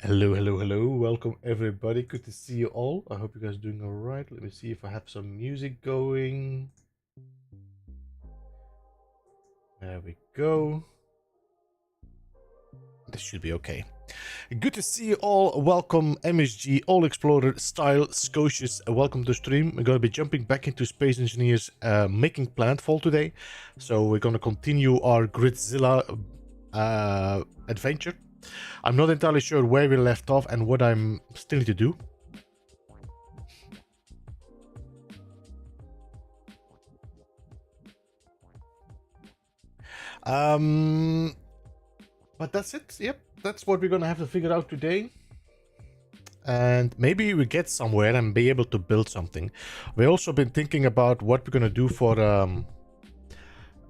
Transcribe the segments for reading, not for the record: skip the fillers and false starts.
Hello, hello, hello. Welcome everybody. Good to see you all. I hope you guys are doing all right. Let me see if I have some music going. There we go. This should be okay. Good to see you all. Welcome MSG, All Explorer, Style, Scotius. Welcome to stream. We're going to be jumping back into Space Engineers making Planetfall today. So we're going to continue our GRIDZILLA adventure. I'm not entirely sure where we left off and what I'm still need to do. But that's it. Yep, that's what we're gonna have to figure out today. And maybe we get somewhere and be able to build something. We've also been thinking about what we're gonna do for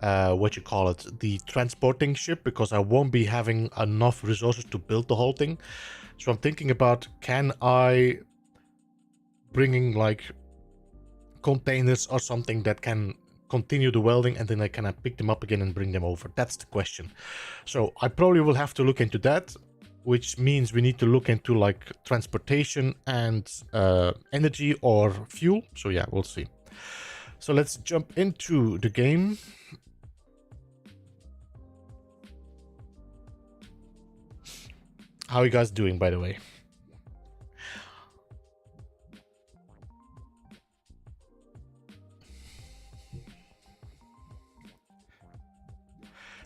what you call it, the transporting ship, because I won't be having enough resources to build the whole thing. So I'm thinking about, can I bringing like containers or something that can continue the welding, and then I can pick them up again and bring them over? That's the question. So I probably will have to look into that, which means we need to look into like transportation and energy or fuel. So yeah, we'll see. So let's jump into the game. How are you guys doing, by the way?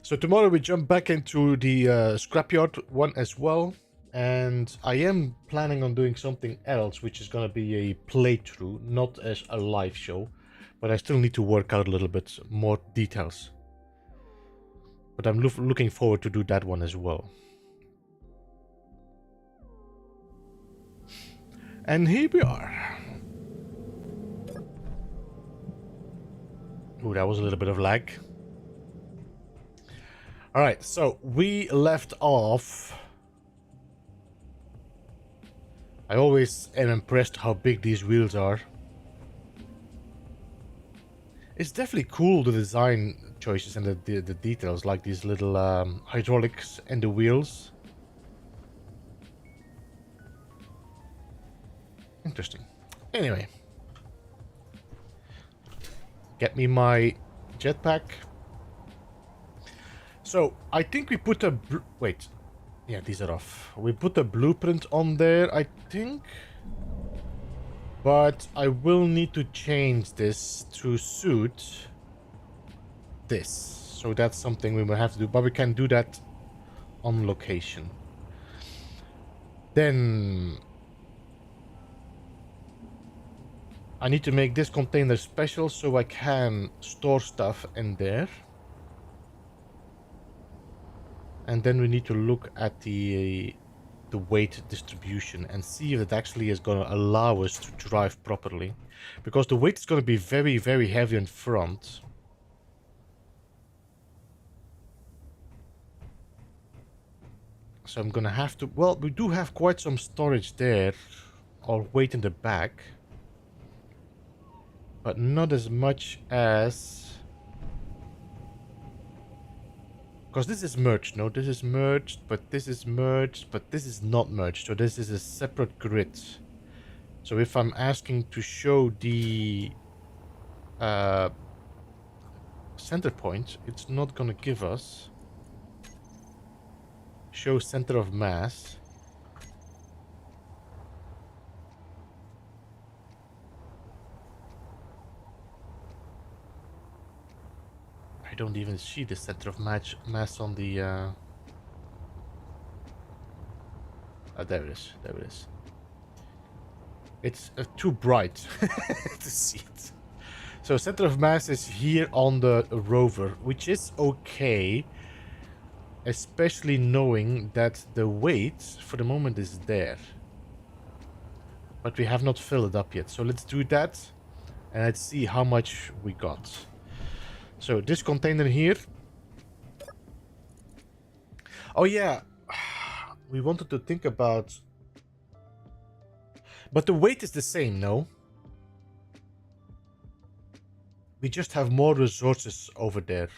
So tomorrow we jump back into the scrapyard one as well. And I am planning on doing something else, which is going to be a playthrough, not as a live show. But I still need to work out a little bit more details. But I'm looking forward to do that one as well. And here we are. Ooh, that was a little bit of lag. Alright, so we left off. I always am impressed how big these wheels are. It's definitely cool, the design choices and the details, like these little hydraulics and the wheels. Interesting. Anyway. Get me my jetpack. So, I think we put a... Wait. Yeah, these are off. We put a blueprint on there, I think. But I will need to change this to suit this. So that's something we will have to do. But we can do that on location. Then I need to make this container special so I can store stuff in there. And then we need to look at the weight distribution and see if it actually is going to allow us to drive properly. Because the weight is going to be very, very heavy in front. So I'm going to have to... Well, we do have quite some storage there, or weight in the back. But not as much as... Because this is merged. No, this is merged, but this is merged, but this is not merged. So this is a separate grid. So if I'm asking to show the center point, it's not going to give us show center of mass. I don't even see the center of mass on the there it is, there it is. It's too bright to see it. So center of mass is here on the rover, which is okay, especially knowing that the weight for the moment is there. But we have not filled it up yet. So let's do that and let's see how much we got. So this container here. Oh yeah, we wanted to think about... But the weight is the same, no? We just have more resources over there.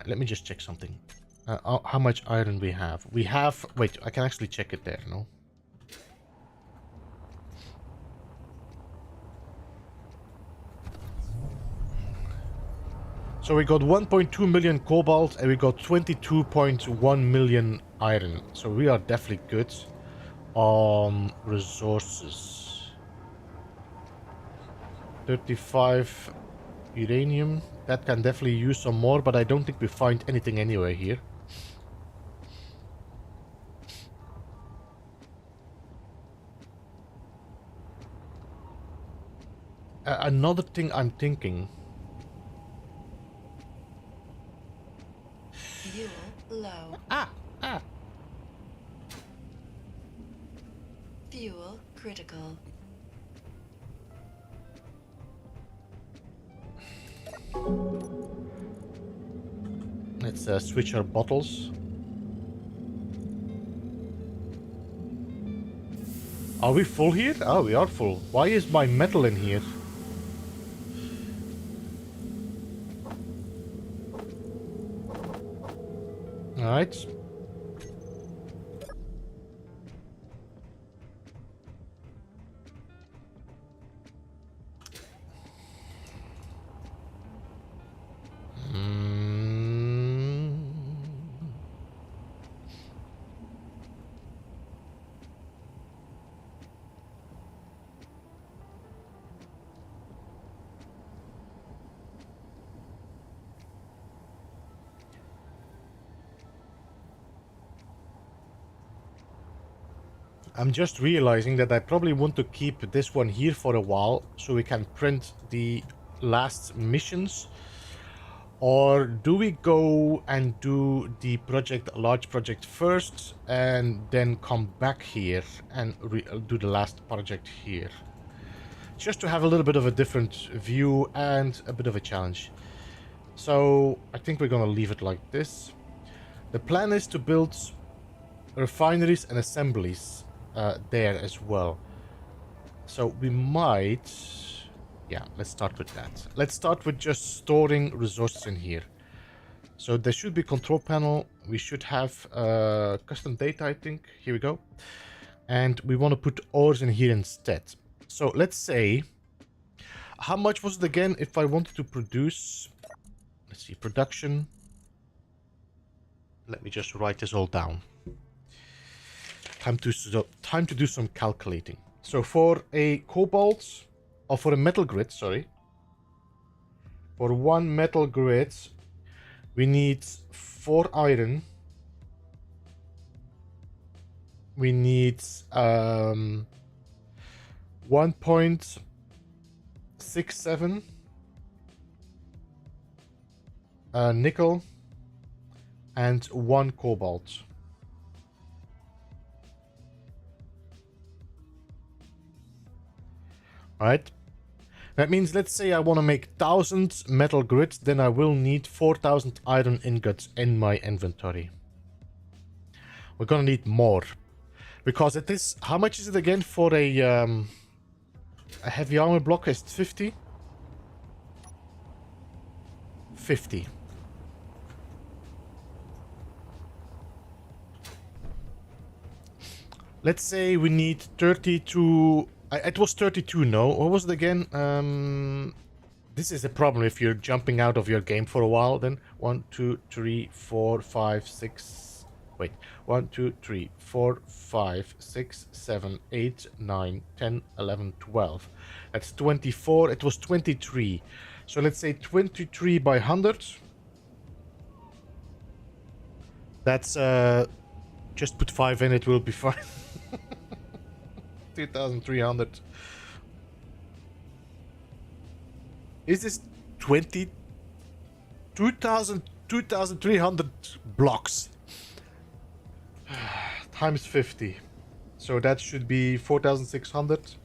let me just check something. How much iron we have? We have... Wait, I can actually check it there, no? So we got 1.2 million cobalt and we got 22.1 million iron. So we are definitely good on resources. 35 uranium. That can definitely use some more, but I don't think we find anything anywhere here. Another thing I'm thinking. Fuel low. Fuel critical. Let's switch our bottles. Are we full here? Oh, we are full. Why is my metal in here? Alright. I'm just realizing that I probably want to keep this one here for a while so we can print the last missions. Or do we go and do the large project first and then come back here and do the last project here? Just to have a little bit of a different view and a bit of a challenge. So I think we're gonna leave it like this. The plan is to build refineries and assemblies there as well. So we might... Yeah, let's start with that. Let's start with just storing resources in here. So there should be control panel. We should have custom data, I think. Here we go. And we want to put ores in here instead. So let's say... How much was it again if I wanted to produce... Let's see, production. Let me just write this all down. Time to do some calculating. So for a cobalt, or for a metal grid, sorry. For one metal grid, we need 4 iron. We need 1.67 nickel and 1 cobalt. Alright. That means, let's say I want to make 1000 metal grids, then I will need 4000 iron ingots in my inventory. We're gonna need more. Because it is... How much is it again for a heavy armor block? Is it 50? 50. Let's say we need 32... It was 32, no? What was it again? This is a problem if you're jumping out of your game for a while. Then 1, 2, 3, 4, 5, 6... Wait. 1, 2, 3, 4, 5, 6, 7, 8, 9, 10, 11, 12. That's 24. It was 23. So let's say 23 by 100. That's... Just put 5 in, it will be fine. 2,300. Is this 2,300 blocks times 50? So that should be 4,600.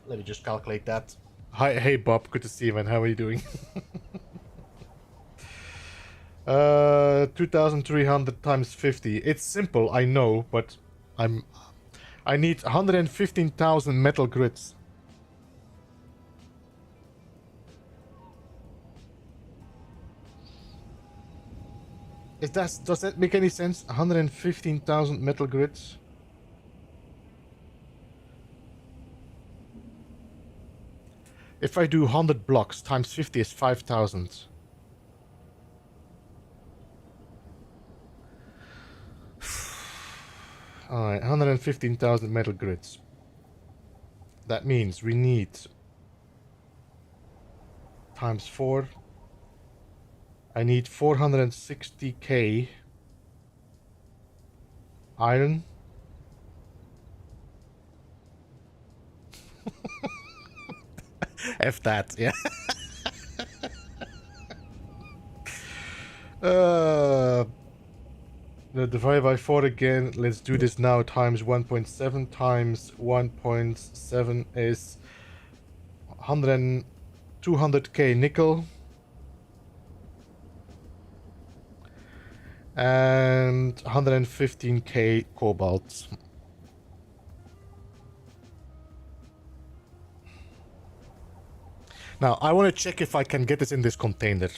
Let me just calculate that. Hi, hey Bob, good to see you, man. How are you doing? 2,300 times 50. It's simple, I know, but I need 115,000 metal grids. Does that make any sense? 115,000 metal grids. If I do 100 blocks times 50 is 5,000. Alright, 115,000 metal grids. That means we need times 4. I need 460k iron. F that, yeah. Divide by 4 again. Let's do this now. Times 1.7 times 1.7 is 200k nickel. And 115k cobalt. Now, I want to check if I can get this in this container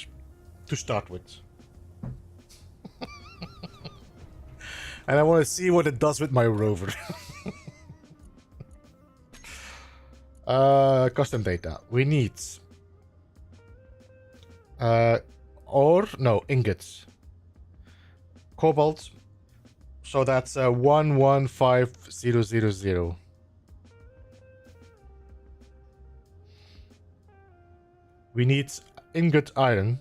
to start with. And I want to see what it does with my rover. Custom data. We need ingots. Cobalt. So that's 115000. We need ingot iron.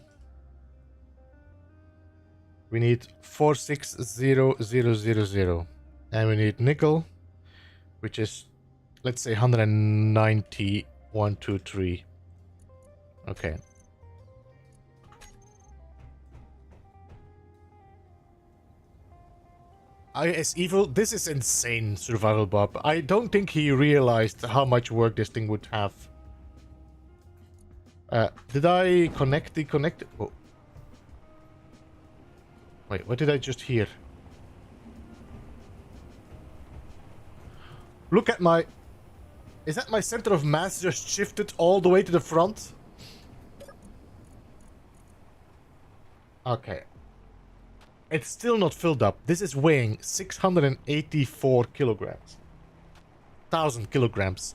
We need 460000. And we need nickel, which is, let's say, 190,123. Okay. Evil, this is insane, Survival Bob. I don't think he realized how much work this thing would have. Did I connect the connector? Oh. Wait, what did I just hear? Look at my... Is that my center of mass just shifted all the way to the front? Okay. It's still not filled up. This is weighing 684 kilograms. 1,000 kilograms.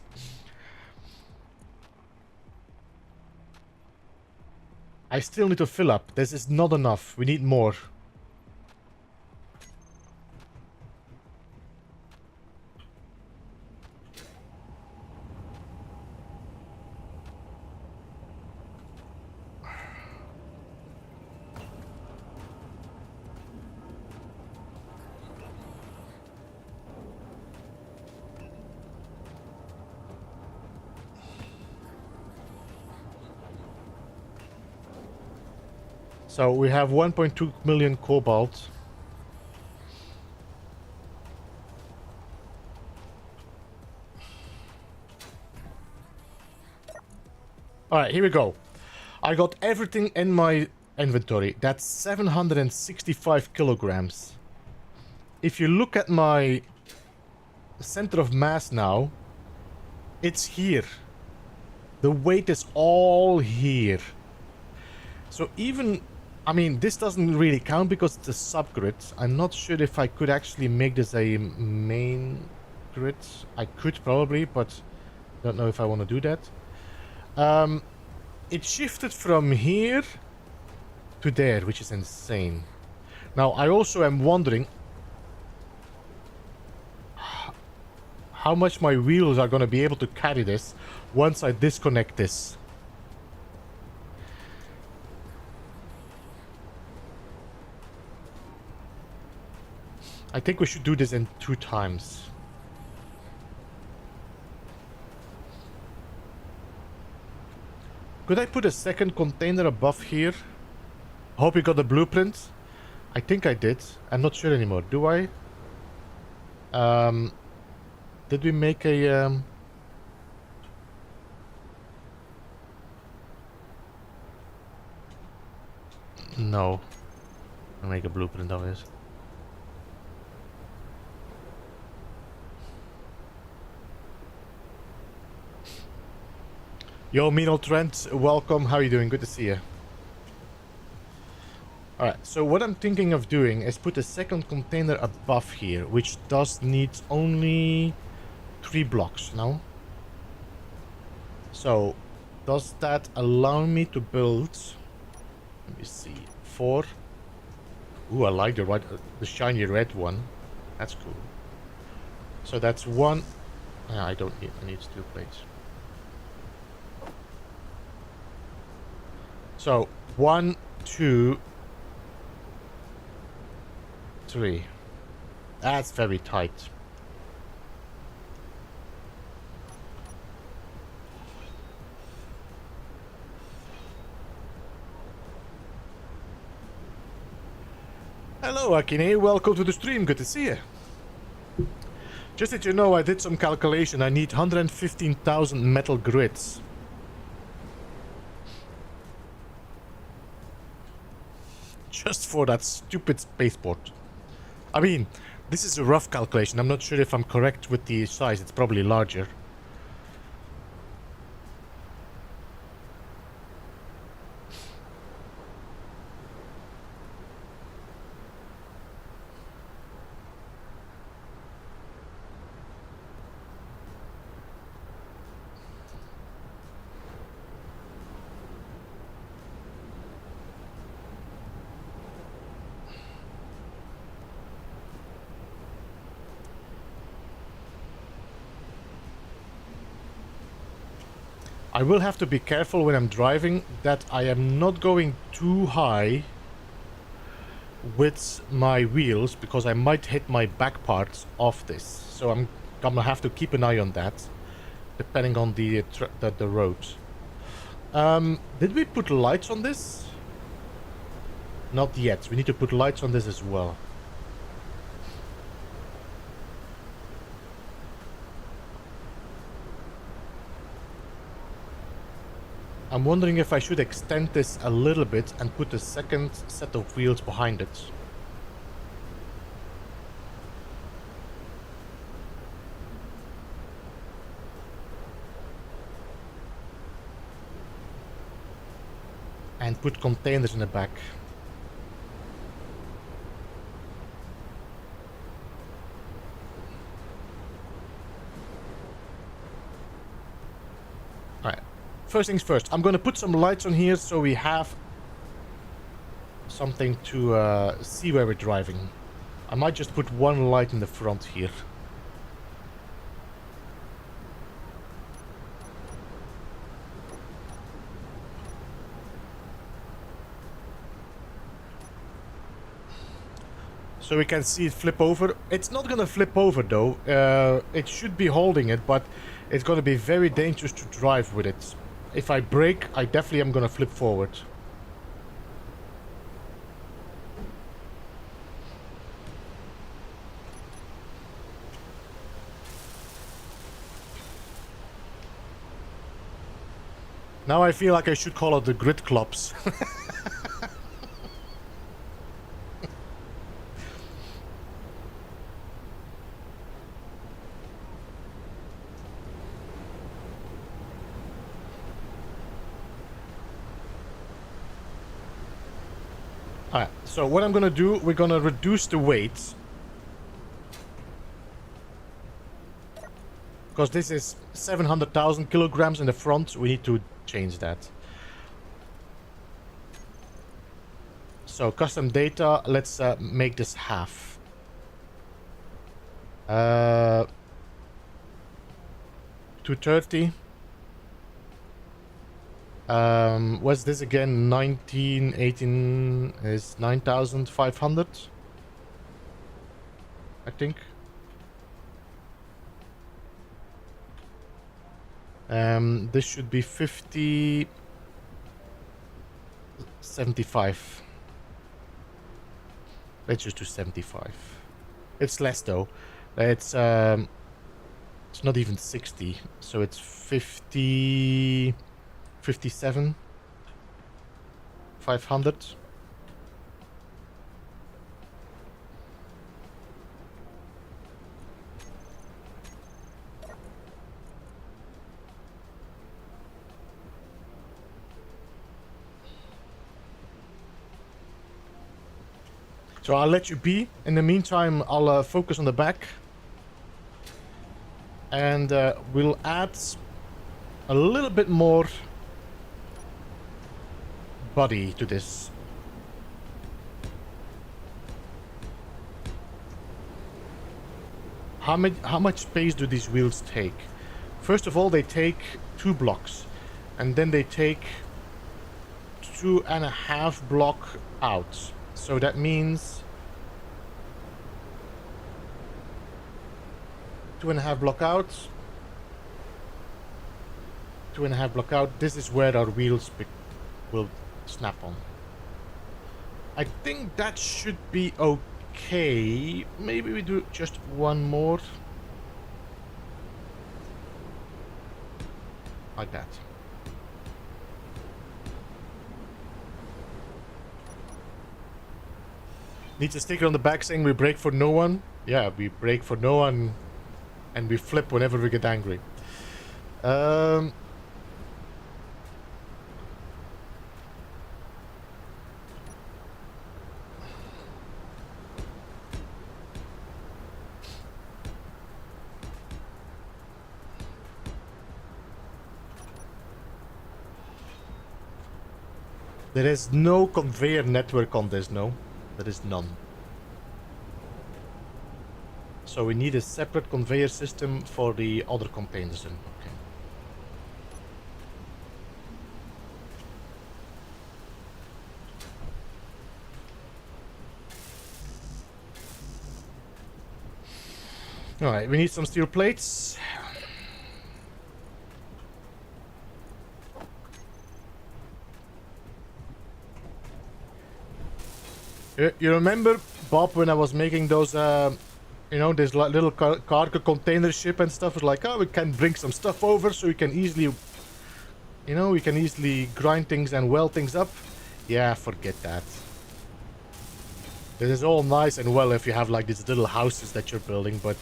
I still need to fill up. This is not enough. We need more. So we have 1.2 million cobalt. Alright, here we go. I got everything in my inventory. That's 765 kilograms. If you look at my center of mass now, it's here. The weight is all here. So even... I mean, this doesn't really count because it's a subgrid. I'm not sure if I could actually make this a main grid. I could probably, but don't know if I want to do that. It shifted from here to there, which is insane. Now, I also am wondering how much my wheels are going to be able to carry this once I disconnect this. I think we should do this in 2 times. Could I put a second container above here? Hope you got the blueprint. I think I did. I'm not sure anymore. Do I? Did we make a... No. I'll make a blueprint of it. Yo, Mino Trent, welcome. How are you doing? Good to see you. Alright, so what I'm thinking of doing is put a second container above here, which does need only 3 blocks, no? So, does that allow me to build... Let me see, 4. Ooh, I like the shiny red one. That's cool. So that's 1. I don't need. I need steel plates. So 1, 2, 3. That's very tight. Hello, Akine. Welcome to the stream. Good to see you. Just that you know, I did some calculation. I need 115,000 metal grids. Just for that stupid spaceport. I mean, this is a rough calculation. I'm not sure if I'm correct with the size. It's probably larger. I will have to be careful when I'm driving that I am not going too high with my wheels, because I might hit my back parts off this. So I'm gonna have to keep an eye on that, depending on the road. Did we put lights on this? Not yet. We need to put lights on this as well. I'm wondering if I should extend this a little bit and put a second set of wheels behind it. And put containers in the back. Alright. First things first, I'm gonna put some lights on here so we have something to see where we're driving. I might just put one light in the front here. So we can see it flip over. It's not gonna flip over though. It should be holding it, but it's gonna be very dangerous to drive with it. If I brake, I definitely am gonna flip forward. Now I feel like I should call it the grid clubs. Alright, so what I'm gonna do, we're gonna reduce the weight. Because this is 700,000 kilograms in the front, we need to change that. So custom data, let's make this half. 230. What's this again? 1918 is 9,500, I think. This should be 50, 75. Let's just do 75. It's less though. It's not even 60, so it's 50. 57 500. So I'll let you be. In the meantime, I'll focus on the back. And we'll add a little bit more body to this. How much space do these wheels take? First of all, they take 2 blocks. And then they take 2.5 block out. So that means 2.5 block out. 2.5 block out. This is where our wheels will snap on. I think that should be okay. Maybe we do just one more. Like that. Needs a sticker on the back saying we brake for no one. Yeah, we brake for no one. And we flip whenever we get angry. There is no conveyor network on this, no. There is none. So we need a separate conveyor system for the other containers then. Okay. Alright, we need some steel plates. You remember, Bob, when I was making those, you know, this little cargo container ship and stuff? It's like, oh, we can bring some stuff over so we can easily, you know, we can easily grind things and weld things up. Yeah, forget that. This is all nice and well if you have like these little houses that you're building, but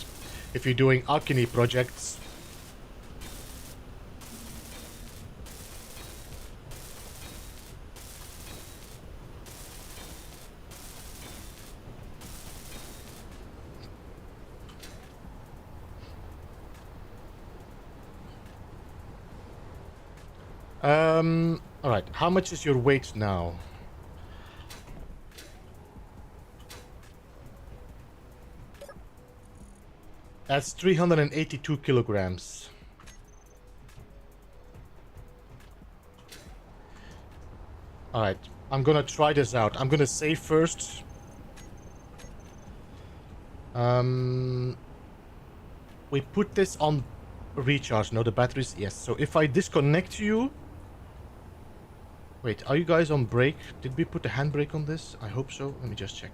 if you're doing alchemy projects, alright, how much is your weight now? That's 382 kilograms. Alright, I'm gonna try this out. I'm gonna save first. We put this on recharge, no, the batteries, yes. So if I disconnect you... Wait, are you guys on brake? Did we put the handbrake on this? I hope so. Let me just check.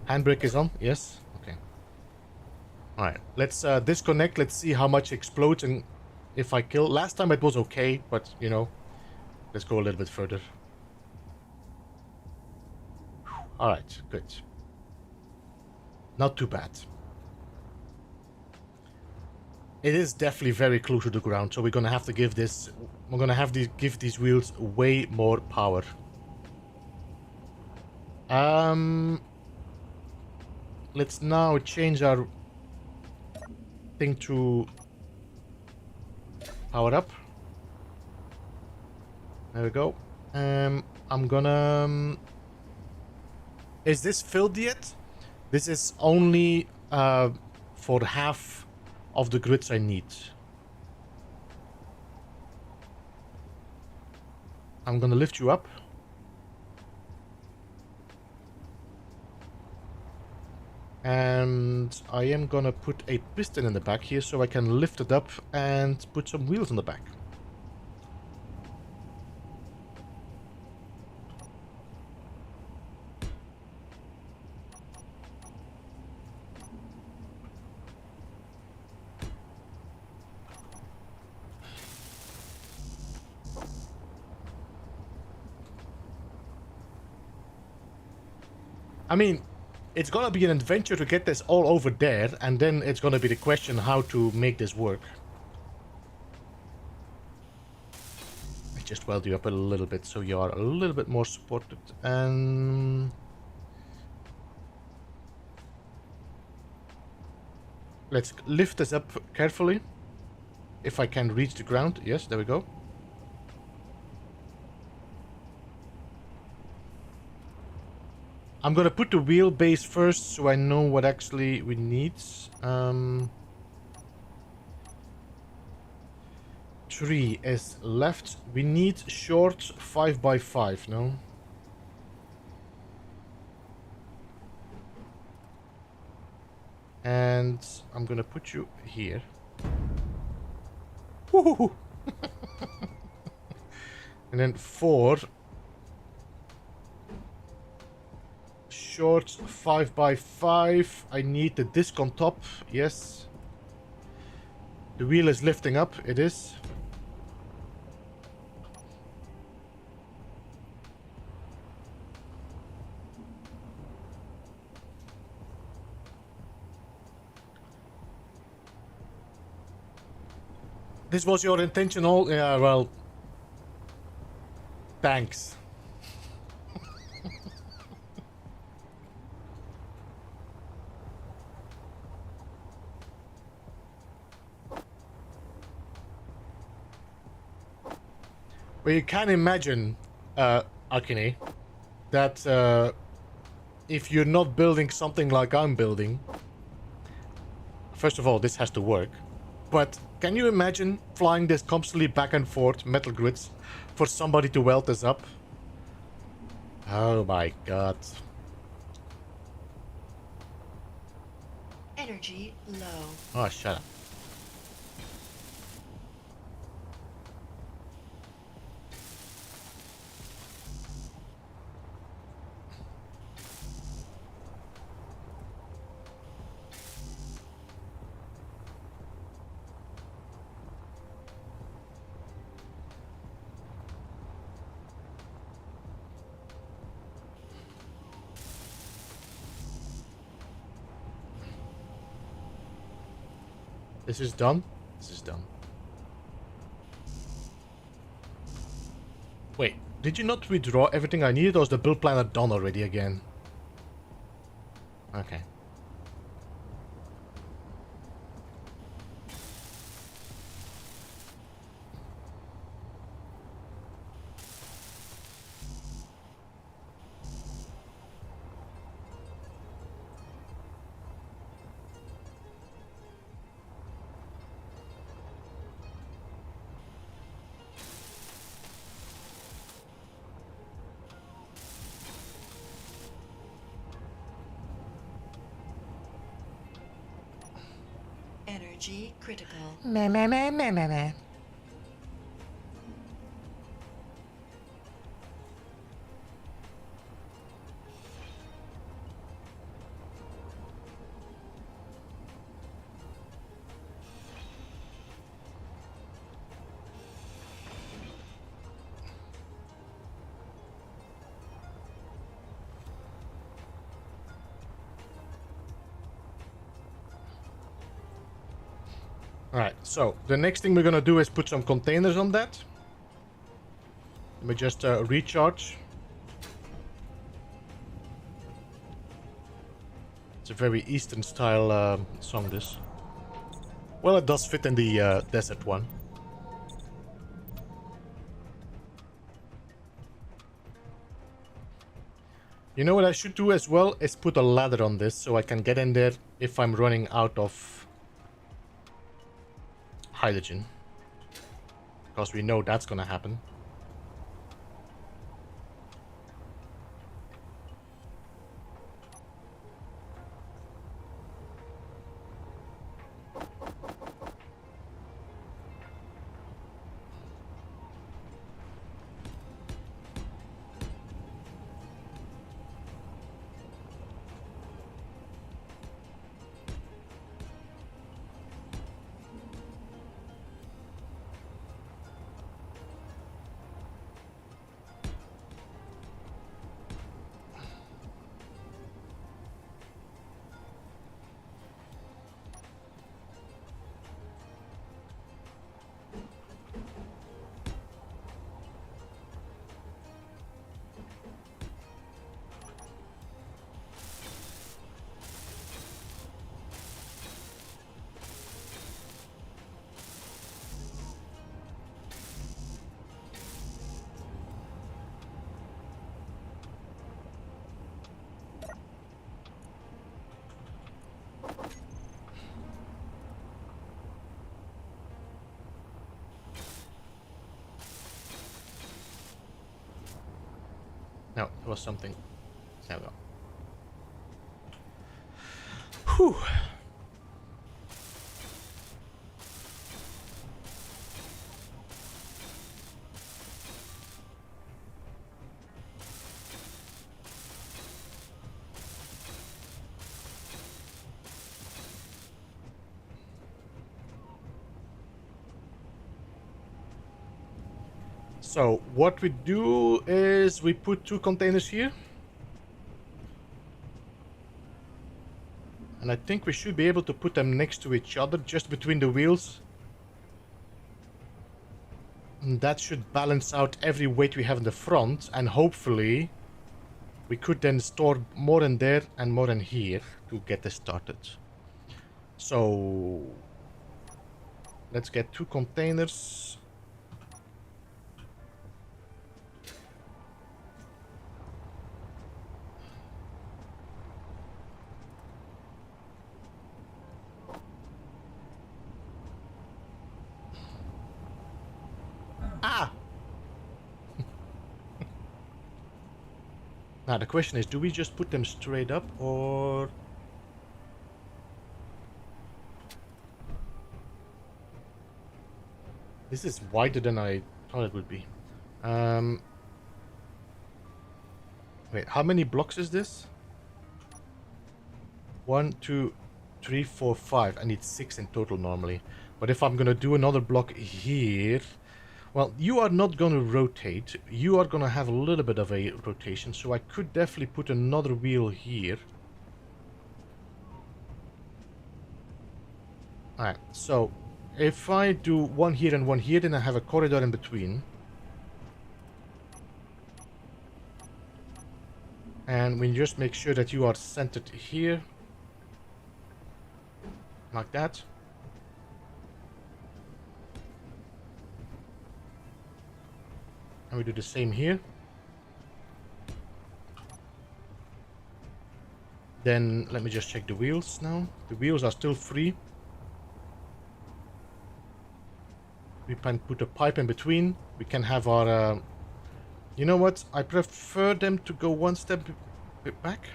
Handbrake is on? Yes? Okay. Alright, let's disconnect. Let's see how much explodes and if I kill. Last time it was okay, but, you know, let's go a little bit further. Alright, good. Not too bad. It is definitely very close to the ground, so we're gonna have to give this... We're gonna have to give these wheels way more power. Let's now change our thing to power up. There we go. I'm gonna... Is this filled yet? This is only for half of the grids I need. I'm gonna lift you up. And I am gonna put a piston in the back here so I can lift it up and put some wheels on the back. I mean, it's gonna be an adventure to get this all over there, and then it's gonna be the question how to make this work. I just weld you up a little bit so you are a little bit more supported. And Let's lift this up carefully. If I can reach the ground. Yes, there we go. I'm gonna put the wheelbase first so I know what actually we need. Tree is left. We need short 5x5, no? And I'm gonna put you here. Woohoo! And then 4 short 5x5. I need the disc on top. Yes. The wheel is lifting up. It is. This was your intention all? Yeah, well... Thanks. Well, you can imagine, Akine, that if you're not building something like I'm building... First of all, this has to work. But can you imagine flying this constantly back and forth, metal grids, for somebody to weld this up? Oh my god. Energy low. Oh, shut up. This is done? This is done. Wait, did you not withdraw everything I needed, or is the build planner done already again? Okay. Energy critical. Meh, meh, meh, meh, meh, meh. Alright, so the next thing we're gonna do is put some containers on that. Let me just recharge. It's a very Eastern style song, this. Well, it does fit in the desert one. You know what I should do as well is put a ladder on this so I can get in there if I'm running out of hydrogen, because we know that's gonna happen. No, it was something. There we go. Whew. So what we do is we put 2 containers here. And I think we should be able to put them next to each other, just between the wheels. And that should balance out every weight we have in the front, and hopefully we could then store more in there and more in here to get this started. So let's get 2 containers. Ah! Now the question is, do we just put them straight up, or... This is wider than I thought it would be. Wait, how many blocks is this? 1, 2, 3, 4, 5. I need 6 in total normally. But if I'm gonna do another block here... Well, you are not gonna rotate. You are gonna have a little bit of a rotation, so I could definitely put another wheel here. Alright, so if I do one here and one here, then I have a corridor in between. And we just make sure that you are centered here. Like that. And we do the same here. Then let me just check the wheels now. The wheels are still free. We can put a pipe in between. We can have our... You know what? I prefer them to go one step back.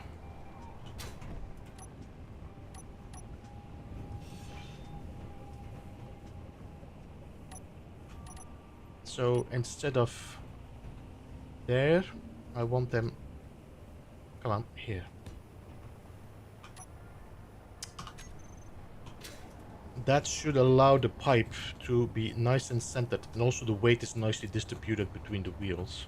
So instead of there, I want them... Come on, here. That should allow the pipe to be nice and centered, and also the weight is nicely distributed between the wheels.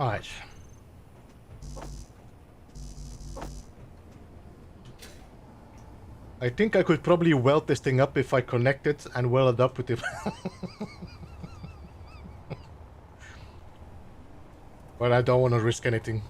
Alright. I think I could probably weld this thing up if I connect it and weld it up with it. But I don't want to risk anything.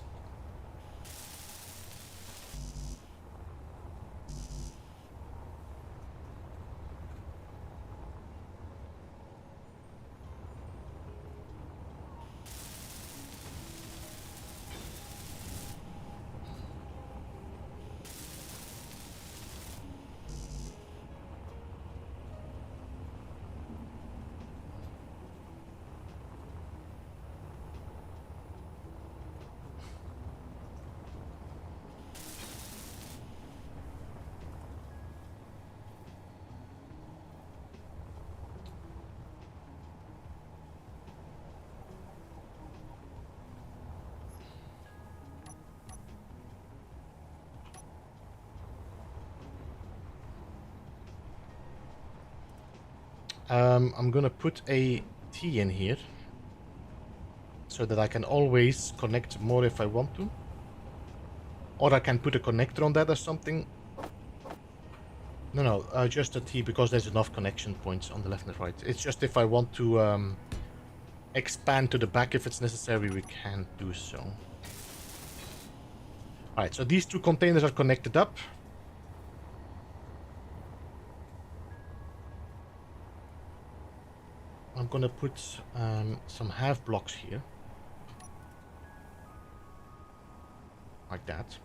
I'm gonna put a T in here so that I can always connect more if I want to. Or I can put a connector on that or something. No, just a T because there's enough connection points on the left and the right. It's just if I want to expand to the back if it's necessary, we can do so. Alright, so these two containers are connected up. I'm gonna put some half blocks here. Like that.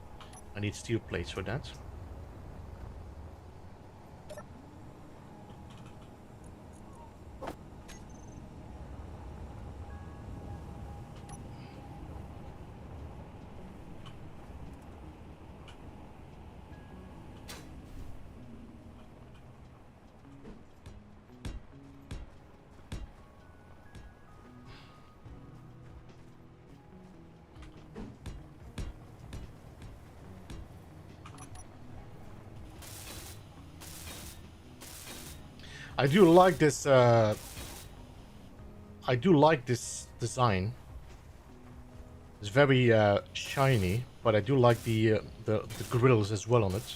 I need steel plates for that. I do like this design. It's very shiny, but I do like the grills as well on it.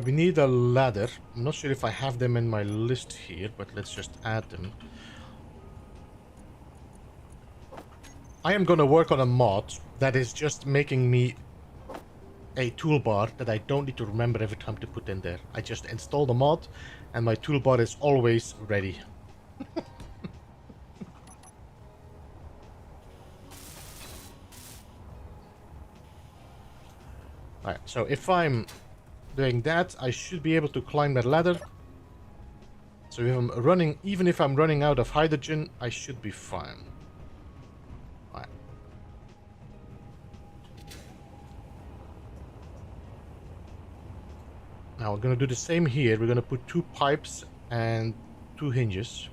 We need a ladder. I'm not sure if I have them in my list here, but let's just add them. I am gonna work on a mod that is just making me a toolbar that I don't need to remember every time to put in there. I just install the mod and my toolbar is always ready. Alright, so if I'm doing that, I should be able to climb that ladder. So if I'm running, even if I'm running out of hydrogen, I should be fine. Alright. Now we're gonna do the same here. We're gonna put 2 pipes and 2 hinges.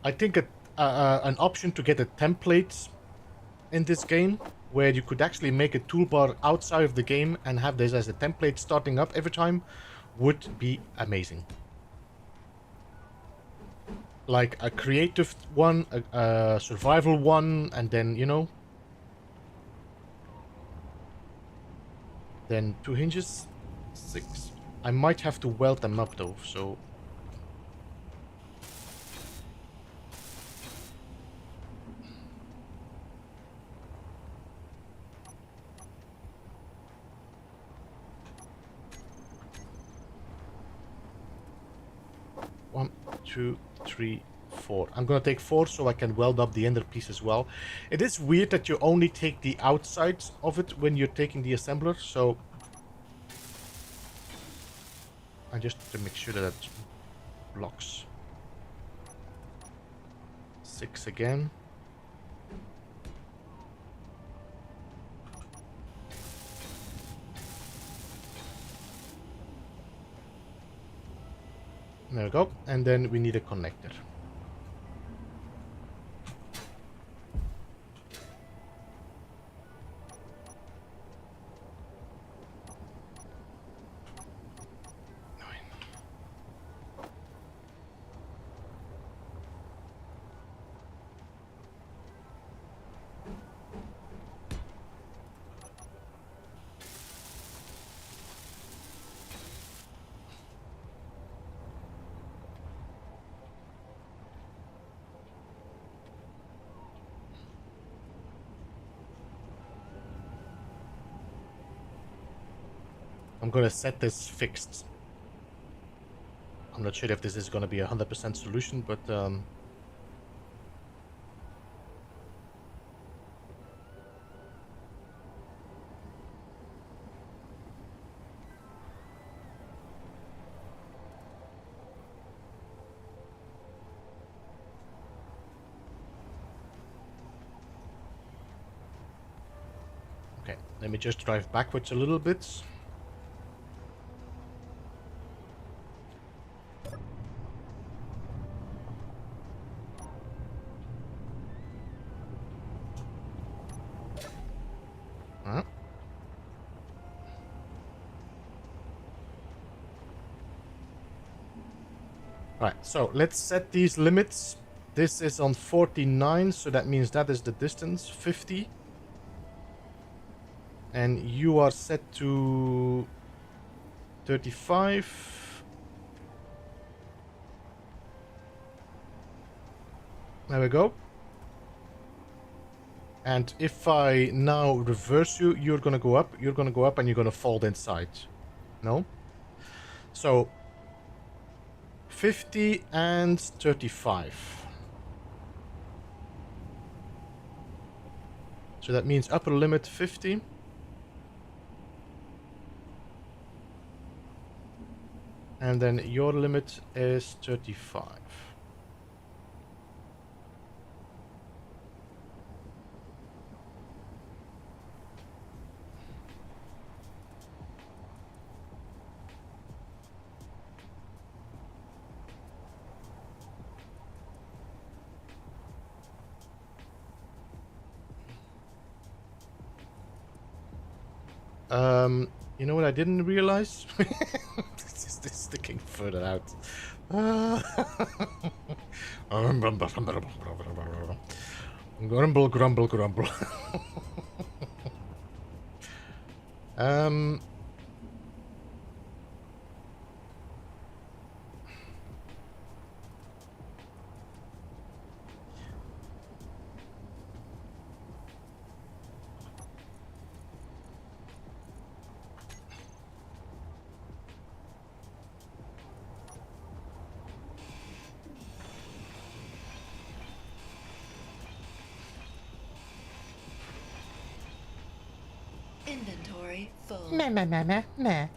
I think an option to get a template in this game, where you could actually make a toolbar outside of the game and have this as a template starting up every time, would be amazing. Like a creative one, a survival one, and then, you know, then 2 hinges, 6. I might have to weld them up though, so... One, 2, 3, 4. I'm gonna take 4 so I can weld up the inner piece as well. It is weird that you only take the outsides of it when you're taking the assembler, so... I just have to make sure that it blocks. 6 again. There we go. And then we need a connector. I'm gonna set this fixed. I'm not sure if this is gonna be a 100% solution, but Let me just drive backwards a little bit. Huh? Right, so let's set these limits. This is on 49, so that means that is the distance, 50. And you are set to 35. There we go. And if I now reverse you, you're gonna go up, and you're gonna fold inside. No? So 50 and 35. So that means upper limit 50. And then your limit is 35. You know what I didn't realize? This is sticking further out. Grumble, grumble, grumble. um... Inventory full. Meh, meh, meh, meh, meh.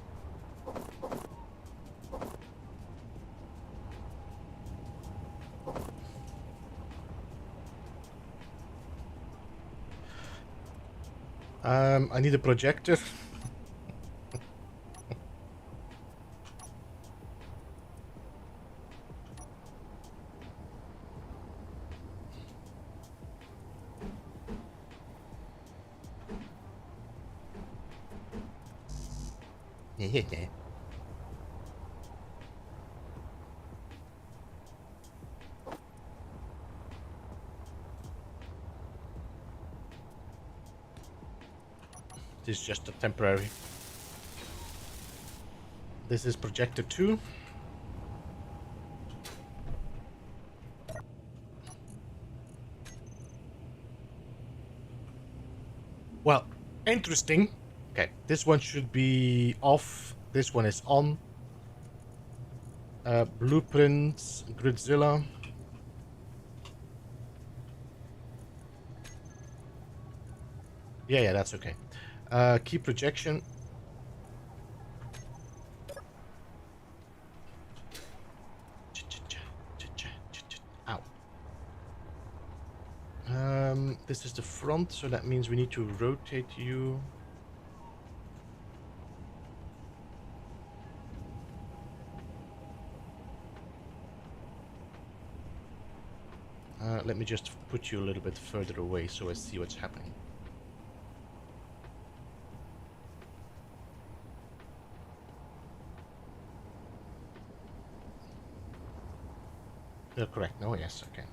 I need a projector. This is just a temporary. This is projector 2. Well, interesting. Okay, this one should be off. This one is on. Blueprints, GRIDZILLA. Yeah, that's okay. Key projection. Ow. This is the front, so that means we need to rotate you. Let me just put you a little bit further away so I see what's happening. You're correct. No, yes, okay.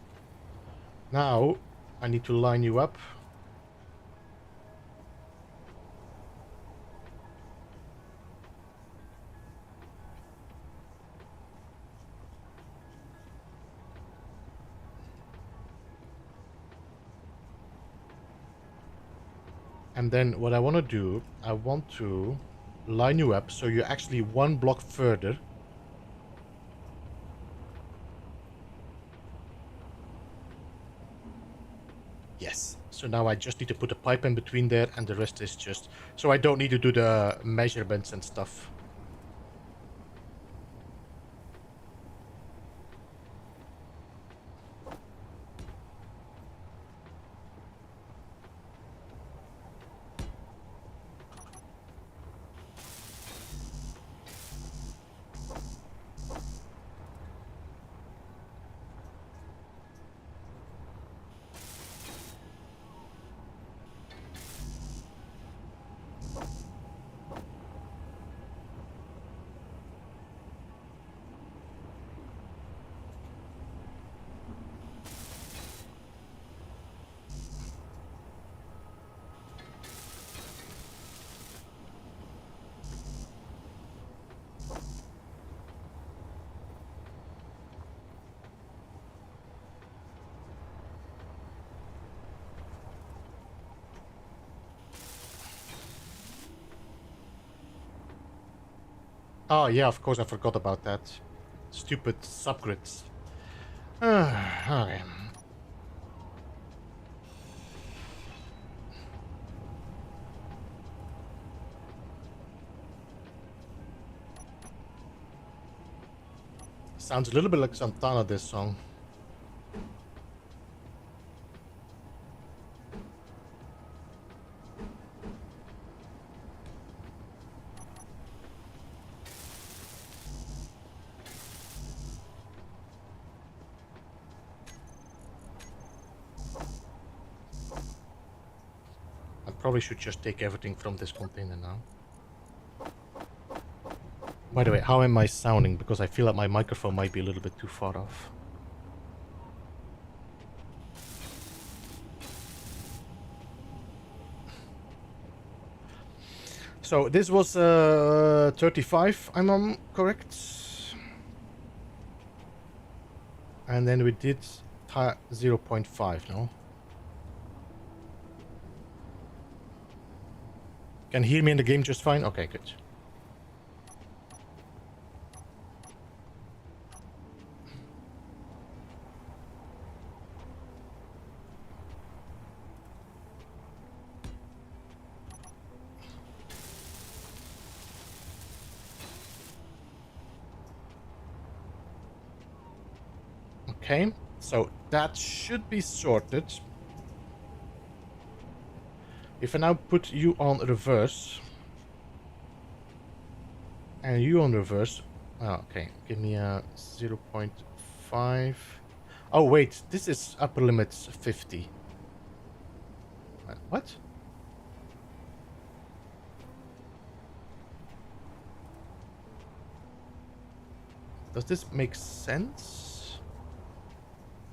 Now, I need to line you up. And then what I want to do, I want to line you up so you're actually one block further. Yes. So now I just need to put a pipe in between there and the rest is just... So I don't need to do the measurements and stuff. Oh yeah, of course I forgot about that. Stupid subgrids. Okay. Sounds a little bit like Santana, this song. I probably should just take everything from this container now. By the way, how am I sounding? Because I feel like my microphone might be a little bit too far off. So this was 35, I'm correct? And then we did 0.5, no? Can hear me in the game just fine? Okay, good. Okay, so that should be sorted. If I now put you on reverse and you on reverse, okay, give me a 0.5. Oh wait, this is upper limits 50. What? Does this make sense?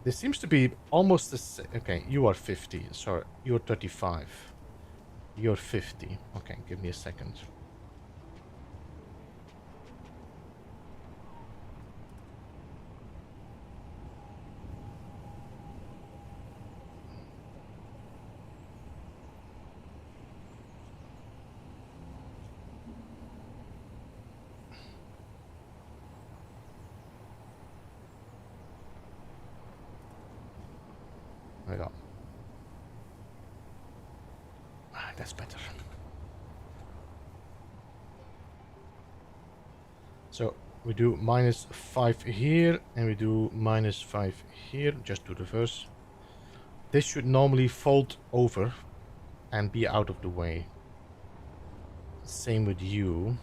This seems to be almost the same. Okay, you are 50. Sorry, you're 35. You're 50. Okay, give me a second. There we go. That's better. So we do -5 here and we do -5 here, just to reverse. This should normally fold over and be out of the way. Same with you.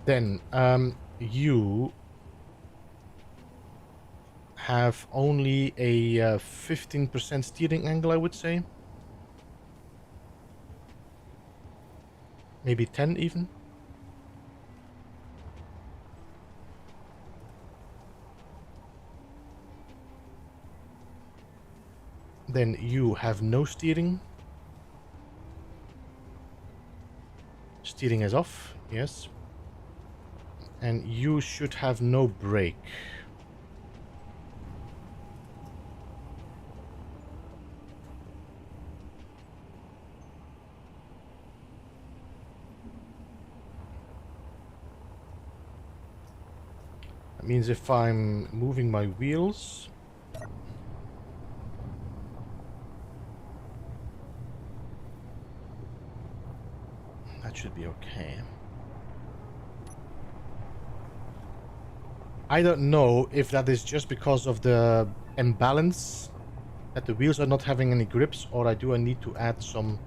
Then you have only a 15% steering angle, I would say. Maybe 10 even. Then you have no steering. Steering is off, yes. And you should have no brake. That means if I'm moving my wheels, that should be okay. I don't know if that is just because of the imbalance, that the wheels are not having any grips, or I need to add some...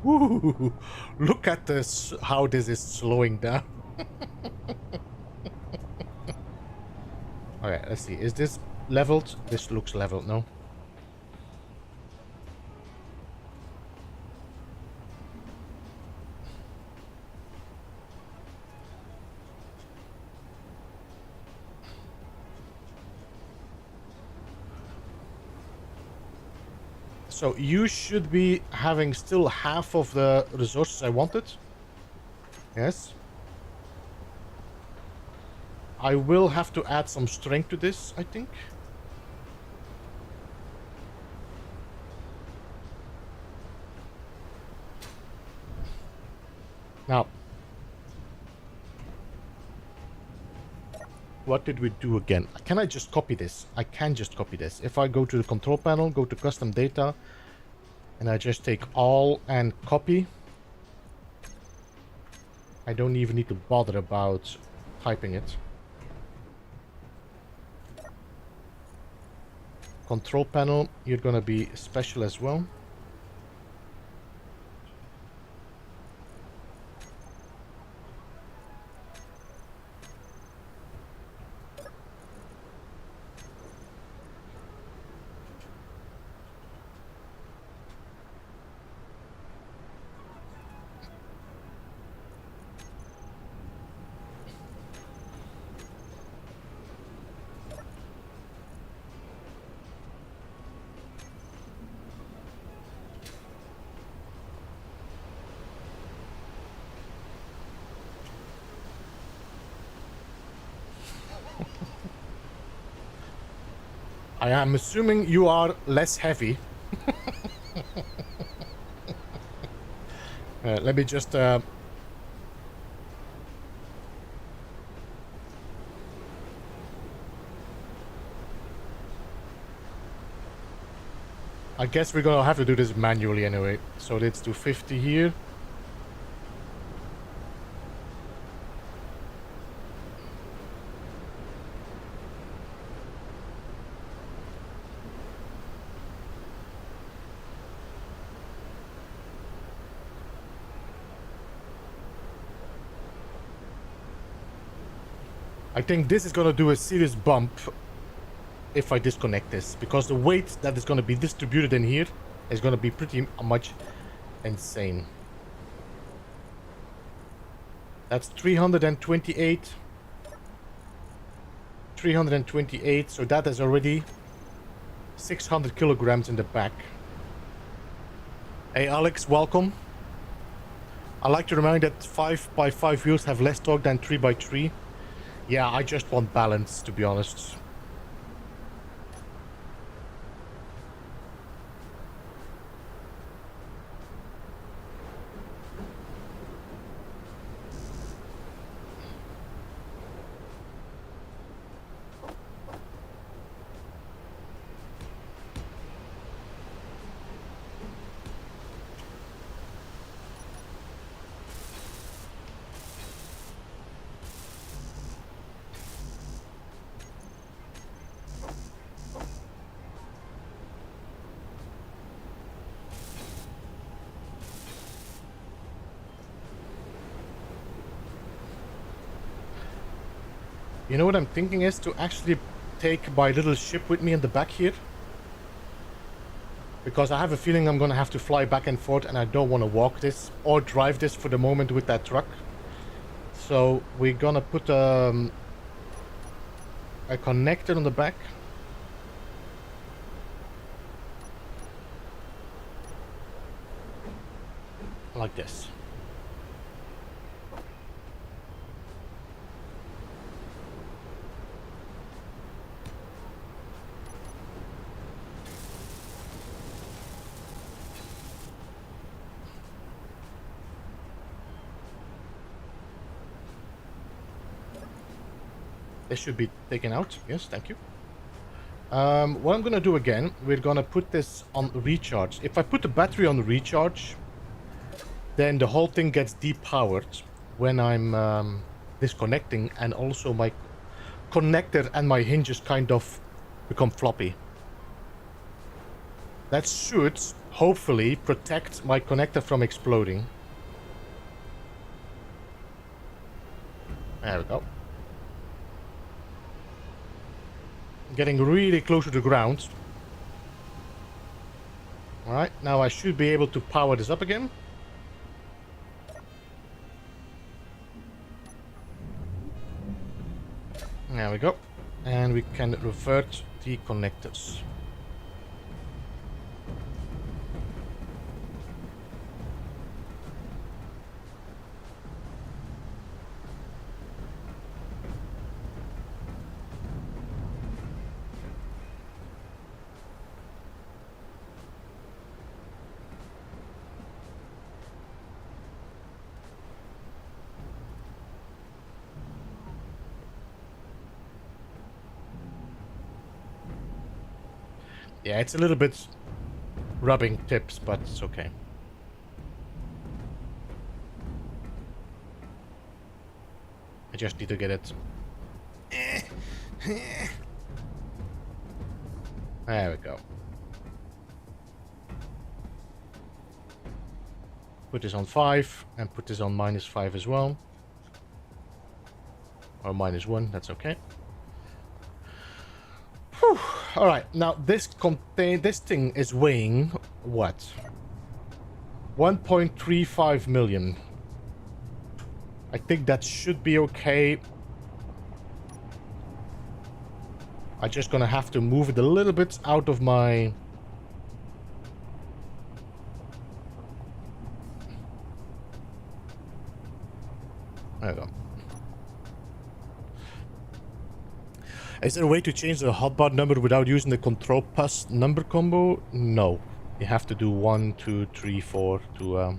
Woo! Look at this, how this is slowing down. Okay, let's see. Is this leveled? This looks leveled, no? So you should be having still half of the resources I wanted. Yes. I will have to add some strength to this, I think. Now, what did we do again? Can I just copy this? I can just copy this. If I go to the control panel, go to custom data, and I just take all and copy. I don't even need to bother about typing it. Control panel, you're gonna be special as well. I am assuming you are less heavy. Let me just... I guess we're gonna have to do this manually anyway. So let's do 50 here. I think this is gonna do a serious bump if I disconnect this, because the weight that is gonna be distributed in here is gonna be pretty much insane. That's 328. 328, so that is already 600 kilograms in the back. Hey Alex, welcome. I like to remind that 5x5 wheels have less torque than 3x3. Yeah, I just want balance, to be honest. You know what I'm thinking is to actually take my little ship with me in the back here. Because I have a feeling I'm gonna have to fly back and forth and I don't want to walk this or drive this for the moment with that truck. So we're gonna put a connector on the back. Like this. This should be taken out. Yes, thank you. What I'm gonna do again, we're gonna put this on recharge. If I put the battery on recharge, then the whole thing gets depowered when I'm disconnecting, and also my connector and my hinges kind of become floppy. That should hopefully protect my connector from exploding. There we go. Getting really close to the ground. Alright, now I should be able to power this up again. There we go. And we can revert the connectors. Yeah, it's a little bit rubbing tips, but it's okay. I just need to get it. There we go. Put this on 5 and put this on -5 as well. Or -1, that's okay. Whew. All right, now this thing is weighing what? 1.35 million. I think that should be okay. I'm just gonna have to move it a little bit out of my... There we go. Is there a way to change the hotbar number without using the control plus number combo? No. You have to do 1, 2, 3, 4 to...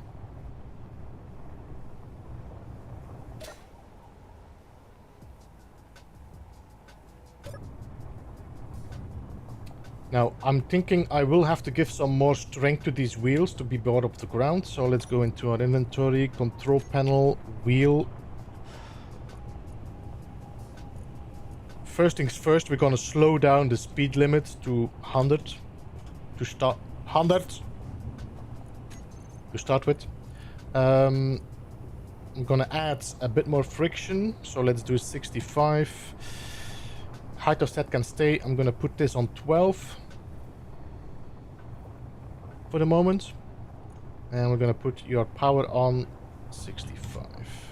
Now, I'm thinking I will have to give some more strength to these wheels to be brought up the ground. So let's go into our inventory, control panel, wheel. First things first, we're gonna slow down the speed limit to 100 to start. 100 to start with. I'm gonna add a bit more friction, so let's do 65. Height of set can stay. I'm gonna put this on 12 for the moment, and we're gonna put your power on 65.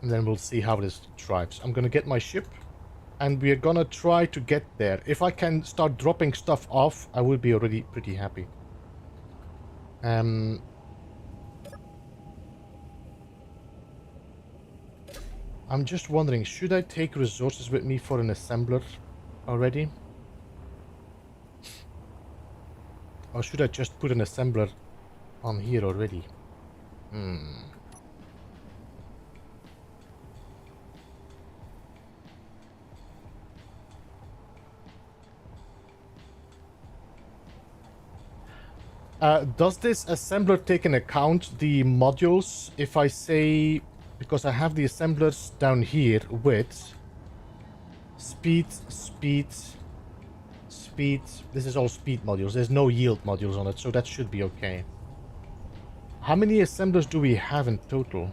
And then we'll see how this drives. I'm gonna get my ship, and we're gonna try to get there. If I can start dropping stuff off, I will be already pretty happy. I'm just wondering, should I take resources with me for an assembler already? Or should I just put an assembler on here already? Does this assembler take into account the modules? If I say, because I have the assemblers down here with speed, speed, speed. This is all speed modules. There's no yield modules on it, so that should be okay. How many assemblers do we have in total?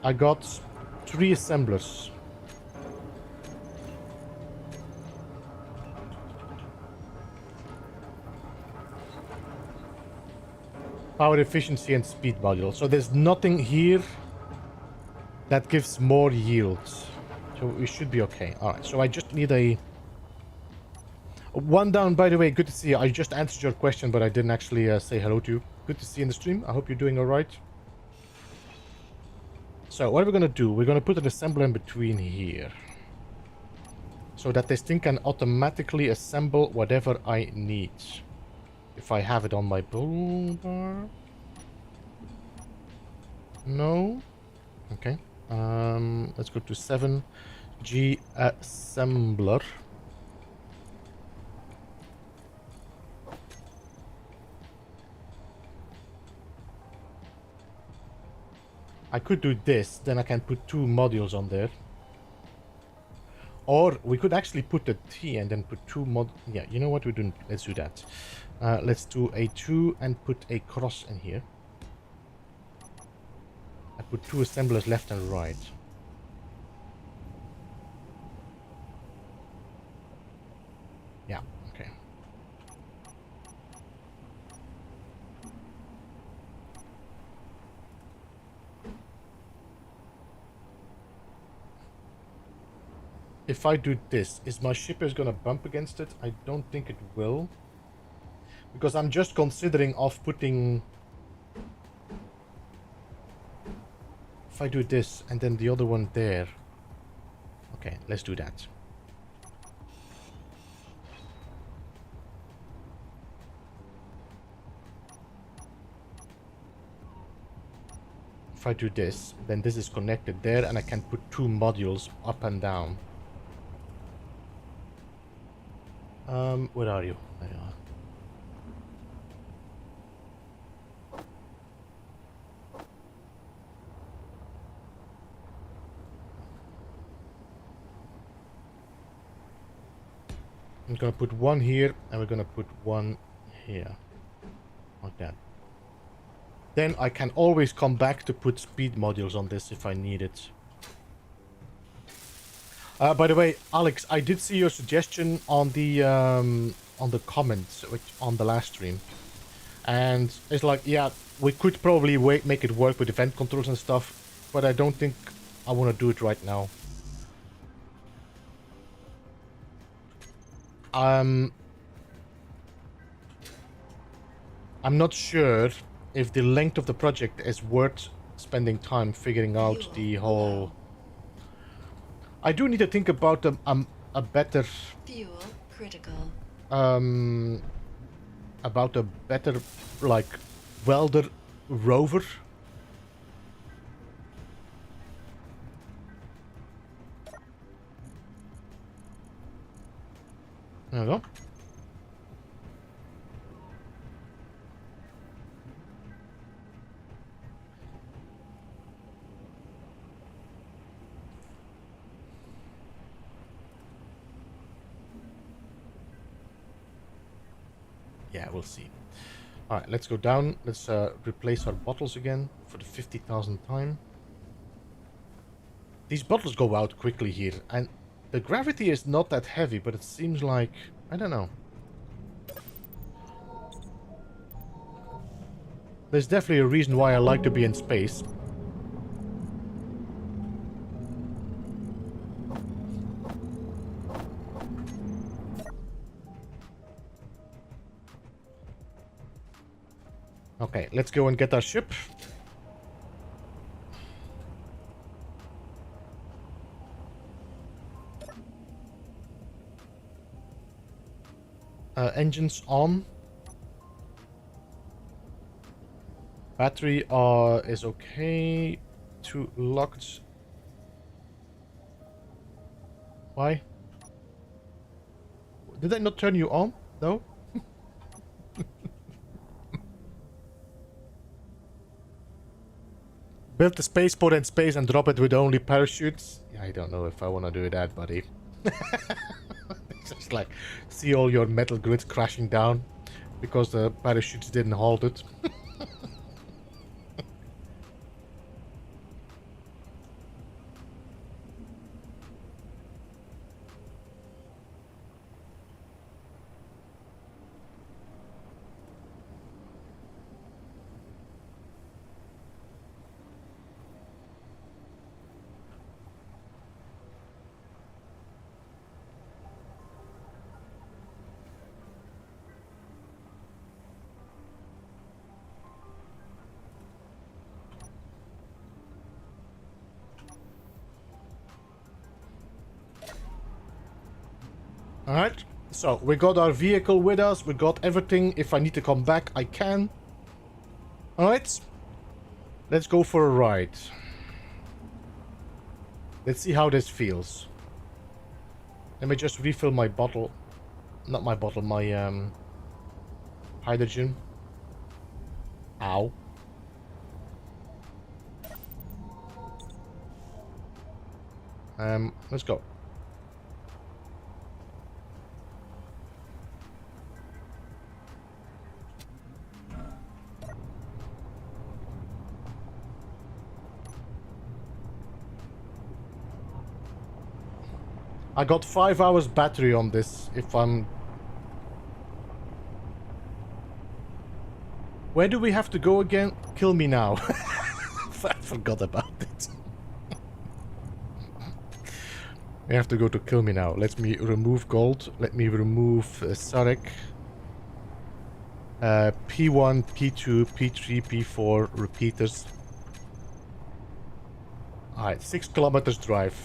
I got 3 assemblers. Power efficiency and speed module. So there's nothing here that gives more yields. So we should be okay. Alright, so I just need a... One down, by the way, good to see you. I just answered your question, but I didn't actually say hello to you. Good to see you in the stream. I hope you're doing alright. So what are we going to do? We're going to put an assembler in between here, so that this thing can automatically assemble whatever I need. If I have it on my bull bar. No. Okay. Let's go to 7G assembler. I could do this, then I can put 2 modules on there. Or we could actually put a T and then put 2 mod... Yeah, you know what we're doing? Let's do that. Let's do a 2 and put a cross in here. I put 2 assemblers left and right. Yeah, okay. If I do this, is my ship gonna bump against it? I don't think it will. Because I'm just considering of putting... If I do this and then the other one there. Okay, let's do that. if I do this, then this is connected there, and I can put 2 modules up and down. Where are you? There you are. I'm gonna put 1 here, and we're gonna put 1 here. Like that. Then I can always come back to put speed modules on this if I need it. By the way, Alex, I did see your suggestion on the comments on the last stream, and it's like, yeah, we could probably make it work with event controls and stuff, but I don't think I want to do it right now. I'm not sure if the length of the project is worth spending time figuring out the whole. I do need to think about a better Fuel critical. About a better, like, welder rover. There we go. Yeah, we'll see. Alright, let's go down. Let's replace our bottles again for the 50,000th time. These bottles go out quickly here, and the gravity is not that heavy, but it seems like... I don't know. There's definitely a reason why I like to be in space. Okay, let's go and get our ship. Engines on. Battery is okay. 2 locked. Why? Did I not turn you on? No? Build the spaceport in space and drop it with only parachutes? I don't know if I want to do that, buddy. It's just like, see all your metal grids crashing down because the parachutes didn't hold it. Alright, so we got our vehicle with us, we got everything. If I need to come back, I can. Alright, let's go for a ride. Let's see how this feels. Let me just refill my bottle. Not my bottle, my hydrogen. Ow. Let's go. I got 5 hours battery on this, if I'm... Where do we have to go again? Kill me now. I forgot about it. We have to go to kill me now. Let me remove gold. Let me remove Sarek. P1, P2, P3, P4 repeaters. Alright, 6 kilometers drive.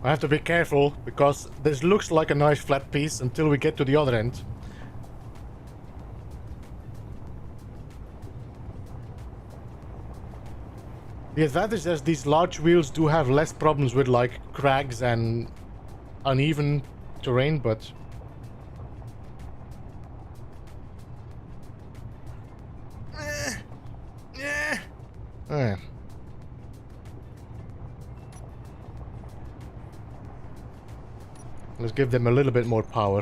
I have to be careful, because this looks like a nice flat piece until we get to the other end. The advantage is these large wheels do have less problems with like crags and uneven terrain, but... Let's give them a little bit more power.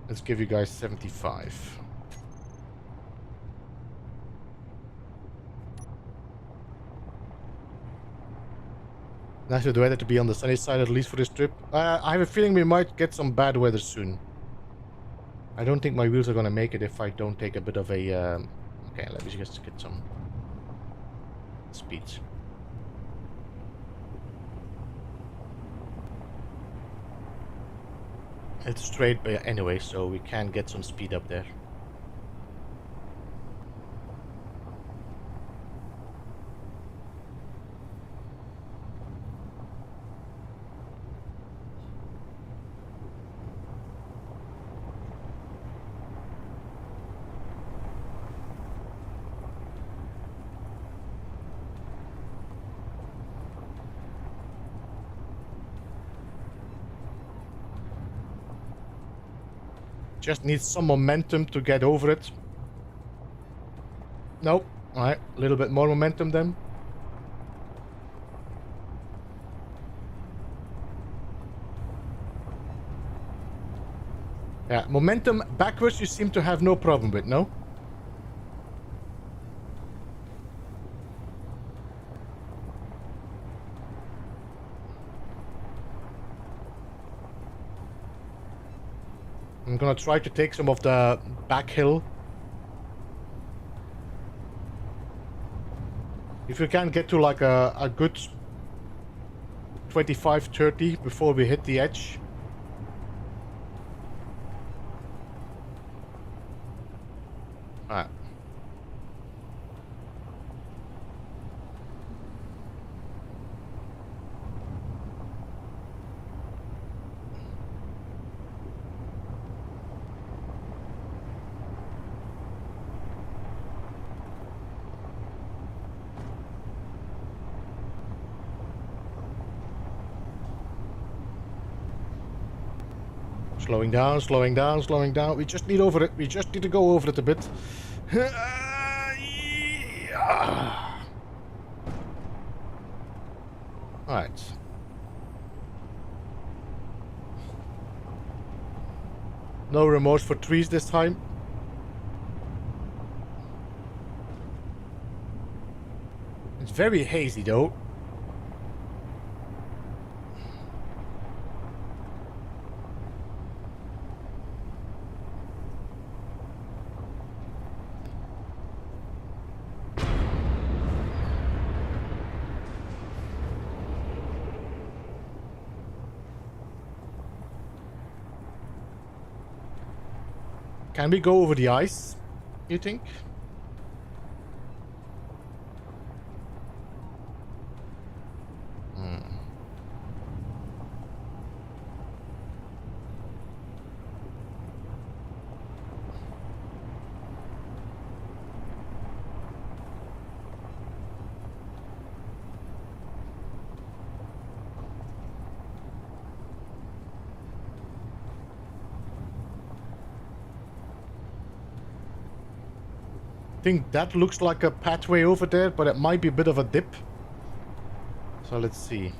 Let's give you guys 75. Nice of the weather to be on the sunny side, at least for this trip. I have a feeling we might get some bad weather soon. I don't think my wheels are gonna make it if I don't take a bit of a... Okay, let me just get some speed. It's straight anyway, so we can get some speed up there. Just needs some momentum to get over it. Nope. Alright, a little bit more momentum then. Yeah, momentum backwards you seem to have no problem with, no? I'm gonna try to take some of the back hill. If we can get to like a good 25-30 before we hit the edge. Alright. Slowing down, slowing down, slowing down. We just need over it. We just need to go over it a bit. Alright. No remorse for trees this time. It's very hazy though. Can we go over the ice, you think? I think that looks like a pathway over there, but it might be a bit of a dip. So let's see.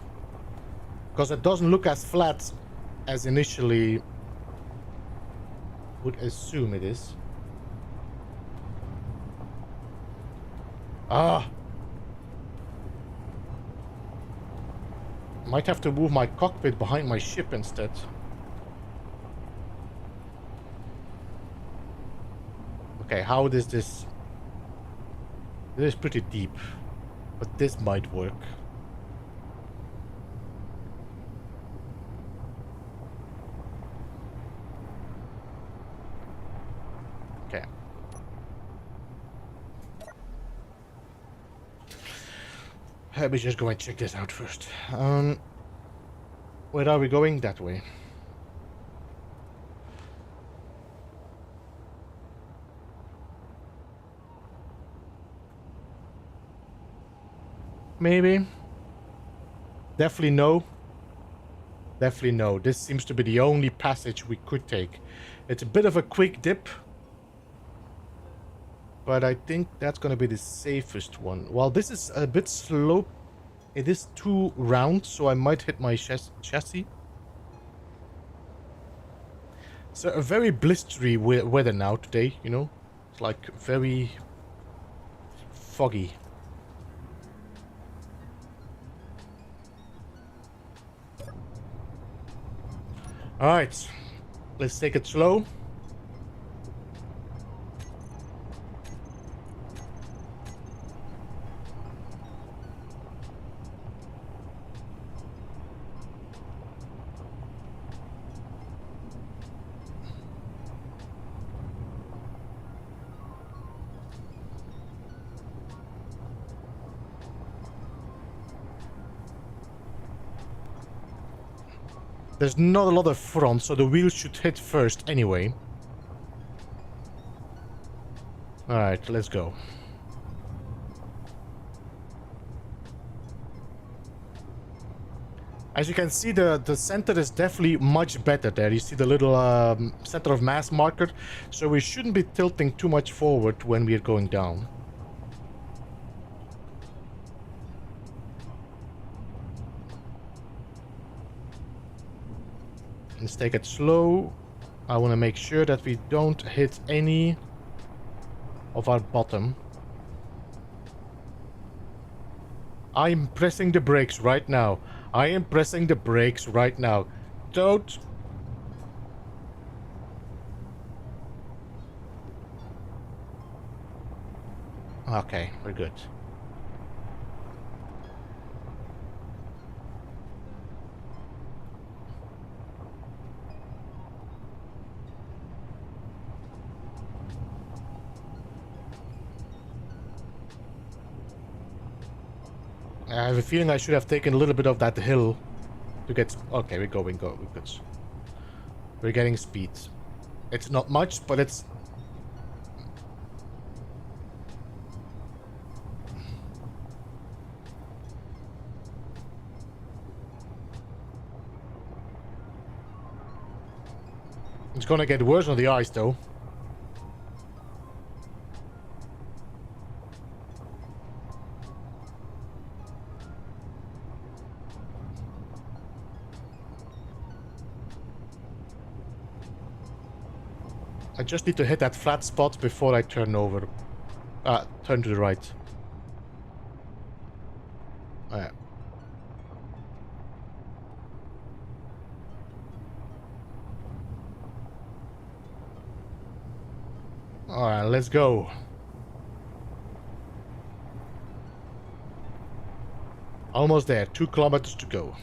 Because it doesn't look as flat as initially would assume it is. Ah! Might have to move my cockpit behind my ship instead. Okay, how does this... This is pretty deep, but this might work. Okay. Let me just go and check this out first. Where are we going? That way. Maybe. Definitely no. Definitely no. This seems to be the only passage we could take. It's a bit of a quick dip. But I think that's going to be the safest one. Well, this is a bit slow. It is too round, so I might hit my chassis. So a very blistery weather now today, you know. It's like very foggy. Alright, let's take it slow. There's not a lot of front, so the wheels should hit first anyway. Alright, let's go. As you can see, the center is definitely much better there. You see the little center of mass marker. So we shouldn't be tilting too much forward when we are going down. Let's take it slow. I want to make sure that we don't hit any of our bottom. I'm pressing the brakes right now. I am pressing the brakes right now. Don't. Okay, we're good. I have a feeling I should have taken a little bit of that hill to get... Okay, we're good. We're getting speed. It's not much, but it's... It's gonna get worse on the ice, though. I just need to hit that flat spot before I turn over. Turn to the right. Oh, yeah. Alright, let's go. Almost there. 2 kilometers to go.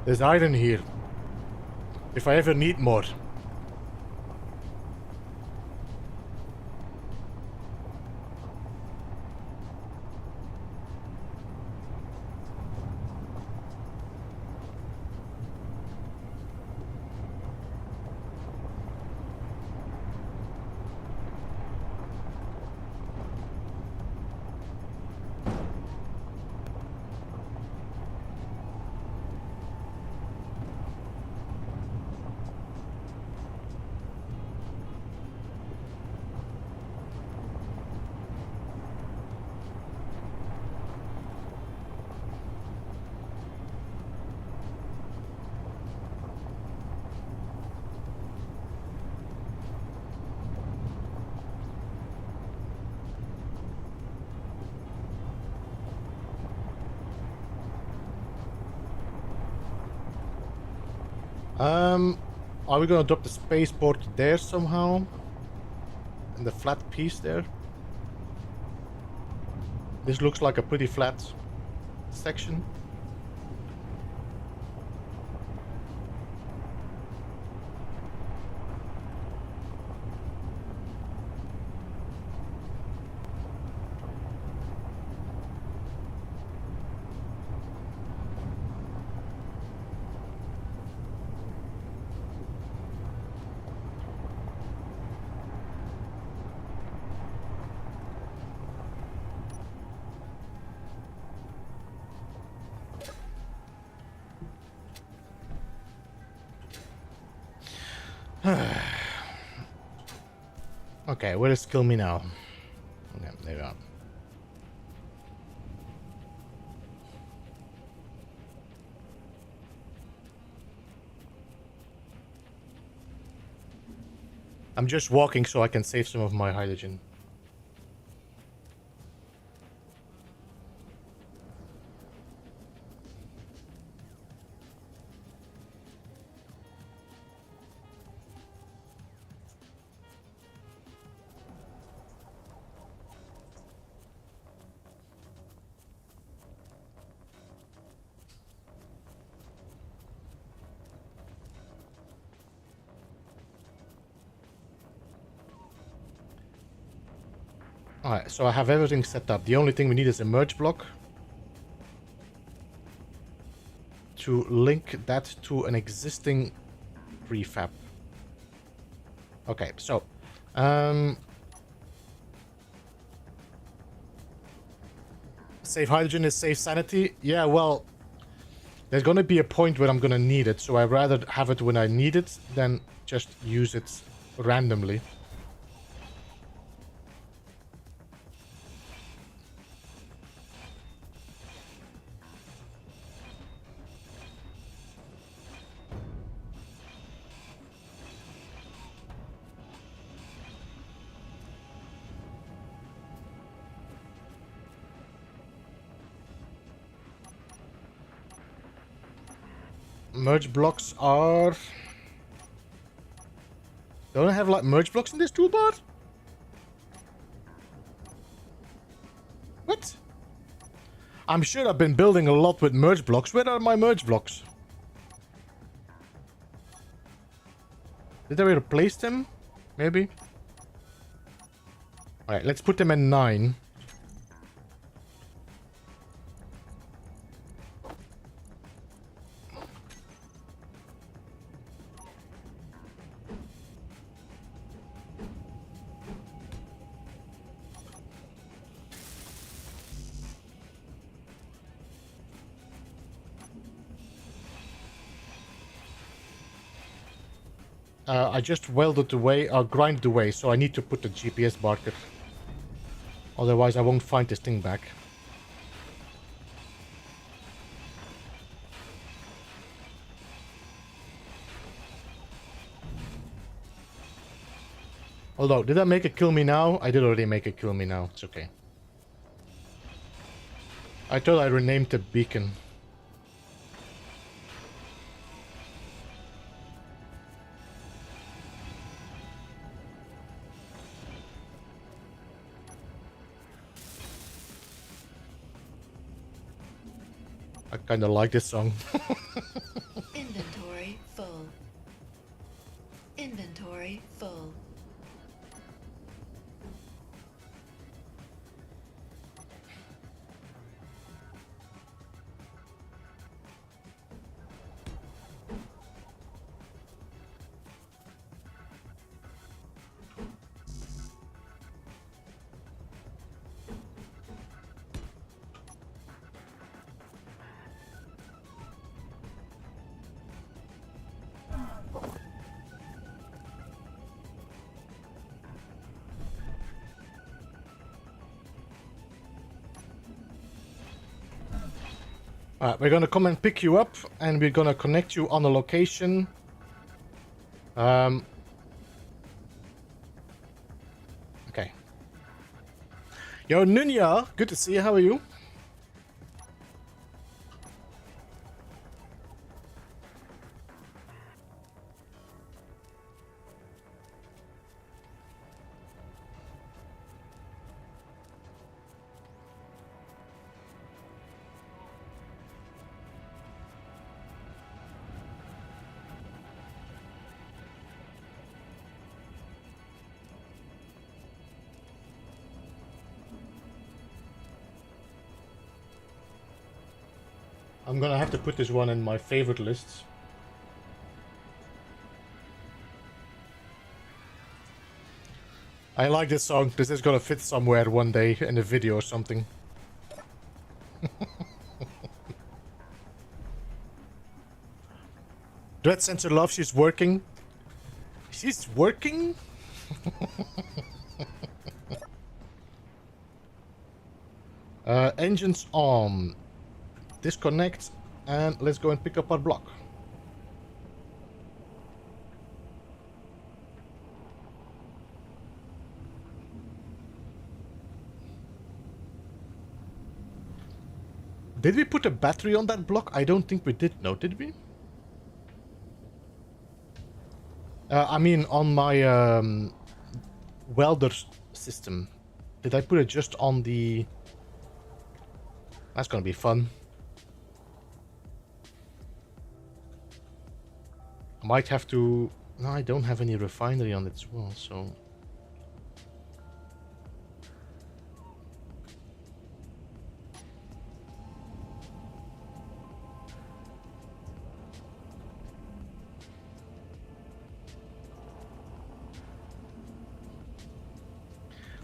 There's iron here. If I ever need more. Are we gonna drop the spaceport there somehow? And the flat piece there? This looks like a pretty flat section. Okay, where is kill me now? Okay, there we are. I'm just walking so I can save some of my hydrogen. Alright, so I have everything set up. The only thing we need is a merge block to link that to an existing prefab. Okay, so save hydrogen is save sanity. Yeah, well, there's gonna be a point where I'm gonna need it, so I'd rather have it when I need it than just use it randomly. Merge blocks are... Don't I have like merge blocks in this toolbar? What? I'm sure I've been building a lot with merge blocks. Where are my merge blocks? Did I replace them? Maybe? Alright, let's put them in 9. I just welded away, or grinded away, so I need to put the GPS marker. Otherwise I won't find this thing back. Although, did I make a kill me now? I did already make a kill me now. It's okay. I thought I renamed the beacon. I kinda like this song. Inventory full. Inventory full. Alright, we're gonna come and pick you up, and we're gonna connect you on a location. Okay. Yo, Nunya! Good to see you, how are you? I'm gonna have to put this one in my favorite lists. I like this song. This is gonna fit somewhere one day in a video or something. Dread Sensor Love, she's working. She's working? Engines on. Disconnect. And let's go and pick up our block. Did we put a battery on that block? I don't think we did. No, did we? I mean, on my welder system. Did I put it just on the... That's gonna be fun. I might have to... No, I don't have any refinery on it as well, so...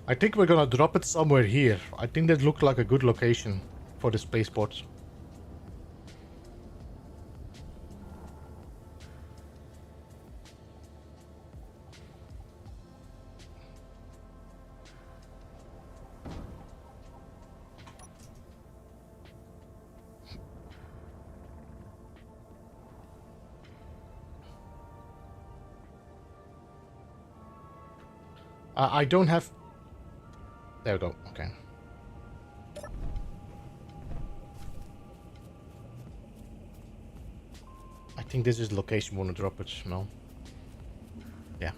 I think we're gonna drop it somewhere here. I think that looked like a good location for the spaceport. I don't have... There we go, okay. I think this is the location we want to drop it, no? Yeah.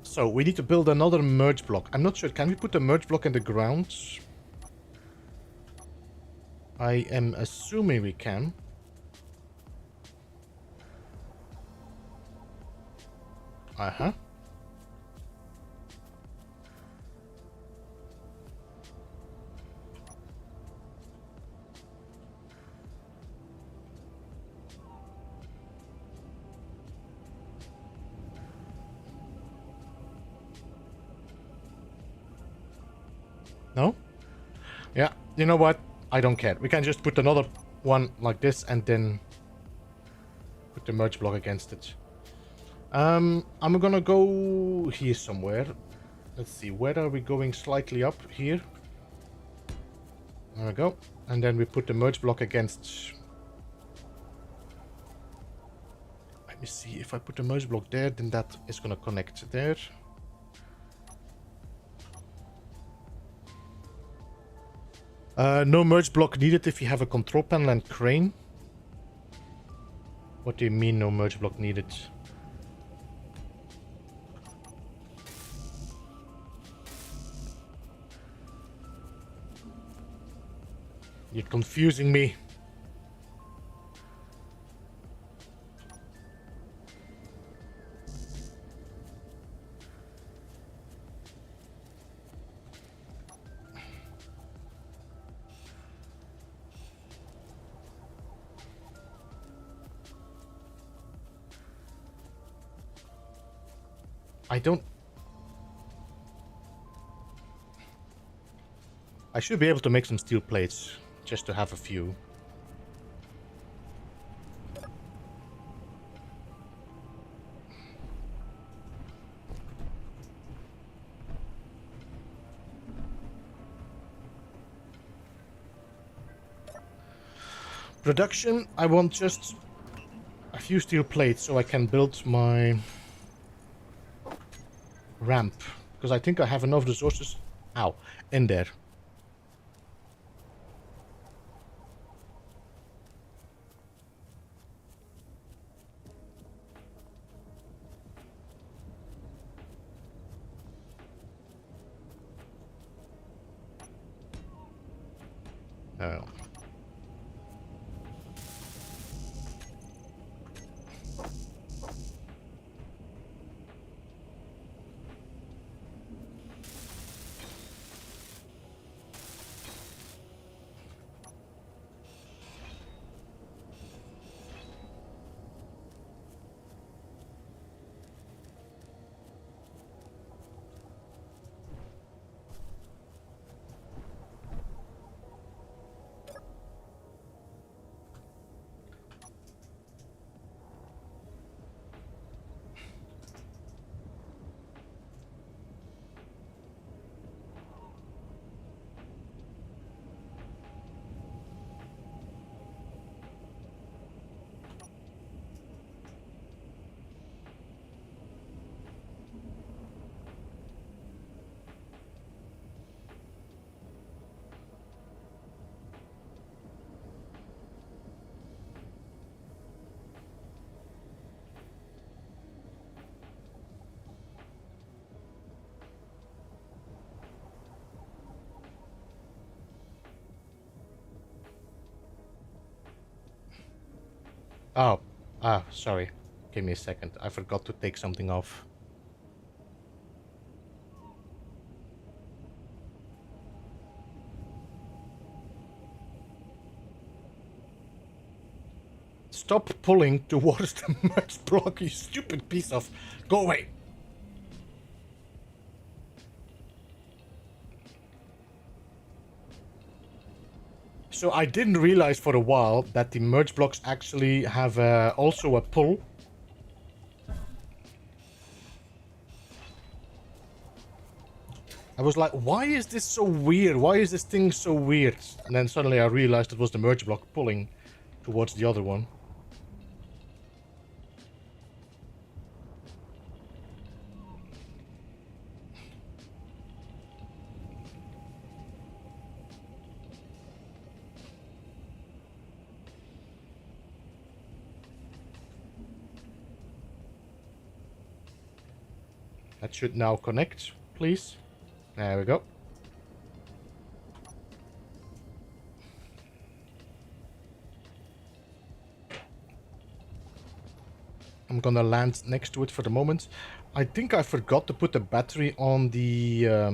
So we need to build another merge block. I'm not sure, can we put a merge block in the ground? I am assuming we can. Uh-huh. No? Yeah, you know what? I don't care. We can just put another one like this and then put the merge block against it. I'm gonna go here somewhere. Let's see, where are we going? Slightly up here. There we go. And then we put the merge block against... Let me see, if I put the merge block there, then that is gonna connect there. No merge block needed if you have a control panel and crane. What do you mean no merge block needed? You're confusing me. I should be able to make some steel plates, just to have a few. Production, I want just a few steel plates so I can build my ramp. Because I think I have enough resources, in there. Oh. Oh, sorry. Give me a second. I forgot to take something off. Stop pulling towards the merge block, you stupid piece of... Go away! So I didn't realize for a while that the merge blocks actually have also a pull. I was like, why is this so weird? Why is this thing so weird? And then suddenly I realized it was the merge block pulling towards the other one. That should now connect, please. There we go. I'm gonna land next to it for the moment. I think I forgot to put the battery on the... Let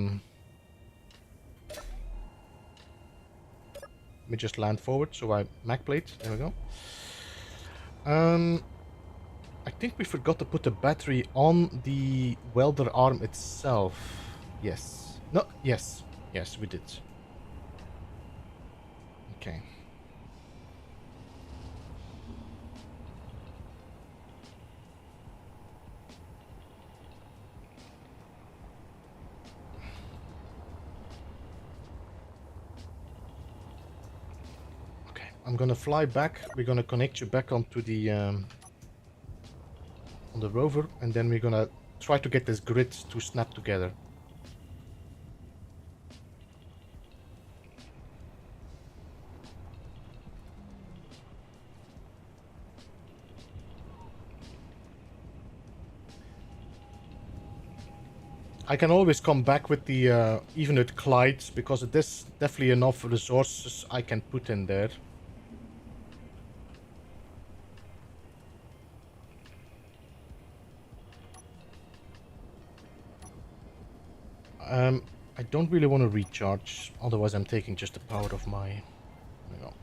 me just land forward so I mag plate. There we go. I think we forgot to put the battery on the welder arm itself. Yes. No, yes. Yes, we did. Okay. Okay, I'm gonna fly back. We're gonna connect you back onto the on the rover, and then we're gonna try to get this grid to snap together. I can always come back with the even with Clyde, because there's definitely enough resources I can put in there. I don't really want to recharge, otherwise I'm taking just the power of my... There we go.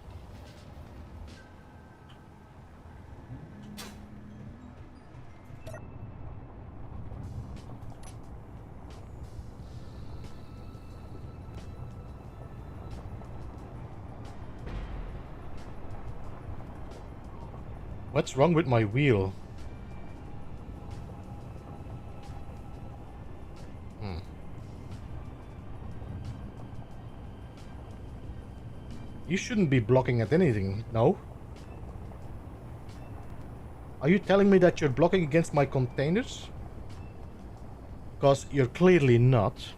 What's wrong with my wheel? You shouldn't be blocking at anything, no? Are you telling me that you're blocking against my containers? Because you're clearly not.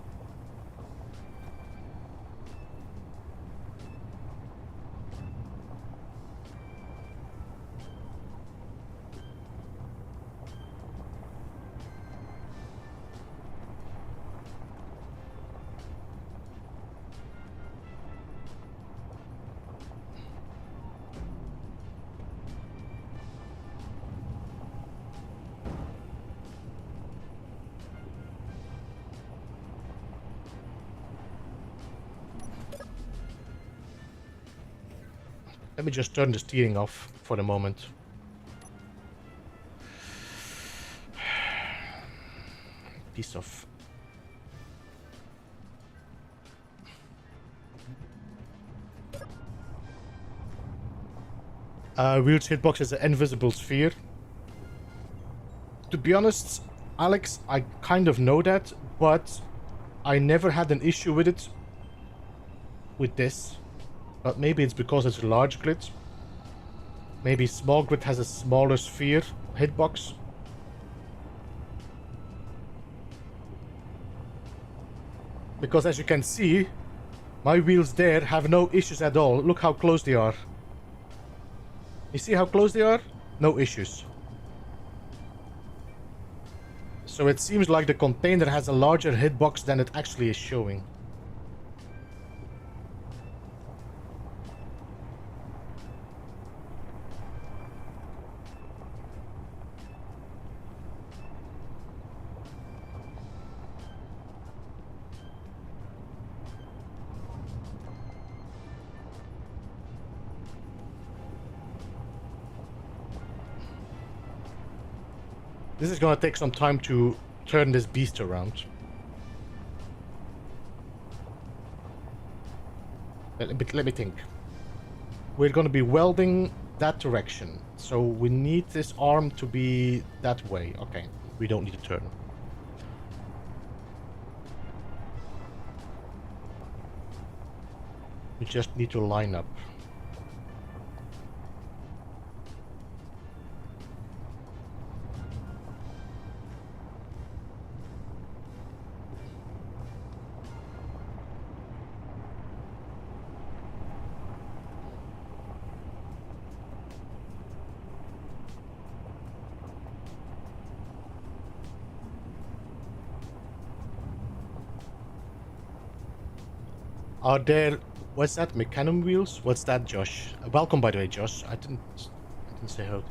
Let me just turn the steering off for the moment. Piece of... Wheel's hitbox is an invisible sphere. To be honest, Alex, I kind of know that, but I never had an issue with it. With this. But maybe it's because it's a large grid. Maybe small grid has a smaller sphere hitbox. Because as you can see, my wheels there have no issues at all. Look how close they are. You see how close they are? No issues. So it seems like the container has a larger hitbox than it actually is showing. This is gonna take some time to turn this beast around. Let me think. We're gonna be welding that direction. So we need this arm to be that way. Okay, we don't need to turn. We just need to line up. Are there... What's that? Mechanism wheels? What's that, Josh? Welcome, by the way, Josh. I didn't say hello.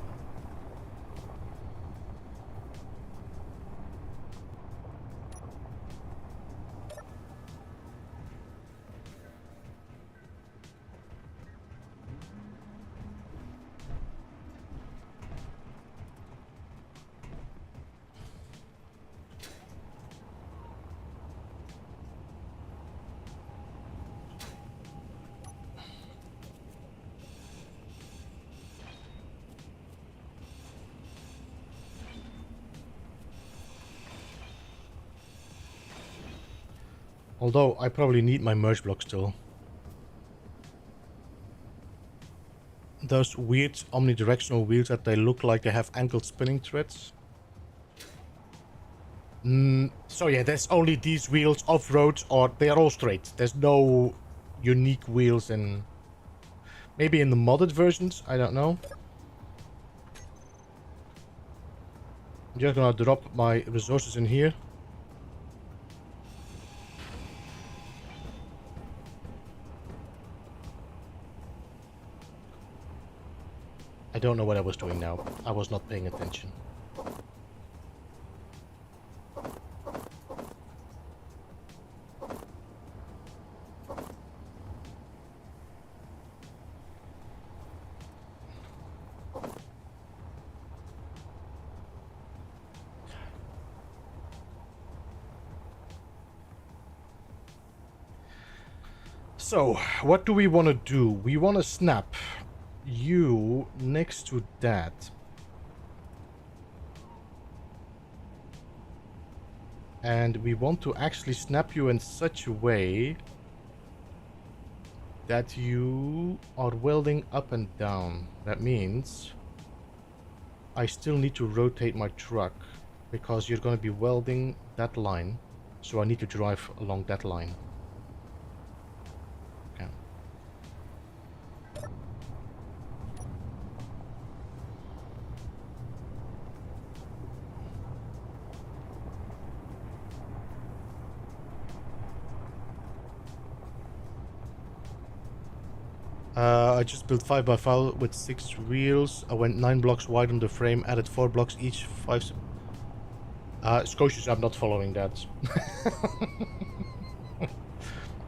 Although, I probably need my merge block still. Those weird omnidirectional wheels that they look like they have angled spinning threads. So yeah, there's only these wheels off-road, or they are all straight. There's no unique wheels in... Maybe in the modded versions, I don't know. I'm just gonna drop my resources in here. I don't know what I was doing now. I was not paying attention. So, what do we want to do? We want to snap you next to that. And we want to actually snap you in such a way that you are welding up and down. That means I still need to rotate my truck because you're going to be welding that line. So I need to drive along that line. I just built 5x5 with 6 wheels. I went 9 blocks wide on the frame, added 4 blocks each, 5... Scotias, I'm not following that.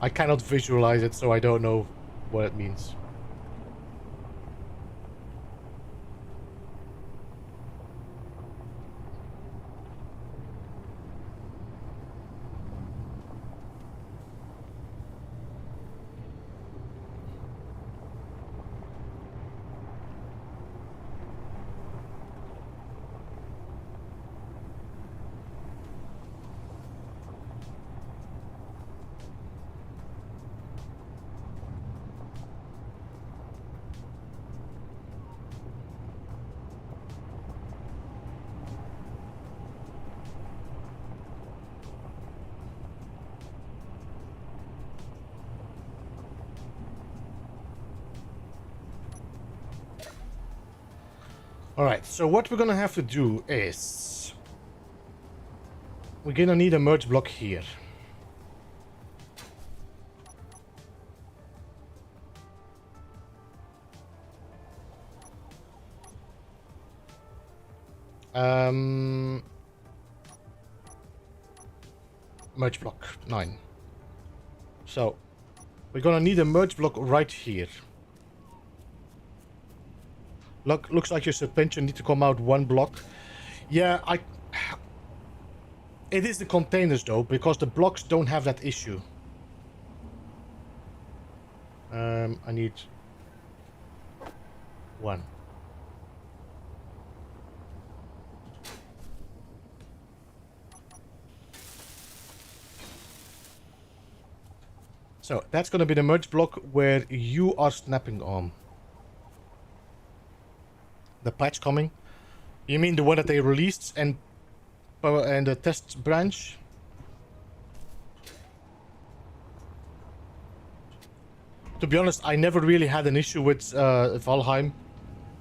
I cannot visualize it, so I don't know what it means. Alright, so what we're gonna have to do is... we're gonna need a merge block here. Merge block 9. So we're gonna need a merge block right here. Looks like your suspension needs to come out 1 block. Yeah, it is the containers though, because the blocks don't have that issue. I need 1. So that's going to be the merge block where you are snapping on. The patch coming. You mean the one that they released and the test branch? To be honest, I never really had an issue with Valheim,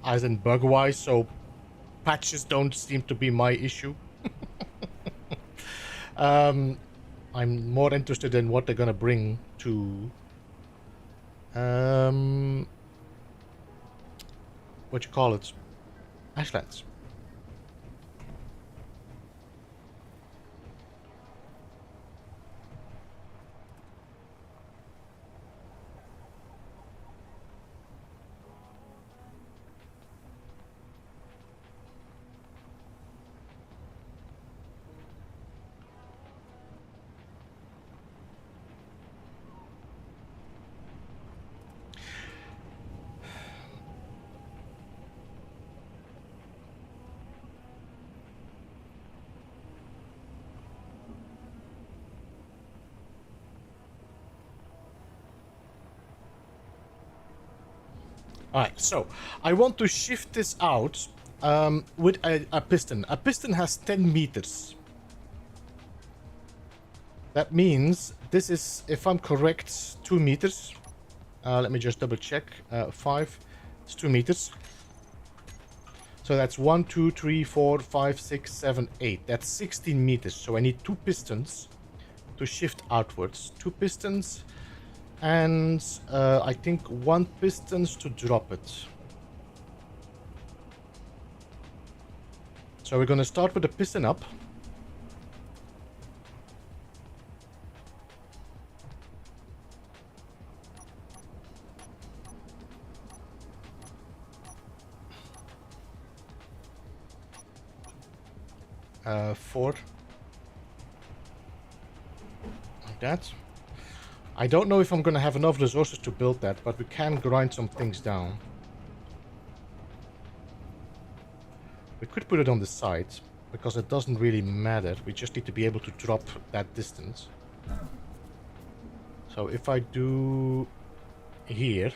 as in bug-wise, so patches don't seem to be my issue. I'm more interested in what they're gonna bring to what you call it, Ashlands. Alright, so I want to shift this out with a piston. A piston has 10 meters. That means this is, if I'm correct, 2 meters. Let me just double check. 5. It's 2 meters. So that's 1, 2, 3, 4, 5, 6, 7, 8. That's 16 meters. So I need 2 pistons to shift outwards. 2 pistons. And I think 1 pistons to drop it. So we're going to start with the piston up. Four. Like that. I don't know if I'm going to have enough resources to build that, but we can grind some things down. We could put it on the side, because it doesn't really matter. We just need to be able to drop that distance. So if I do here.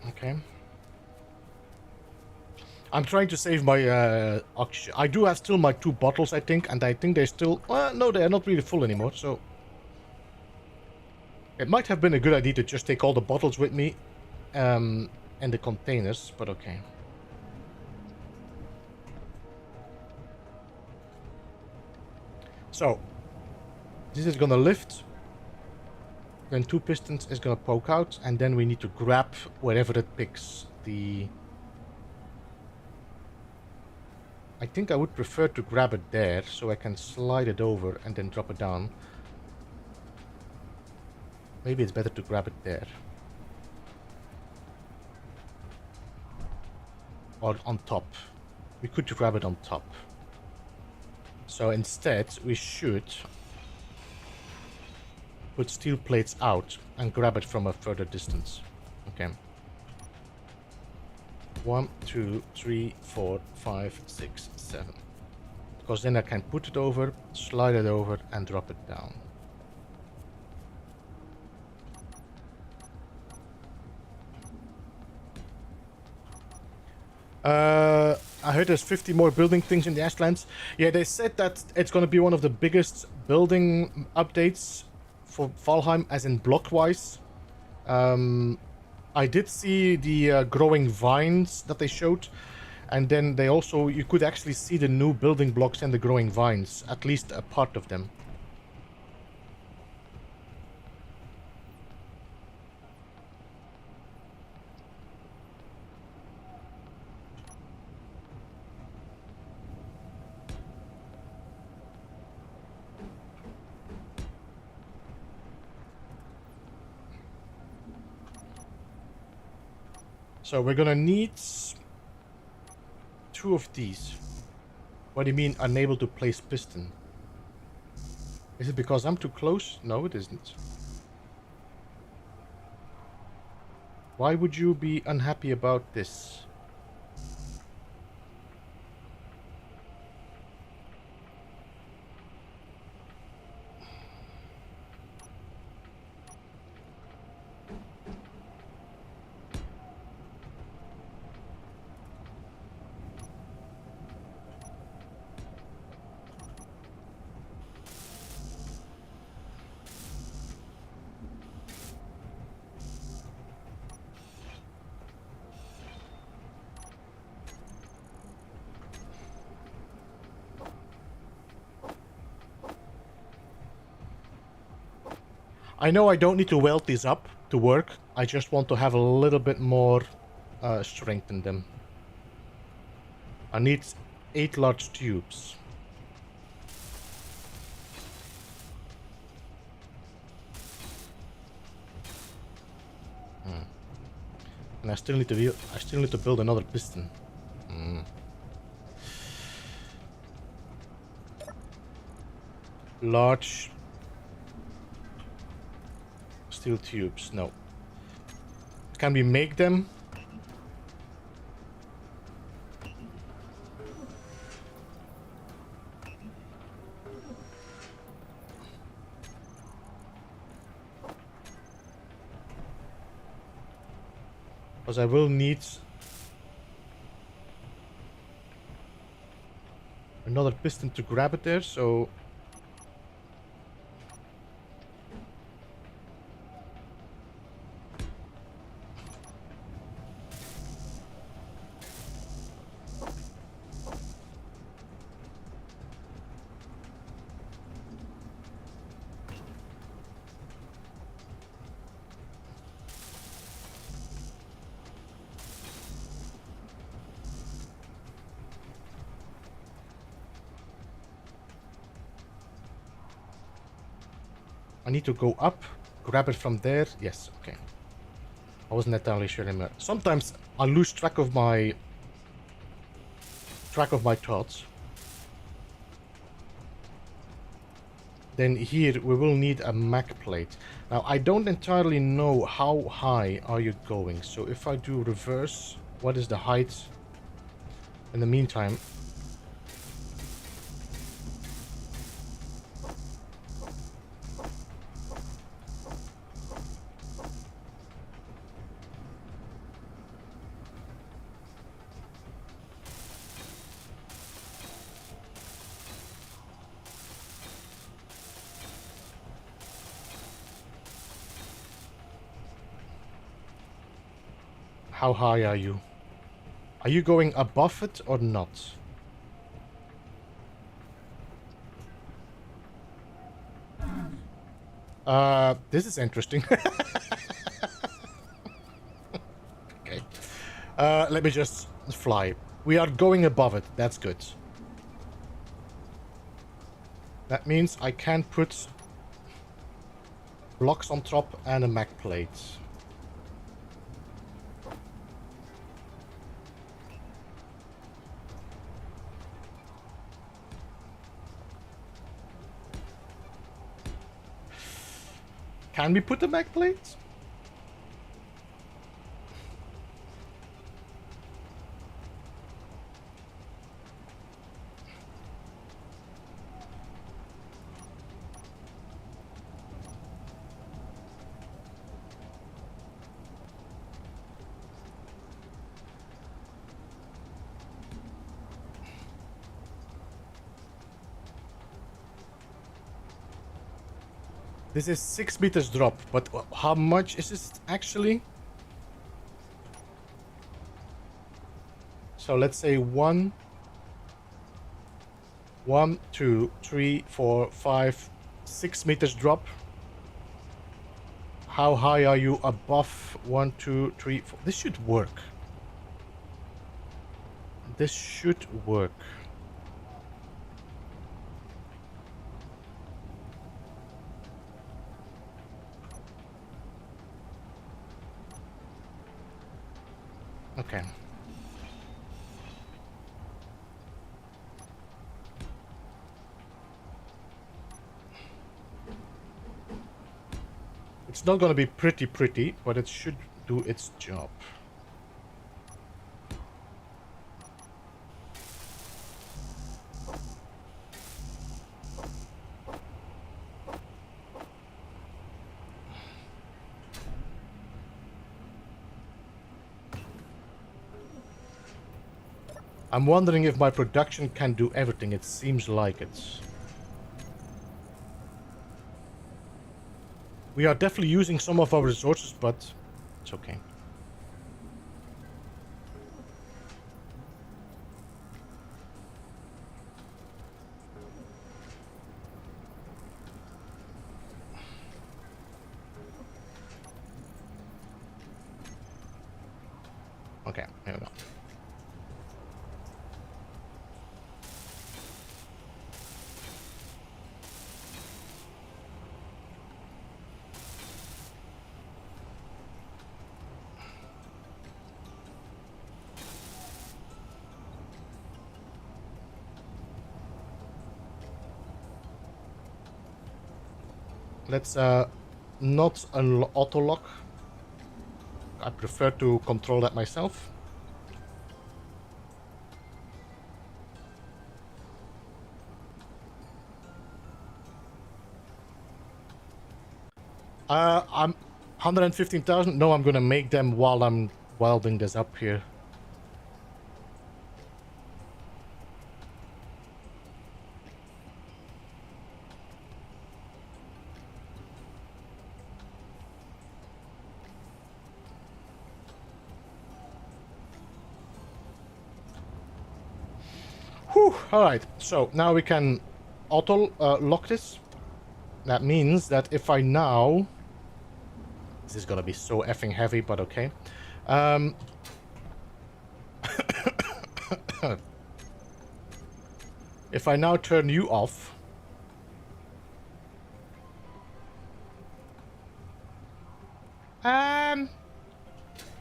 Okay. I'm trying to save my oxygen. I do have still my 2 bottles, I think, and I think they're still... no, they're not really full anymore, so... It might have been a good idea to just take all the bottles with me and the containers, but okay. So, this is gonna lift. Then 2 pistons is gonna poke out, and then we need to grab wherever it picks. I think I would prefer to grab it there, so I can slide it over and then drop it down. Maybe it's better to grab it there. Or on top. We could grab it on top. So instead, we should put steel plates out and grab it from a further distance. Okay. 1, 2, 3, 4, 5, 6, 7. Because then I can put it over, slide it over, and drop it down. I heard there's 50 more building things in the Ashlands. Yeah, they said that it's going to be one of the biggest building updates for Valheim, as in block-wise. I did see the growing vines that they showed, and then they also, you could actually see the new building blocks and the growing vines, at least a part of them. So we're gonna need 2 of these. What do you mean unable to place piston? Is it because I'm too close? No, it isn't. Why would you be unhappy about this? I know I don't need to weld these up to work. I just want to have a little bit more strength in them. I need 8 large tubes. And I still need to build another piston. Large steel tubes. No. Can we make them? Because I will need another piston to grab it there, so I need to go up, grab it from there. Yes, okay. I wasn't entirely sure anymore. Sometimes I lose track of my thoughts. Then here we will need a Mac plate. Now I don't entirely know how high are you going. So if I do reverse, what is the height in the meantime? How high are you? Are you going above it or not? This is interesting. Okay. Let me just fly. We are going above it. That's good. That means I can put blocks on top and a Mac plate. Can we put the Mac plate? This is 6 meters drop, but how much is this actually? So let's say 1, 2, 3, 4, 5, 6 meters drop. How high are you above 1, 2, 3, 4? This should work. This should work. Okay. It's not gonna be pretty, but it should do its job. I'm wondering if my production can do everything. It seems like it. We are definitely using some of our resources, but it's okay. Okay, here we go. Let's not auto-lock. I prefer to control that myself. I'm 115,000. No, I'm gonna make them while I'm welding this up here. Whew, alright, so now we can auto lock this. That means that if I now... This is gonna be so effing heavy, but okay. If I now turn you off...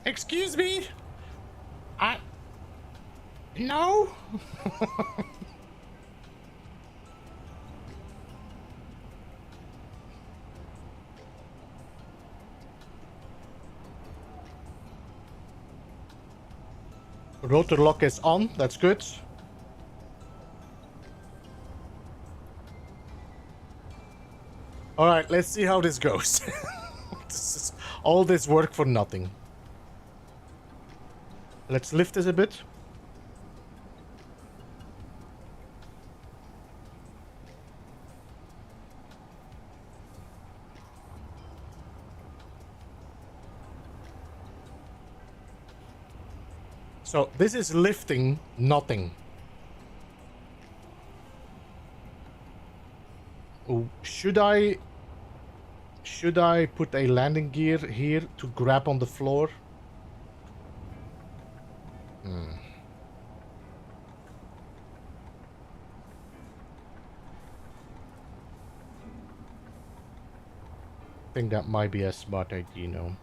Excuse me? No? Rotor lock is on, that's good. Alright, let's see how this goes. This is all this work for nothing. Let's lift this a bit. So this is lifting nothing. Oh, should I put a landing gear here to grab on the floor? I think that might be a smart idea, you know.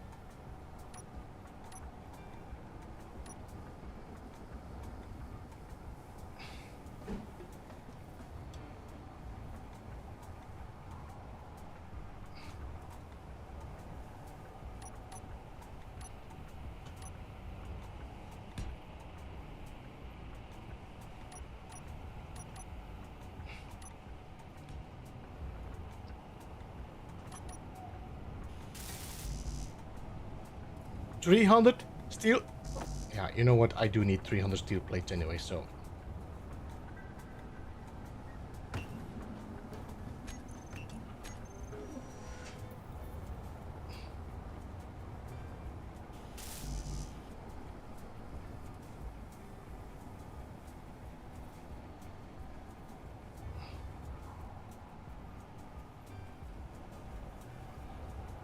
$300 steel. Yeah, you know what? I do need 300 steel plates anyway, so.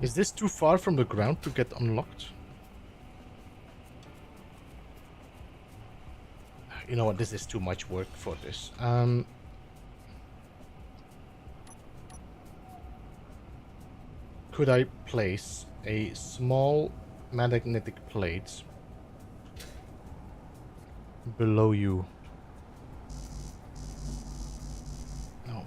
Is this too far from the ground to get unlocked? You know what? This is too much work for this. Could I place a small magnetic plate below you. No.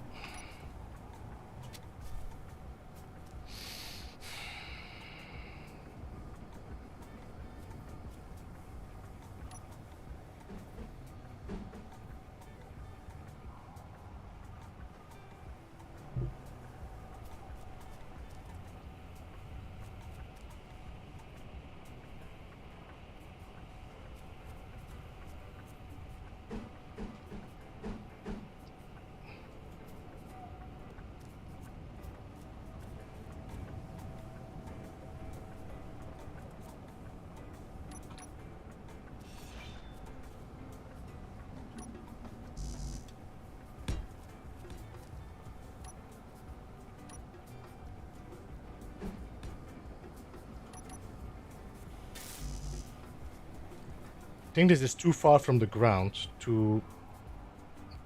I think this is too far from the ground to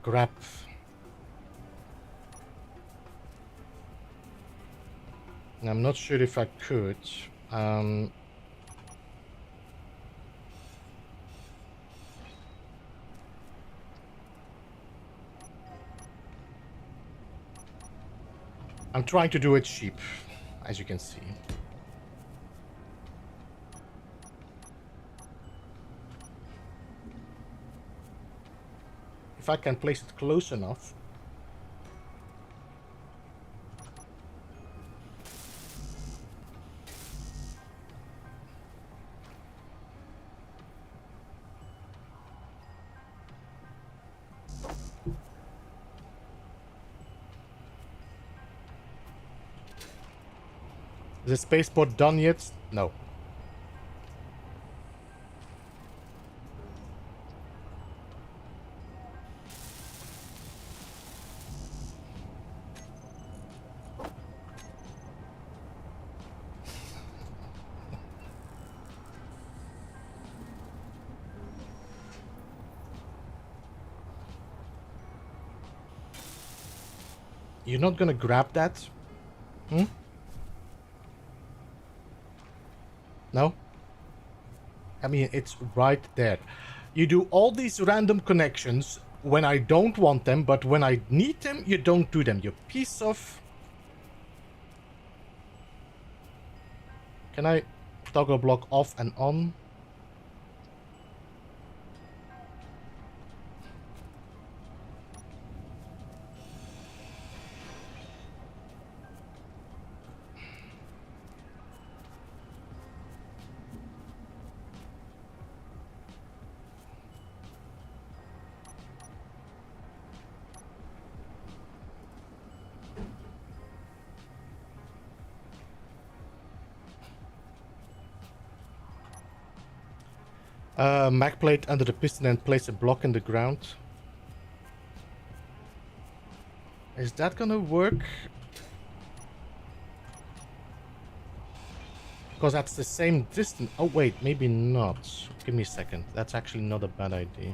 grab. I'm not sure if I could. I'm trying to do it cheap, as you can see. If I can place it close enough. Is the spaceport done yet? No. You're not gonna grab that? Hmm? No? I mean, it's right there. You do all these random connections when I don't want them, but when I need them, you don't do them. You piece of... Can I toggle block off and on? Mag plate under the piston and place a block in the ground. Is that gonna work? Because that's the same distance. Oh wait, maybe not. Give me a second. That's actually not a bad idea.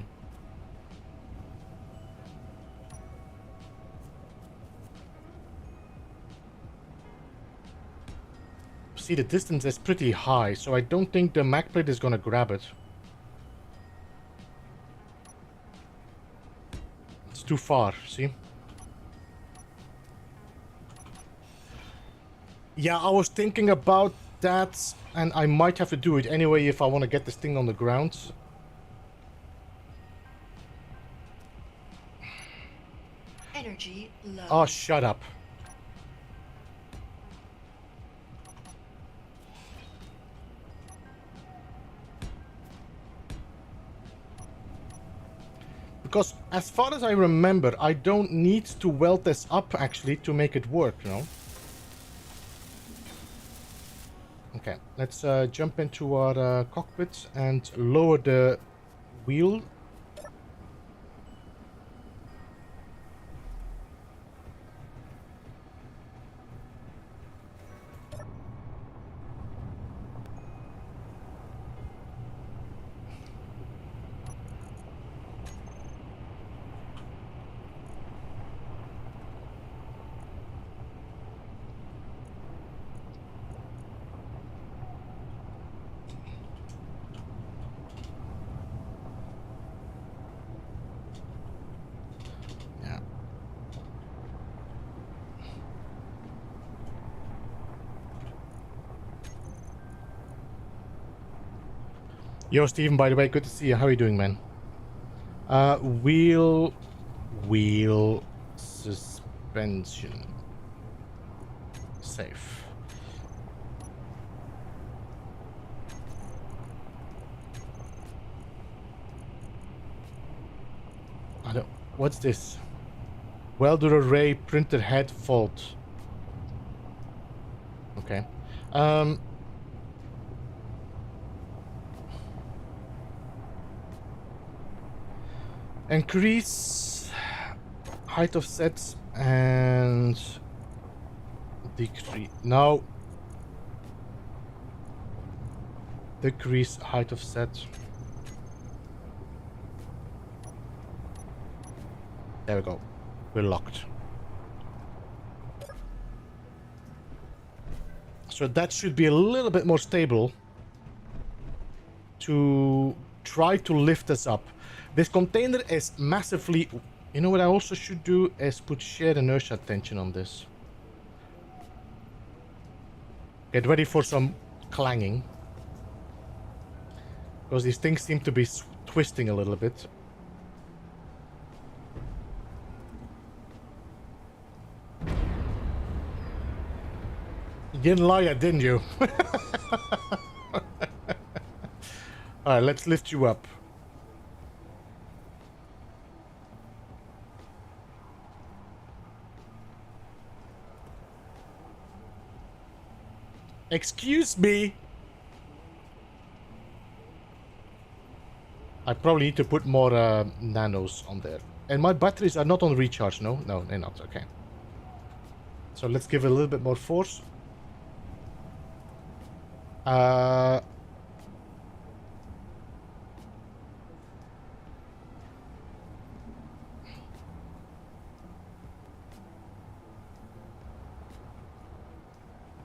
See, the distance is pretty high, so I don't think the mag plate is gonna grab it. It's too far, see? Yeah, I was thinking about that, and I might have to do it anyway if I want to get this thing on the ground. Energy low. Oh, shut up. Because as far as I remember, I don't need to weld this up actually to make it work, you know? Okay, let's jump into our cockpit and lower the wheel. Yo, Steven, by the way, good to see you. How are you doing, man? Wheel suspension. Safe. I don't... What's this? Welder array printer head fault. Okay. Increase height of sets and decrease. No. Decrease height of set. There we go. We're locked. So that should be a little bit more stable to try to lift us up. This container is massively... You know what I also should do is put shared inertia tension on this. Get ready for some clanging. Because these things seem to be twisting a little bit. You didn't lie, didn't you? Alright, let's lift you up. Excuse me. I probably need to put more nanos on there. And my batteries are not on recharge, no? No, they're not, okay. So let's give it a little bit more force.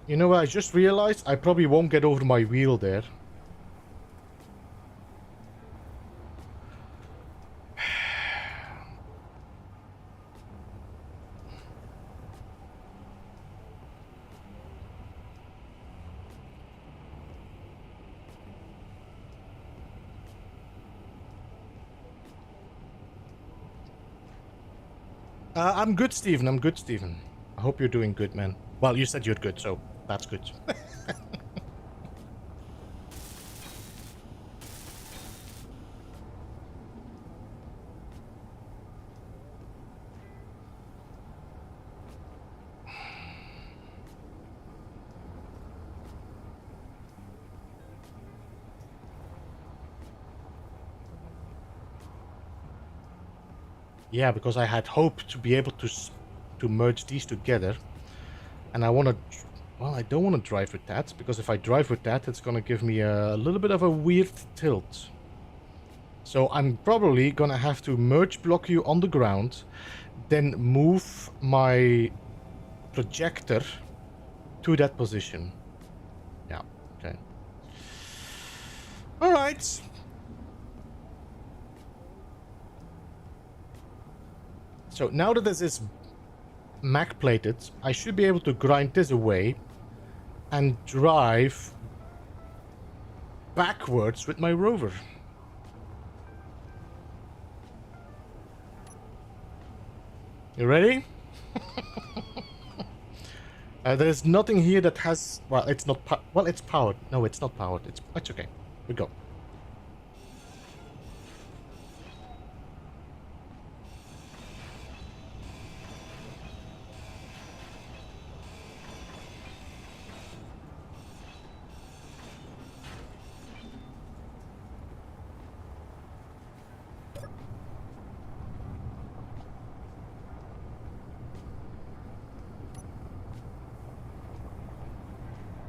You know what, I just realized I probably won't get over my wheel there. I'm good, Steven. I'm good, Steven. I hope you're doing good, man. Well, you said you're good, so that's good. Yeah, because I had hoped to be able to merge these together. And I want to... Well, I don't want to drive with that, because if I drive with that, it's going to give me a little bit of a weird tilt. So I'm probably going to have to merge block you on the ground, then move my projector to that position. Yeah, okay. Alright. So now that this is mag plated, I should be able to grind this away and drive backwards with my rover. You ready? There's nothing here that has... Well, it's not... Well, it's powered. No, it's not powered. It's okay. We go.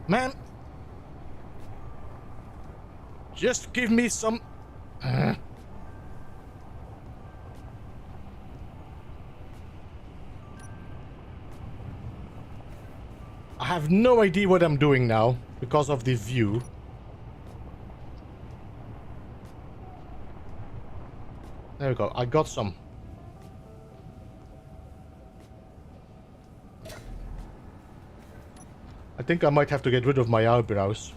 Man, just give me some... I have no idea what I'm doing now because of the view. There we go, I got some. I think I might have to get rid of my eyebrows.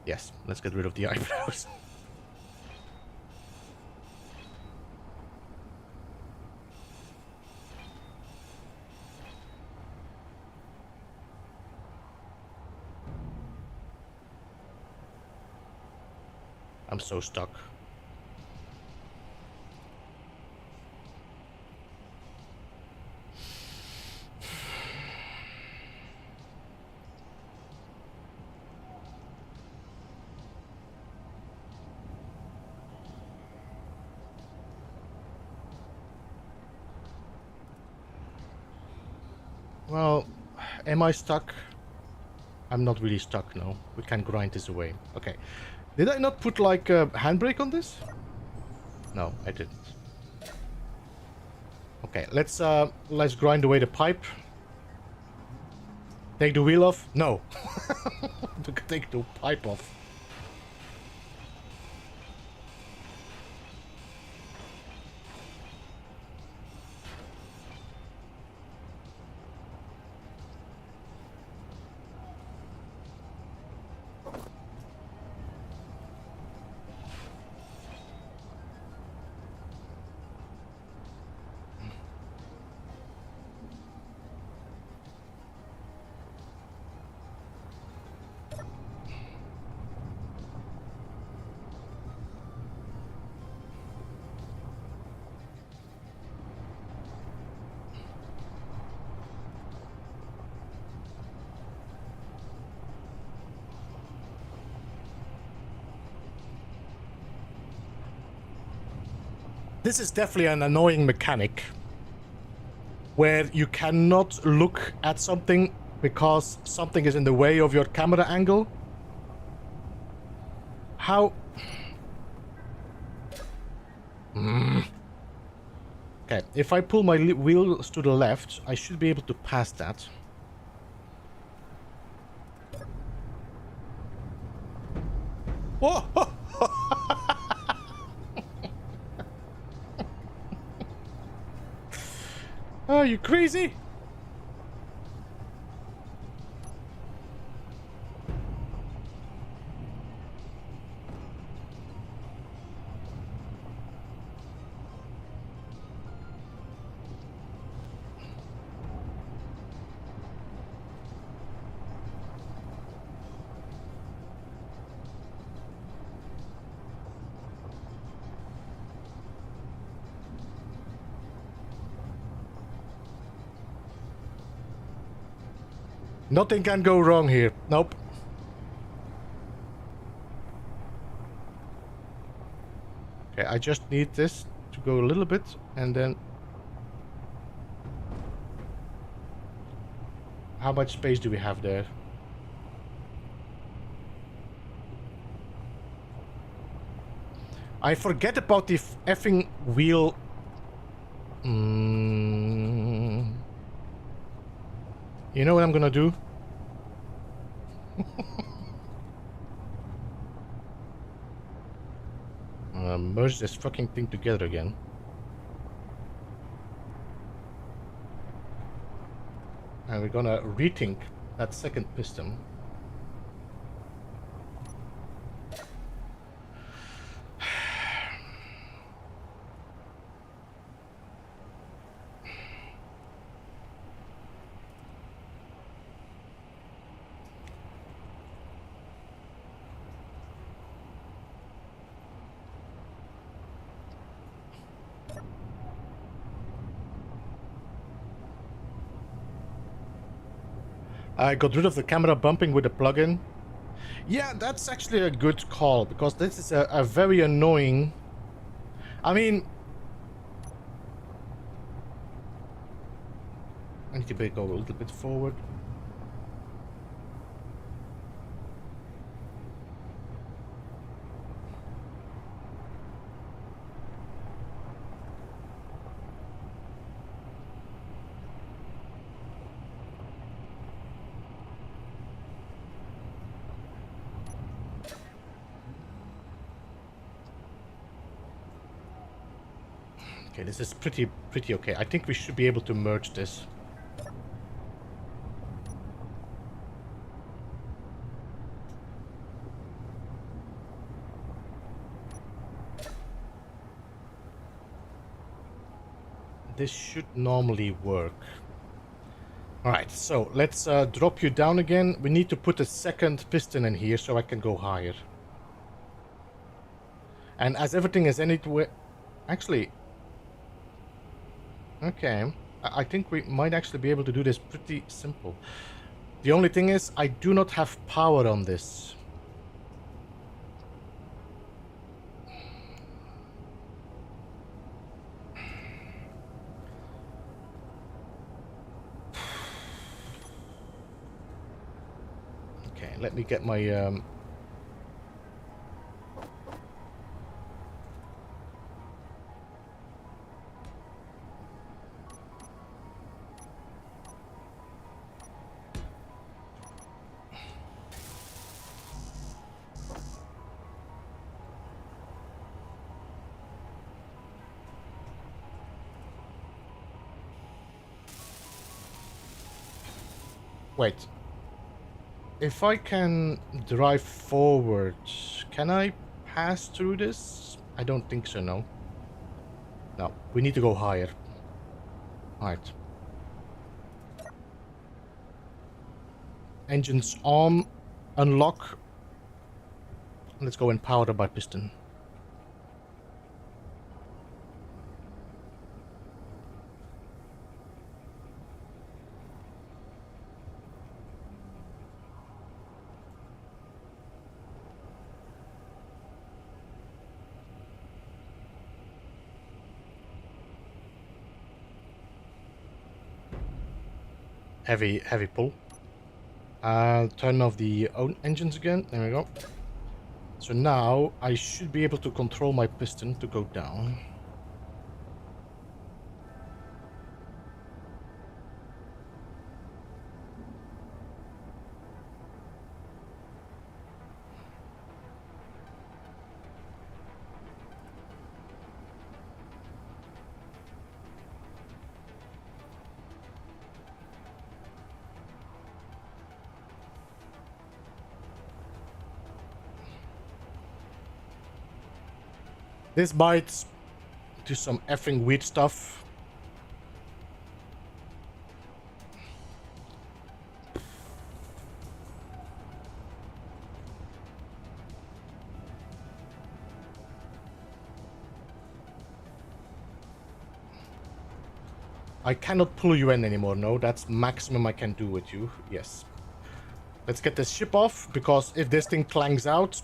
Yes, let's get rid of the eyebrows. I'm so stuck. Well, am I stuck? I'm not really stuck, no. We can grind this away. Okay. Did I not put like a handbrake on this? No, I didn't. Okay, let's grind away the pipe. Take the wheel off? No. Take the pipe off. This is definitely an annoying mechanic where you cannot look at something because something is in the way of your camera angle. How? Okay, if I pull my wheels to the left, I should be able to pass that. Whoa! Are you crazy? Nothing can go wrong here. Nope. Okay, I just need this to go a little bit and then... How much space do we have there? I forget about the effing wheel. You know what I'm gonna do? Merge this fucking thing together again. And we're gonna rethink that second piston. I got rid of the camera bumping with the plugin. Yeah, that's actually a good call, because this is a very annoying... I mean... I need to go a little bit forward. Okay, this is pretty okay. I think we should be able to merge this. this should normally work. Alright, so let's drop you down again. We need to put a second piston in here so I can go higher. And as everything is anywhere... Actually... Okay. I think we might actually be able to do this pretty simple. The only thing is, I do not have power on this. Okay, let me get my... Wait. If I can drive forward, can I pass through this? I don't think so, no. No, we need to go higher. Alright. Engines on. Unlock. Let's go and power by piston. Heavy pull. Turn off the own engines again. There we go. So now I should be able to control my piston to go down. This might do some effing weird stuff. I cannot pull you in anymore, no? That's maximum I can do with you. Yes. Let's get this ship off, because if this thing clangs out...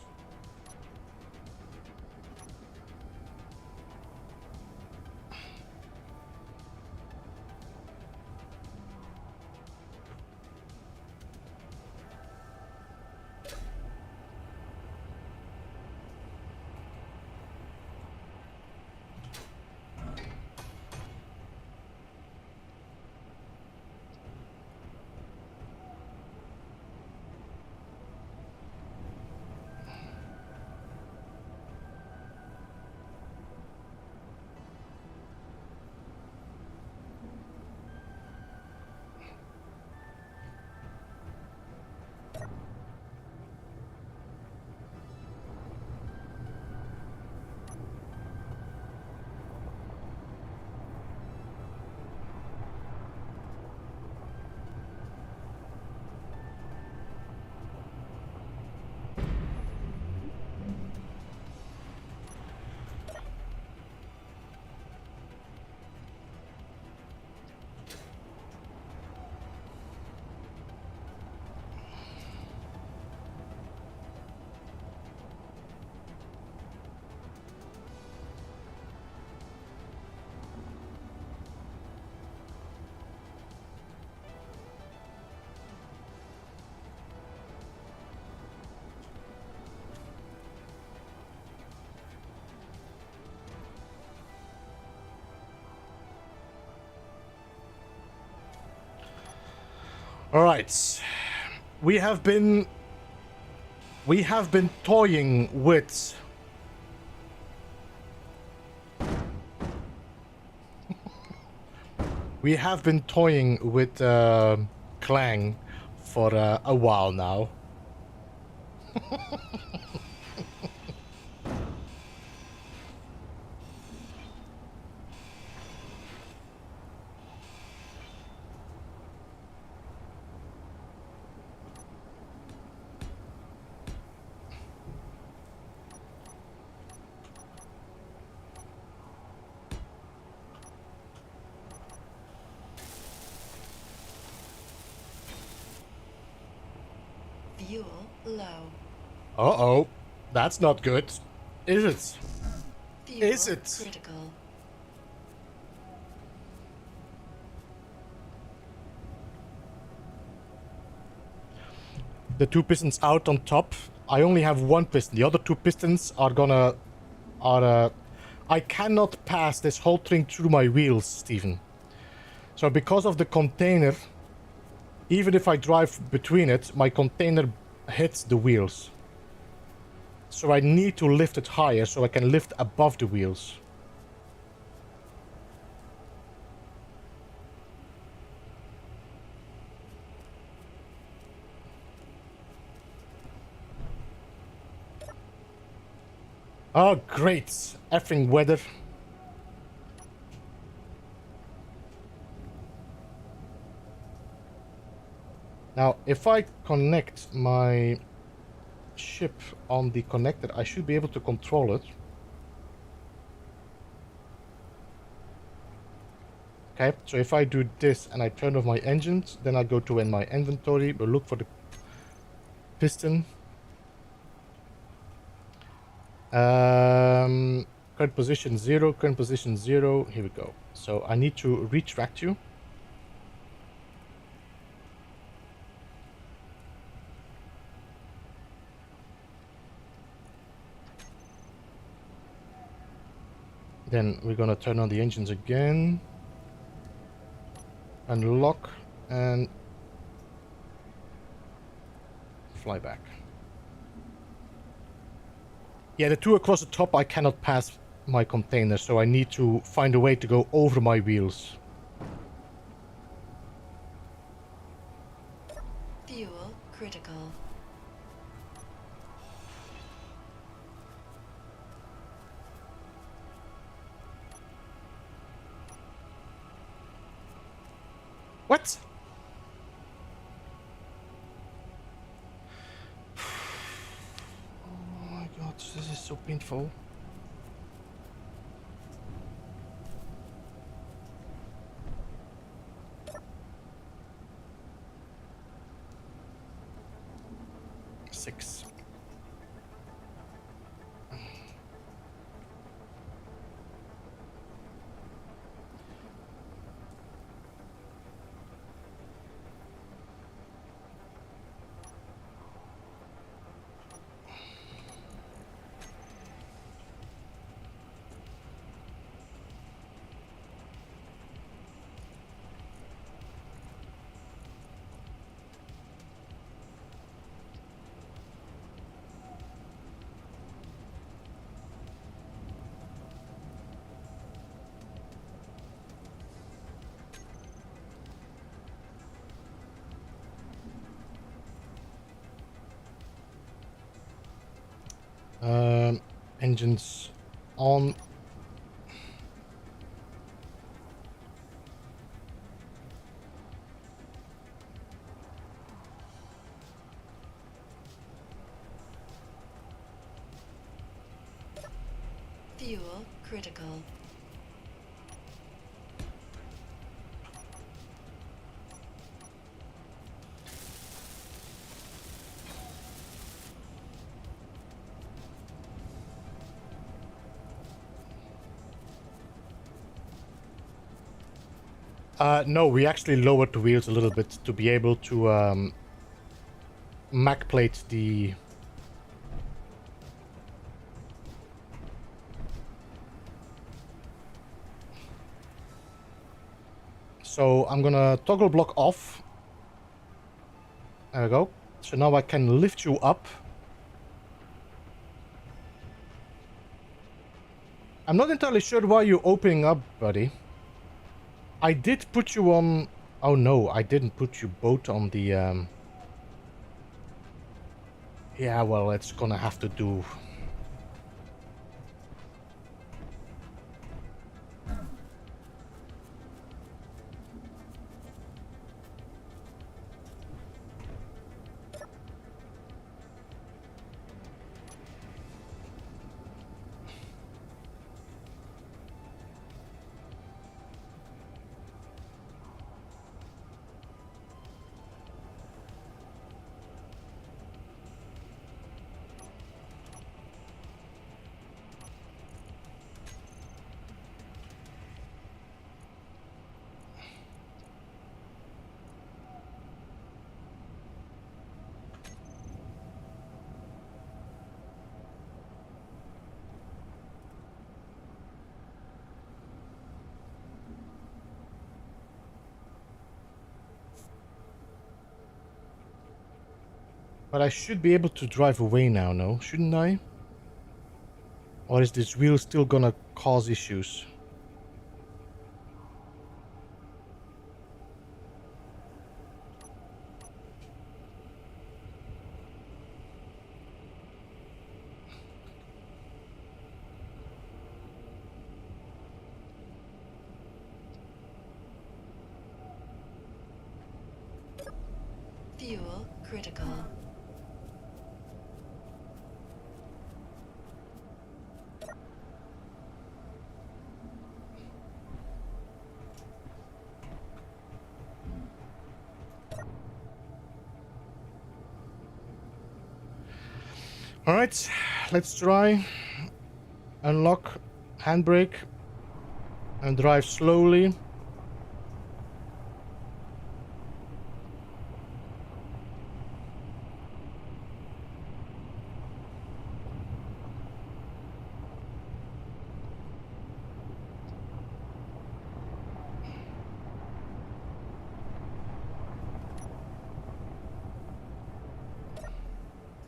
Alright. We have been toying with we have been toying with Clang for a while now. Fuel low. Uh-oh. That's not good. Is it? Fuel Is it? critical. The 2 pistons out on top. I only have 1 piston. The other 2 pistons are gonna... I cannot pass this whole thing through my wheels, Stephen. So because of the container, even if I drive between it, my container hits the wheels. So I need to lift it higher so I can lift above the wheels. Oh, great. Effing weather. Now, if I connect my ship on the connector, I should be able to control it. Okay, so if I do this and I turn off my engines, then I go to in my inventory, we'll look for the piston. Current position 0, current position 0, here we go. So I need to retract you. Then we're gonna turn on the engines again. Unlock and fly back. Yeah, the 2 across the top I cannot pass my container, so I need to find a way to go over my wheels. Fuel critical. What? Oh my god, this is so painful. Six. Engines on. Fuel critical. No, we actually lowered the wheels a little bit to be able to Mac plate the... So I'm gonna toggle block off. There we go. So now I can lift you up. I'm not entirely sure why you're opening up, buddy. I did put you on... Oh no, I didn't put you both on the... Yeah, well, it's gonna have to do. But I should be able to drive away now, no? Shouldn't I? Or is this wheel still gonna cause issues? Fuel critical. Alright, let's try. Unlock handbrake and drive slowly.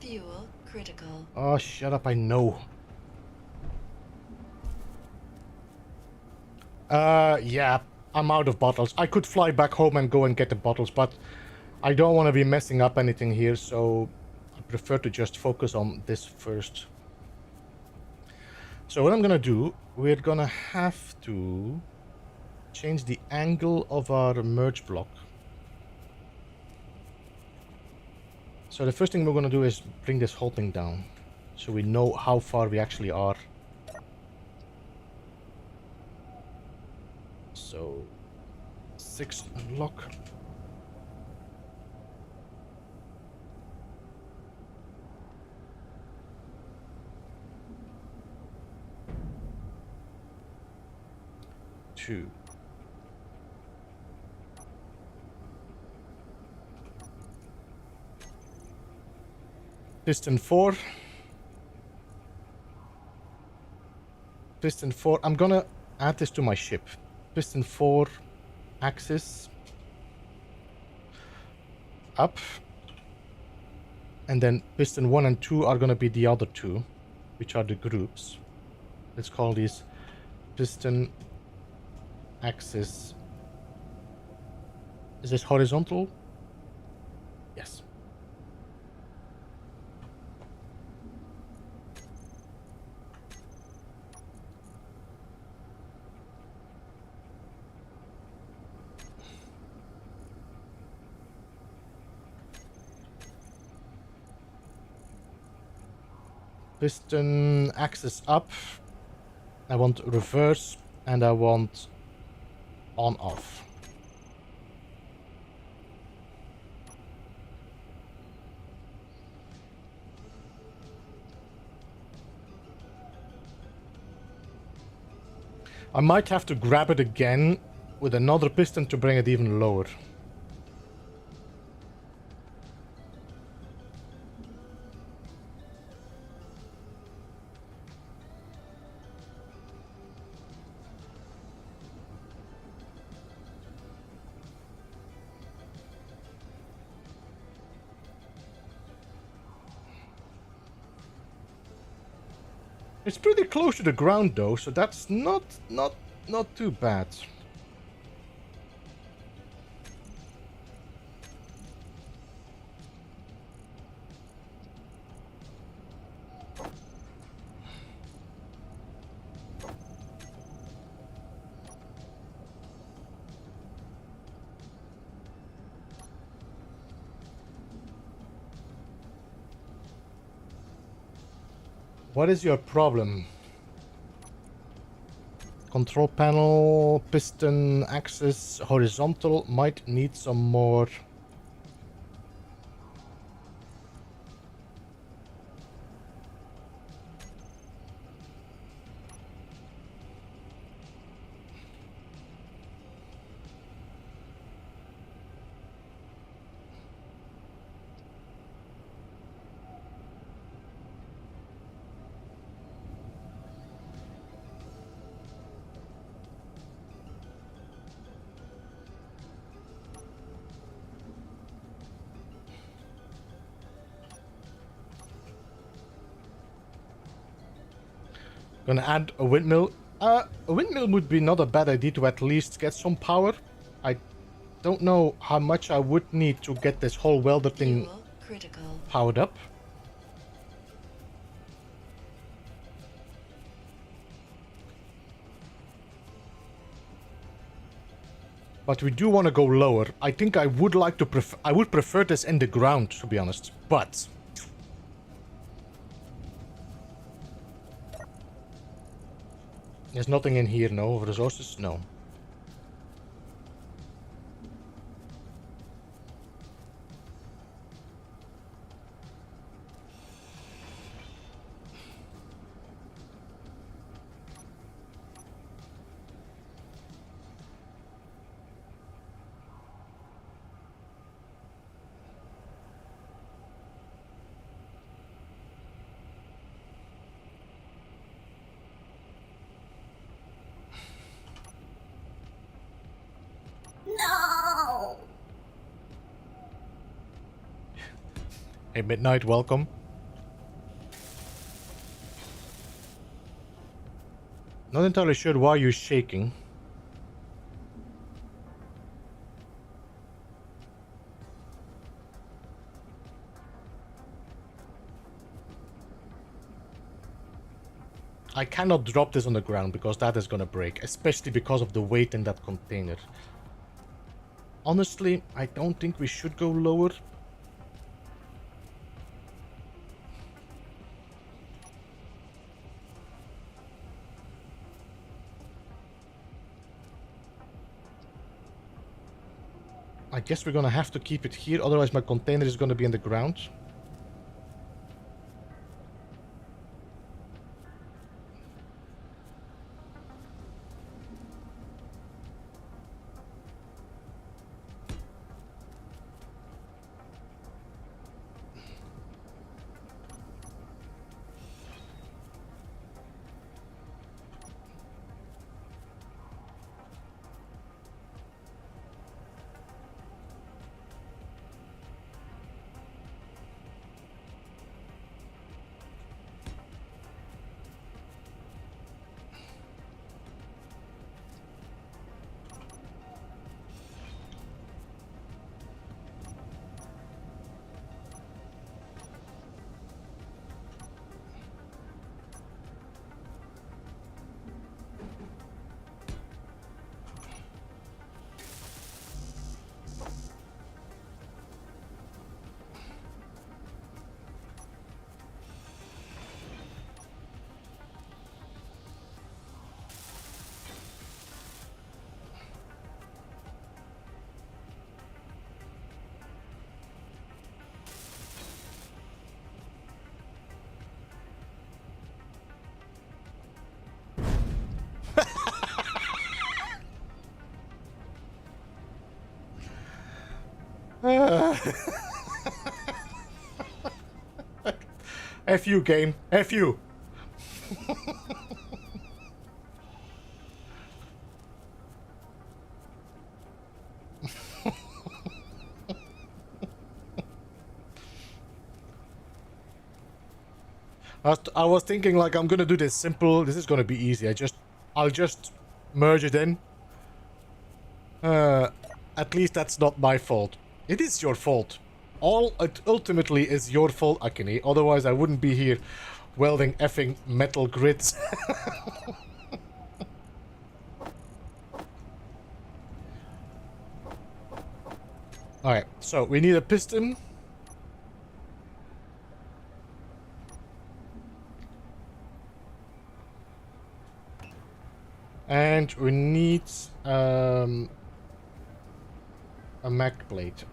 Fuel critical. Oh, shut up, I know. Yeah, I'm out of bottles. I could fly back home and go and get the bottles, but I don't want to be messing up anything here, so I prefer to just focus on this first. So what I'm gonna do, we're gonna have to change the angle of our merge block. So the first thing we're gonna do is bring this whole thing down, so we know how far we actually are. So 6 unlock. Two. Piston 4. Piston 4. I'm gonna add this to my ship. Piston 4 axis up. And then piston 1 and 2 are gonna be the other two, which are the groups. Let's call these piston axis. Is this horizontal? Yes. Piston axis up. I want reverse and I want on off. I might have to grab it again with another piston to bring it even lower. It's pretty close to the ground though, so that's not too bad. What is your problem? Control panel, piston axis, horizontal might need some more. Gonna add a windmill. A windmill would be not a bad idea to at least get some power. I don't know how much I would need to get this whole welder thing Fuel critical. powered up. But we do want to go lower. I think I would like to I would prefer this in the ground, to be honest. But there's nothing in here, no resources, no. No! Hey, Midnight, welcome. Not entirely sure why you're shaking. I cannot drop this on the ground because that is gonna break, especially because of the weight in that container. Honestly, I don't think we should go lower. I guess we're gonna have to keep it here, otherwise my container is gonna be in the ground. F you, game. F you. I was thinking like I'm gonna do this simple. This is gonna be easy. I'll just merge it in. At least that's not my fault. It is your fault. It ultimately is your fault, Akane. Otherwise, I wouldn't be here welding effing metal grids. Alright, so we need a piston. And we need a mag plate.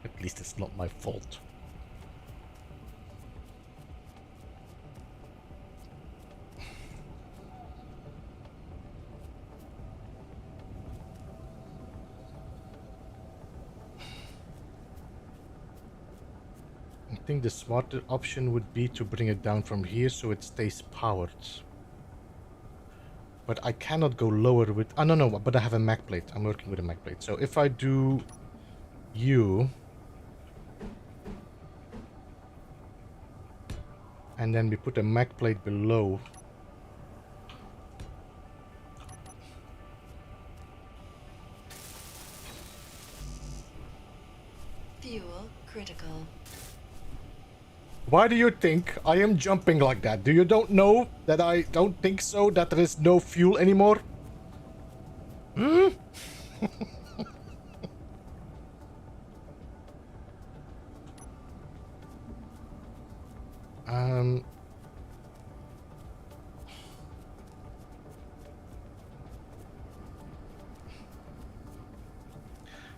At least it's not my fault. I think the smarter option would be to bring it down from here so it stays powered. But I cannot go lower with... Oh, no, but I have a mag plate. I'm working with a mag plate. So if I do you... And then we put a mag plate below. Fuel critical. Why do you think I am jumping like that? Do you don't know that I don't think so? That there is no fuel anymore? Hmm?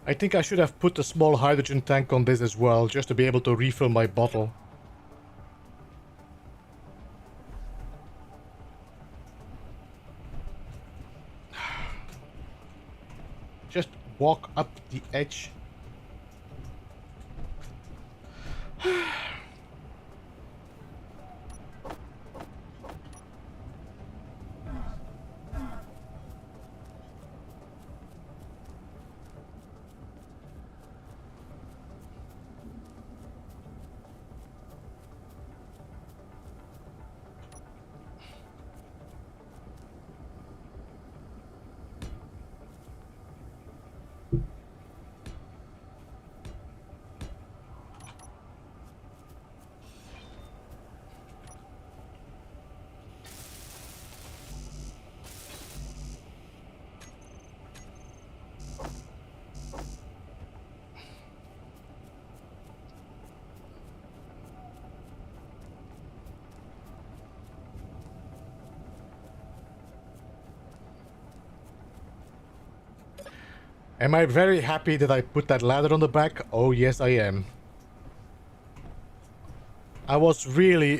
I think I should have put a small hydrogen tank on this as well, just to be able to refill my bottle. Just walk up the edge. Am I very happy that I put that ladder on the back? Oh, yes, I am. I was really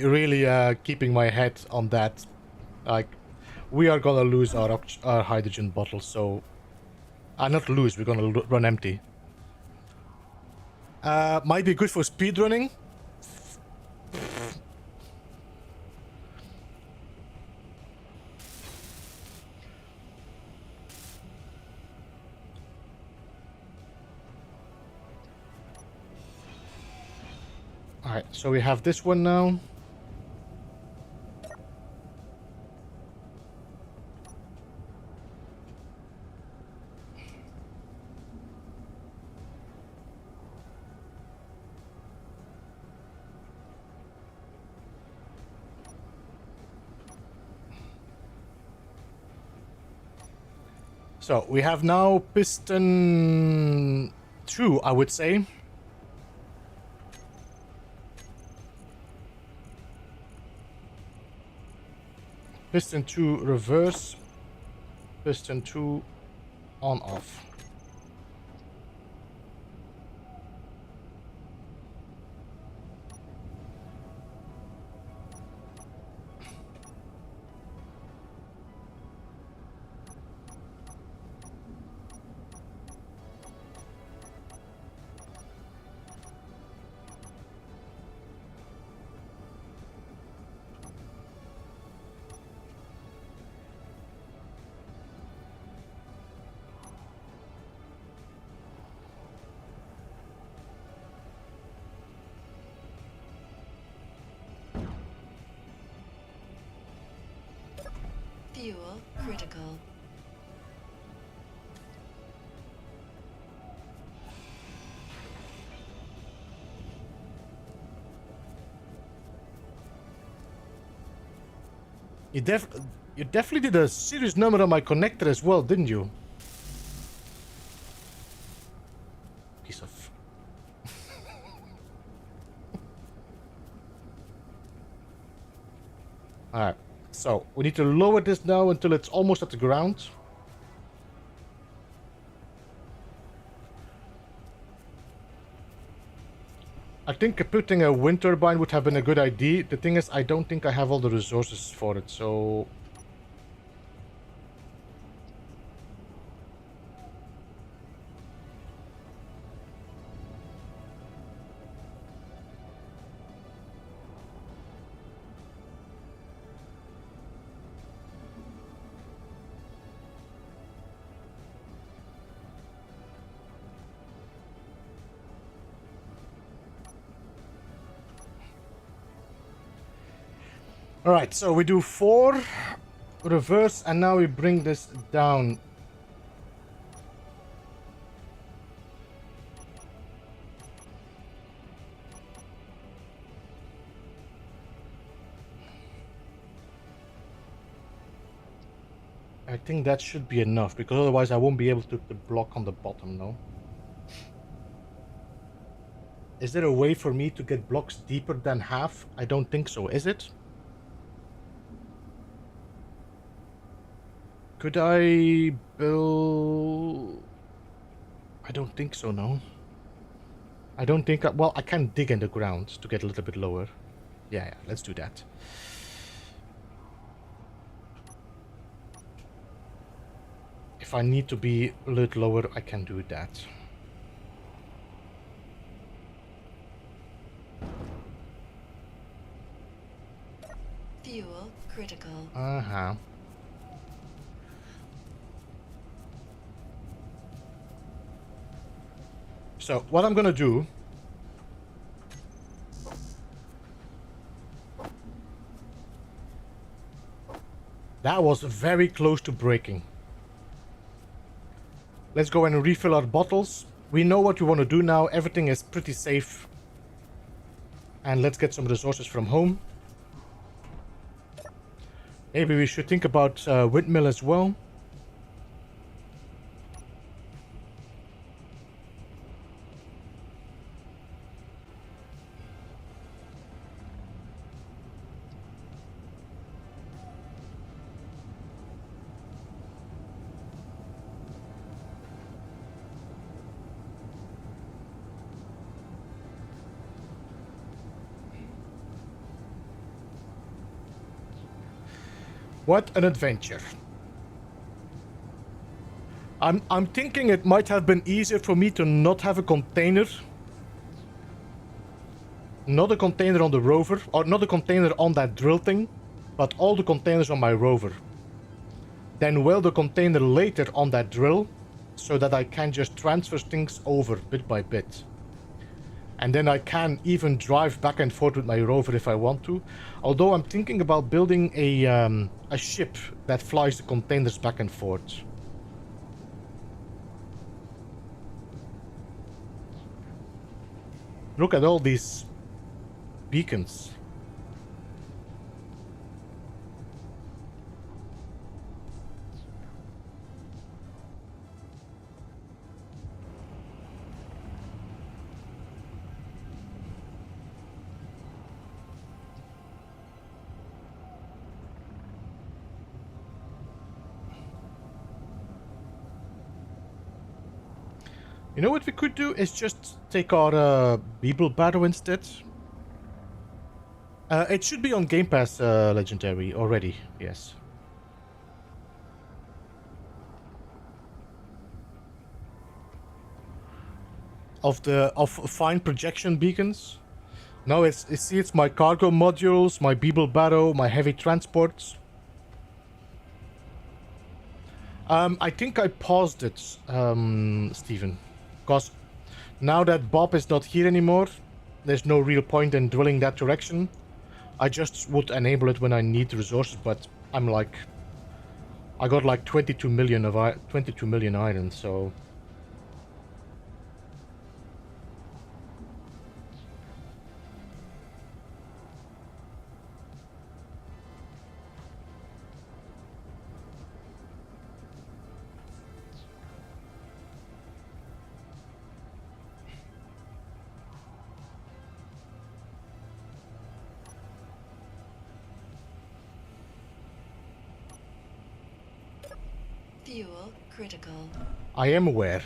keeping my head on that. Like, we are gonna lose our hydrogen bottle, so... not lose, we're gonna run empty. Might be good for speedrunning. Alright, so we have this one now. So, we have now piston 2, I would say. Piston 2 reverse. Piston 2 on off. Fuel critical. You definitely did a serious number on my connector as well, didn't you? Piece of... Alright, so we need to lower this now until it's almost at the ground. I think putting a wind turbine would have been a good idea. The thing is, I don't think I have all the resources for it, so... Alright, so we do 4 reverse, and now we bring this down. I think that should be enough, because otherwise I won't be able to block on the bottom, no? Is there a way for me to get blocks deeper than half? I don't think so, is it? Could I build... I don't think so, no. I don't think... well, I can dig in the ground to get a little bit lower. Yeah, let's do that. If I need to be a little lower, I can do that. Fuel critical. Uh-huh. So, what I'm gonna do... That was very close to breaking. Let's go and refill our bottles. We know what we want to do now. Everything is pretty safe. And let's get some resources from home. Maybe we should think about windmill as well. What an adventure. I'm thinking it might have been easier for me to not have a container. Not a container on the rover, or not a container on that drill thing, but all the containers on my rover. Then weld the container later on that drill, so that I can just transfer things over bit by bit. And then I can even drive back and forth with my rover if I want to. Although I'm thinking about building a ship that flies the containers back and forth. Look at all these beacons. You know what we could do is just take our Beeblebum instead. It should be on Game Pass Legendary already, yes. Of fine projection beacons. No, it's my cargo modules, my Beeblebum, my heavy transports. I think I paused it, Stephen. Because now that Bob is not here anymore, there's no real point in drilling that direction. I just would enable it when I need resources, but I'm like... I got like 22 million iron, so... Fuel critical. I am aware.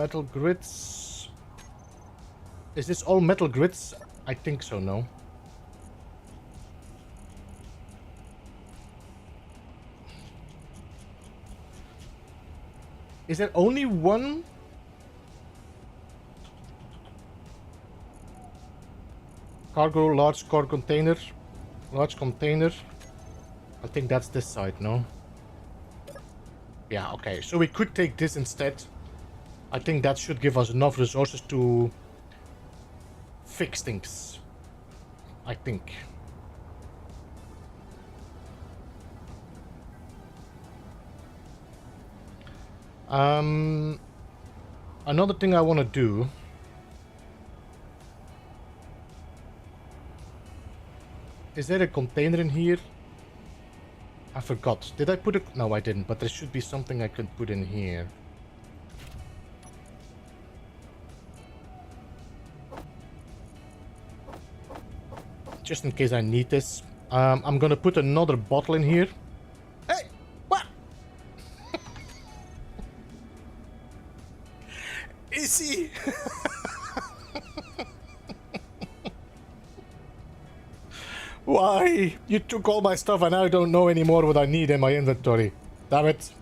Metal grids. Is this all metal grids? I think so, no. Is there only one? Cargo, large car container. Large container. I think that's this side, no? Yeah, okay. So we could take this instead. I think that should give us enough resources to fix things. I think. Another thing I want to do. Is there a container in here? I forgot. Did I put it? No, I didn't. But there should be something I could put in here. Just in case I need this. I'm gonna put another bottle in here. Hey! What? Is he? Why? You took all my stuff and I don't know anymore what I need in my inventory. Damn it.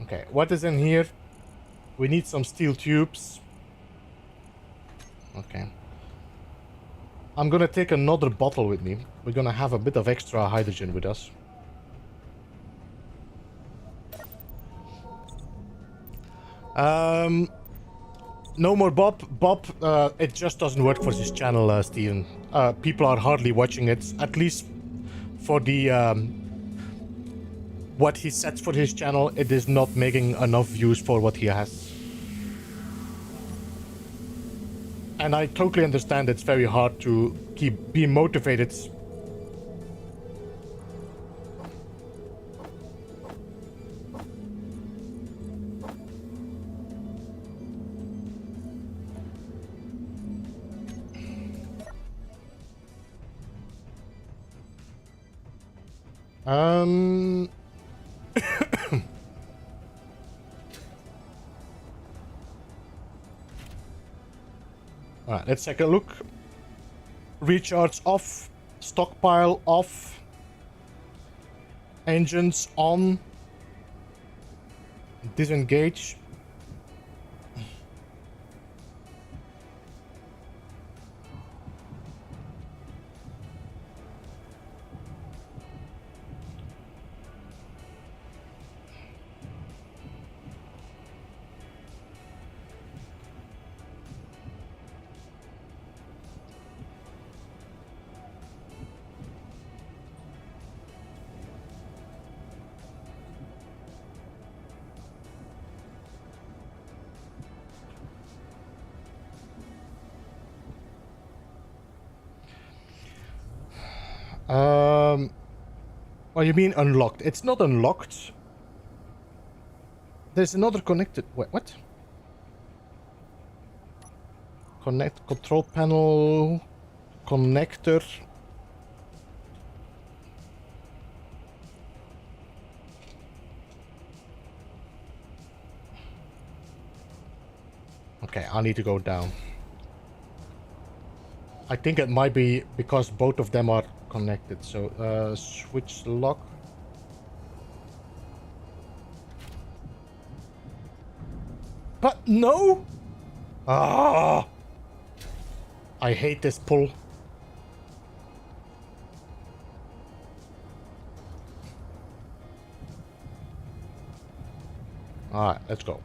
Okay, what is in here? We need some steel tubes. Okay. I'm gonna take another bottle with me. We're gonna have a bit of extra hydrogen with us. No more Bob. Bob, it just doesn't work for his channel, Steven. People are hardly watching it, at least for the what he sets for his channel. It is not making enough views for what he has. And I totally understand it's very hard to keep being motivated. Alright, let's take a look. Recharge off. Stockpile off. Engines on. Disengage. What do you mean unlocked? It's not unlocked. There's another connected... Wait, what? Connect control panel... Connector... Okay, I need to go down. I think it might be because both of them are connected. So, switch lock. But no! Ah! I hate this pull. Alright, let's go.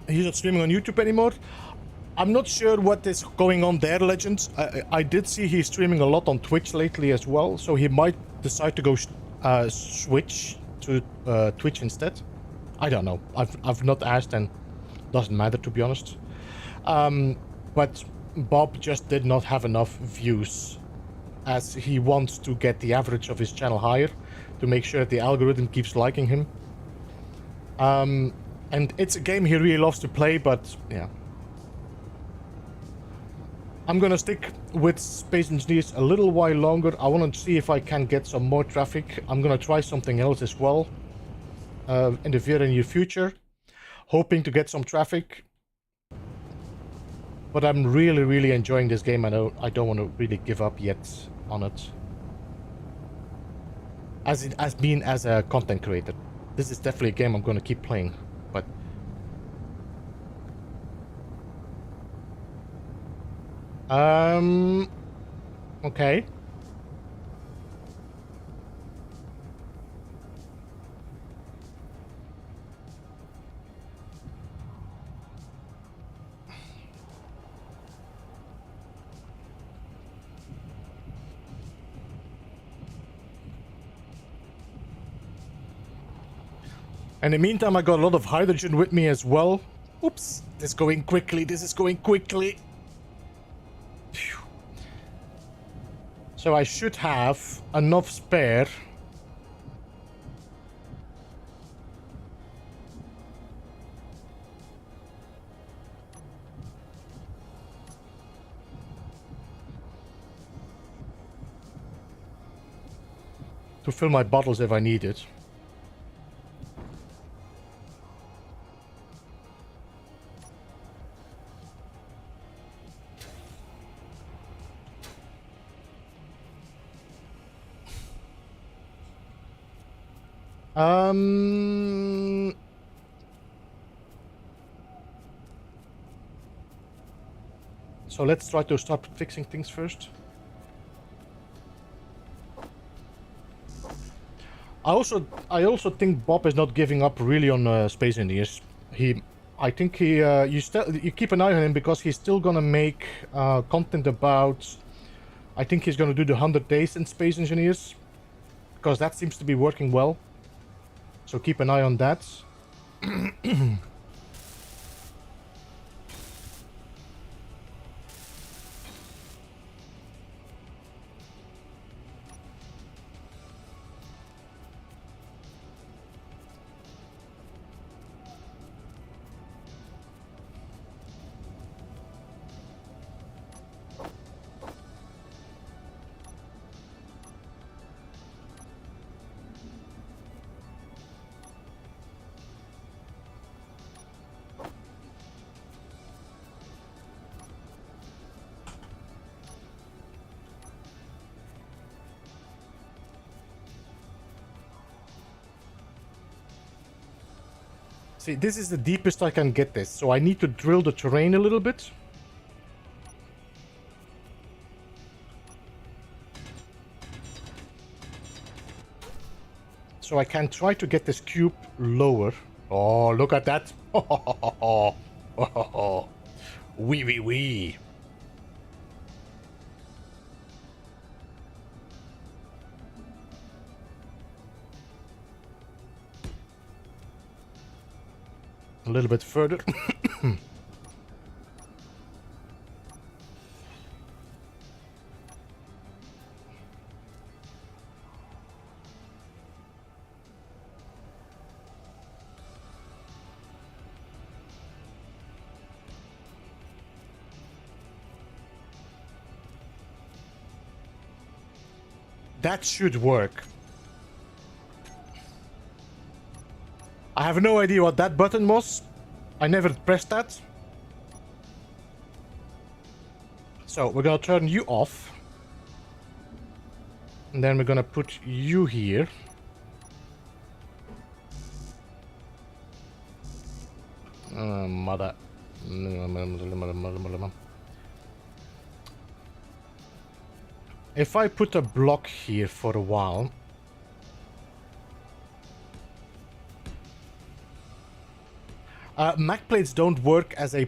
He's not streaming on YouTube anymore. I'm not sure what is going on there, Legends. I did see he's streaming a lot on Twitch lately as well, so he might decide to go switch to Twitch instead. I don't know. I've not asked, and doesn't matter, to be honest. But Bob just did not have enough views, as he wants to get the average of his channel higher to make sure that the algorithm keeps liking him. And it's a game he really loves to play, but yeah. I'm gonna stick with Space Engineers a little while longer. I want to see if I can get some more traffic. I'm gonna try something else as well in the very near future, hoping to get some traffic. But I'm really enjoying this game. I don't want to really give up yet on it. As a content creator, this is definitely a game I'm gonna keep playing. But okay. In the meantime, I got a lot of hydrogen with me as well. Oops, this is going quickly. This is going quickly. Phew. So I should have enough spare. To fill my bottles if I need it. So let's try to start fixing things first. I also think Bob is not giving up really on Space Engineers. I think you keep an eye on him because he's still gonna make content about. I think he's gonna do the 100 days in Space Engineers because that seems to be working well. So keep an eye on that. See, this is the deepest I can get this, so I need to drill the terrain a little bit. So I can try to get this cube lower. Oh, look at that. Wee. A little bit further. That should work. I have no idea what that button was. I never pressed that. So we're gonna turn you off. And then we're gonna put you here. Mother. If I put a block here for a while. Mag plates don't work as a...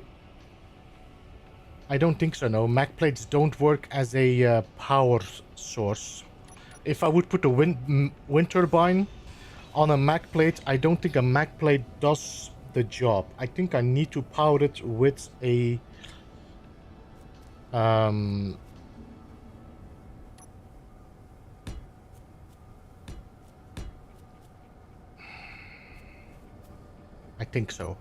I don't think so, no. Mag plates don't work as a power source. If I would put a wind turbine on a mag plate, I don't think a mag plate does the job. I think I need to power it with a... I think so.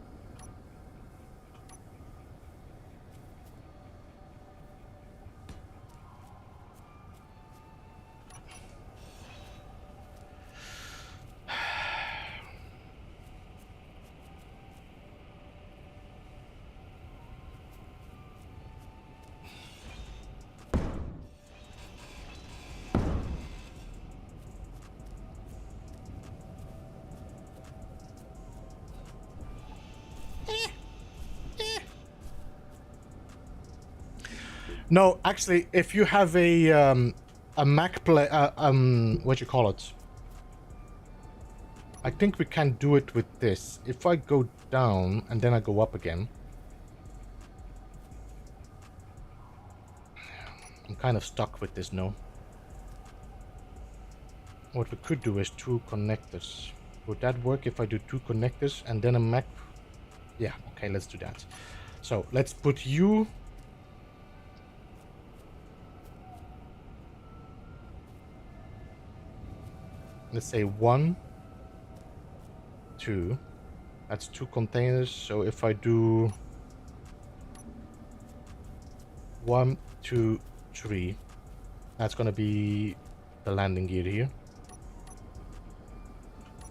No, actually, if you have a Mac play, what you call it? I think we can do it with this. If I go down and then I go up again, I'm kind of stuck with this, no? What we could do is 2 connectors. Would that work if I do 2 connectors and then a Mac? Yeah, okay, let's do that. So let's put you. Let's say 1, 2. That's 2 containers. So if I do 1, 2, 3, that's gonna be the landing gear here.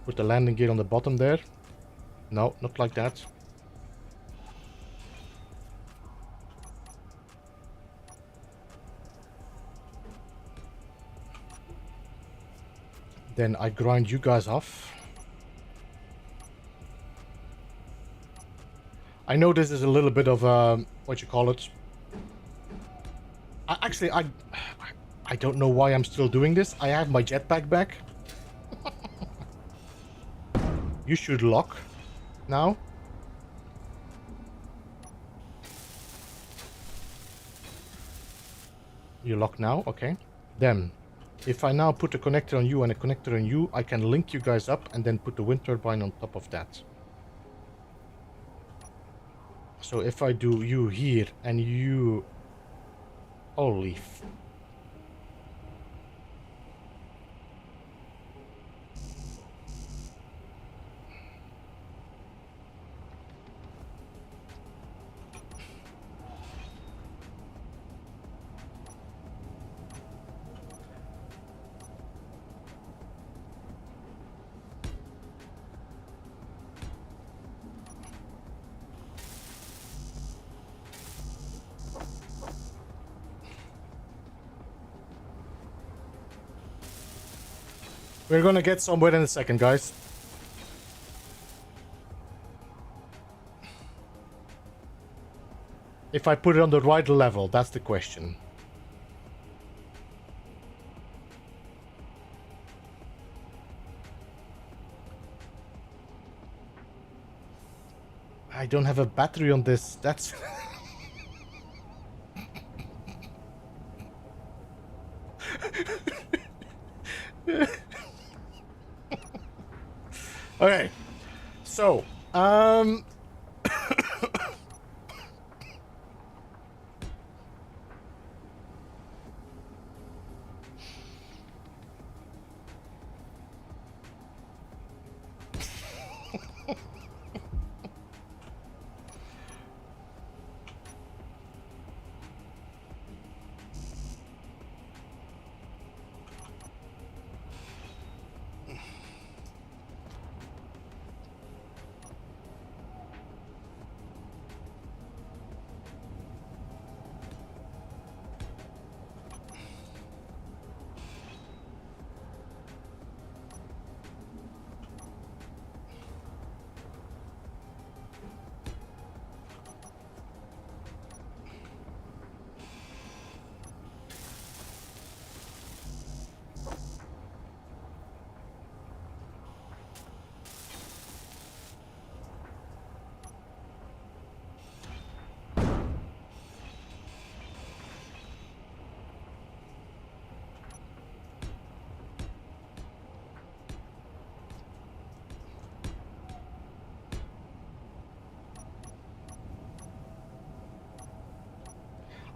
Put the landing gear on the bottom there. No, not like that. Then I grind you guys off. I know this is a little bit of what you call it. Actually, I don't know why I'm still doing this. I have my jetpack back. You should lock now. You lock now, okay. Then, if I now put a connector on you and a connector on you, I can link you guys up and then put the wind turbine on top of that. So if I do you here and you... Holy... We're gonna get somewhere in a second, guys. If I put it on the right level, that's the question. I don't have a battery on this. That's... Okay. So,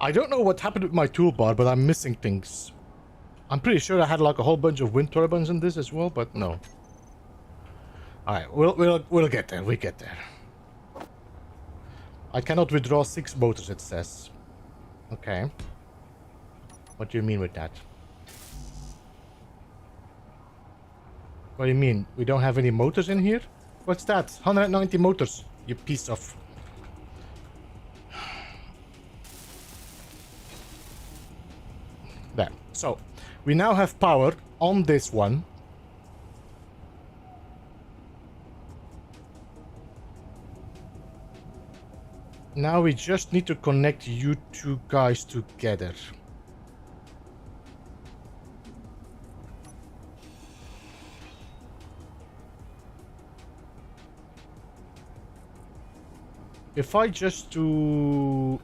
I don't know what happened with my toolbar, but I'm missing things. I'm pretty sure I had like a whole bunch of wind turbines in this as well, but no. All right, we'll get there. We get there. I cannot withdraw 6 motors, it says. Okay. What do you mean with that? What do you mean? We don't have any motors in here? What's that? 190 motors, you piece of... There. So, we now have power on this one. Now we just need to connect you two guys together. If I just do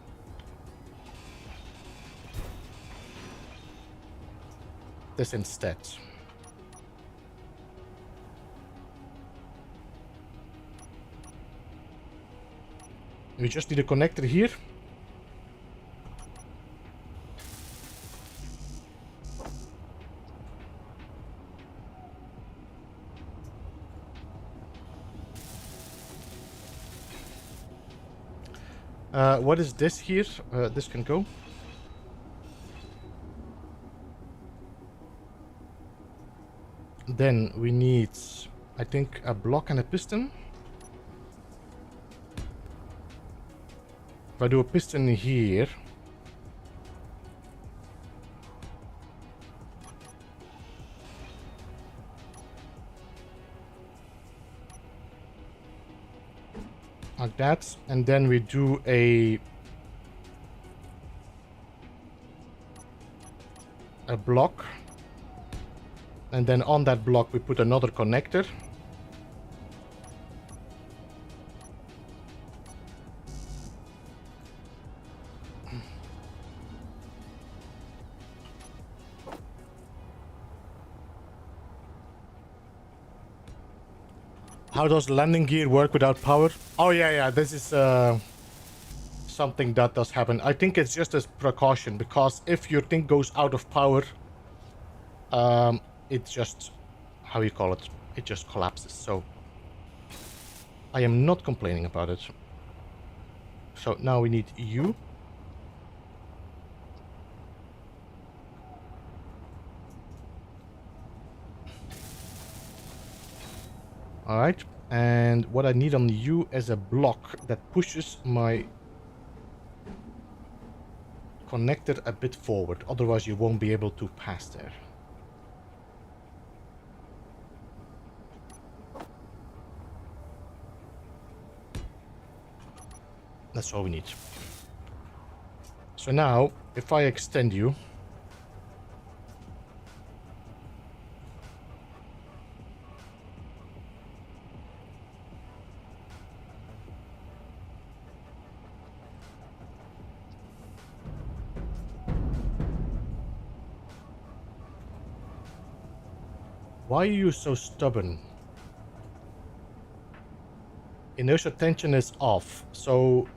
this instead. We just need a connector here. What is this here? This can go. Then we need, I think, a block and a piston. If I do a piston here, like that, and then we do a block, and then on that block we put another connector. How does landing gear work without power? Oh yeah, this is something that does happen. I think it's just as precaution, because if your thing goes out of power, it just, how you call it, it just collapses. So I am not complaining about it. So now we need you. Alright, and what I need on you is a block that pushes my connector a bit forward, otherwise you won't be able to pass there. That's all we need. So now, if I extend you, why are you so stubborn? Inertia tension is off, so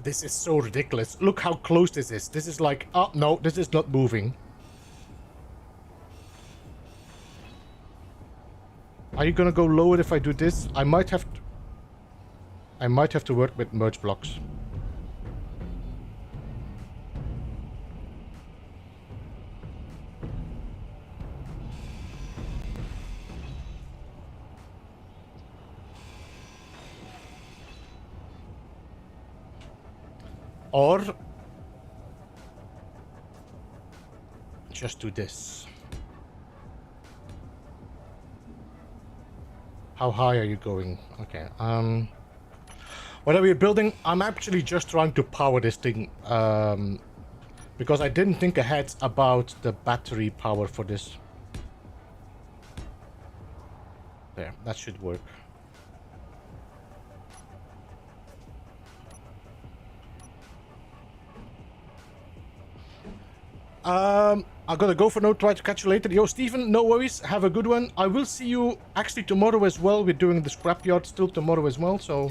this is so ridiculous. Look how close this is. This is like, oh no, this is not moving. Are you gonna go lower if I do this? I might have to work with merge blocks. Or just do this. How high are you going? Okay. What are we building? I'm actually just trying to power this thing, because I didn't think ahead about the battery power for this. There, that should work. I'm gonna go for now. Try to catch you later. Yo, Stephen, no worries. Have a good one. I will see you actually tomorrow as well. We're doing the scrapyard still tomorrow as well, so...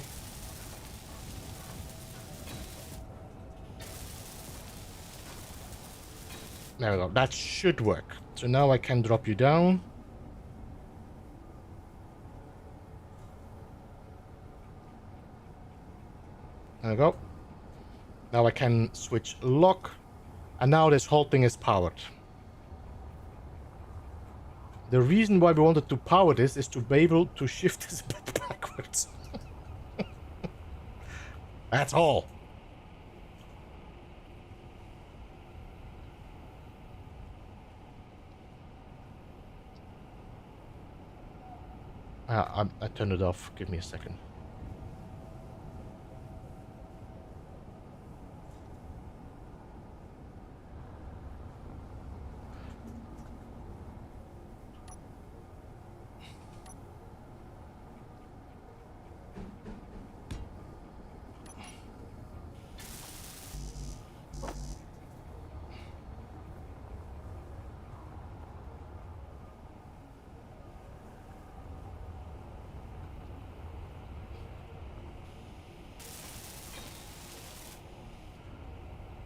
There we go. That should work. So now I can drop you down. There we go. Now I can switch lock. And now this whole thing is powered. The reason why we wanted to power this is to be able to shift this backwards. That's all. I turned it off. Give me a second.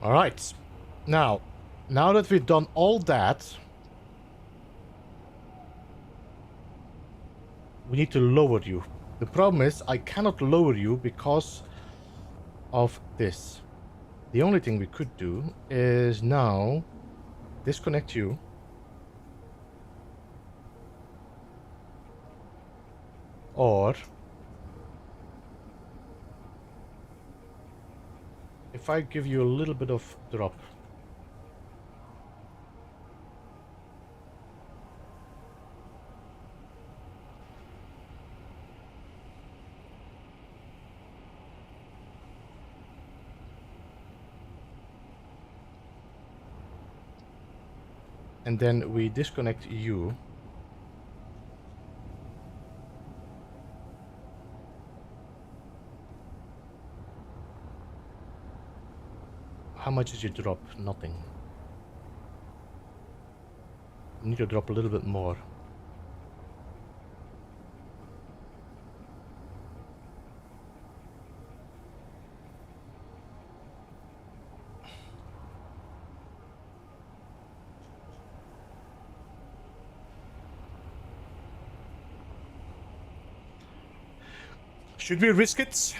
All right. Now that we've done all that, we need to lower you. The problem is I cannot lower you because of this. The only thing we could do is now disconnect you. Or if I give you a little bit of drop. And then we disconnect you. How much did you drop? Nothing. You need to drop a little bit more. Should we risk it?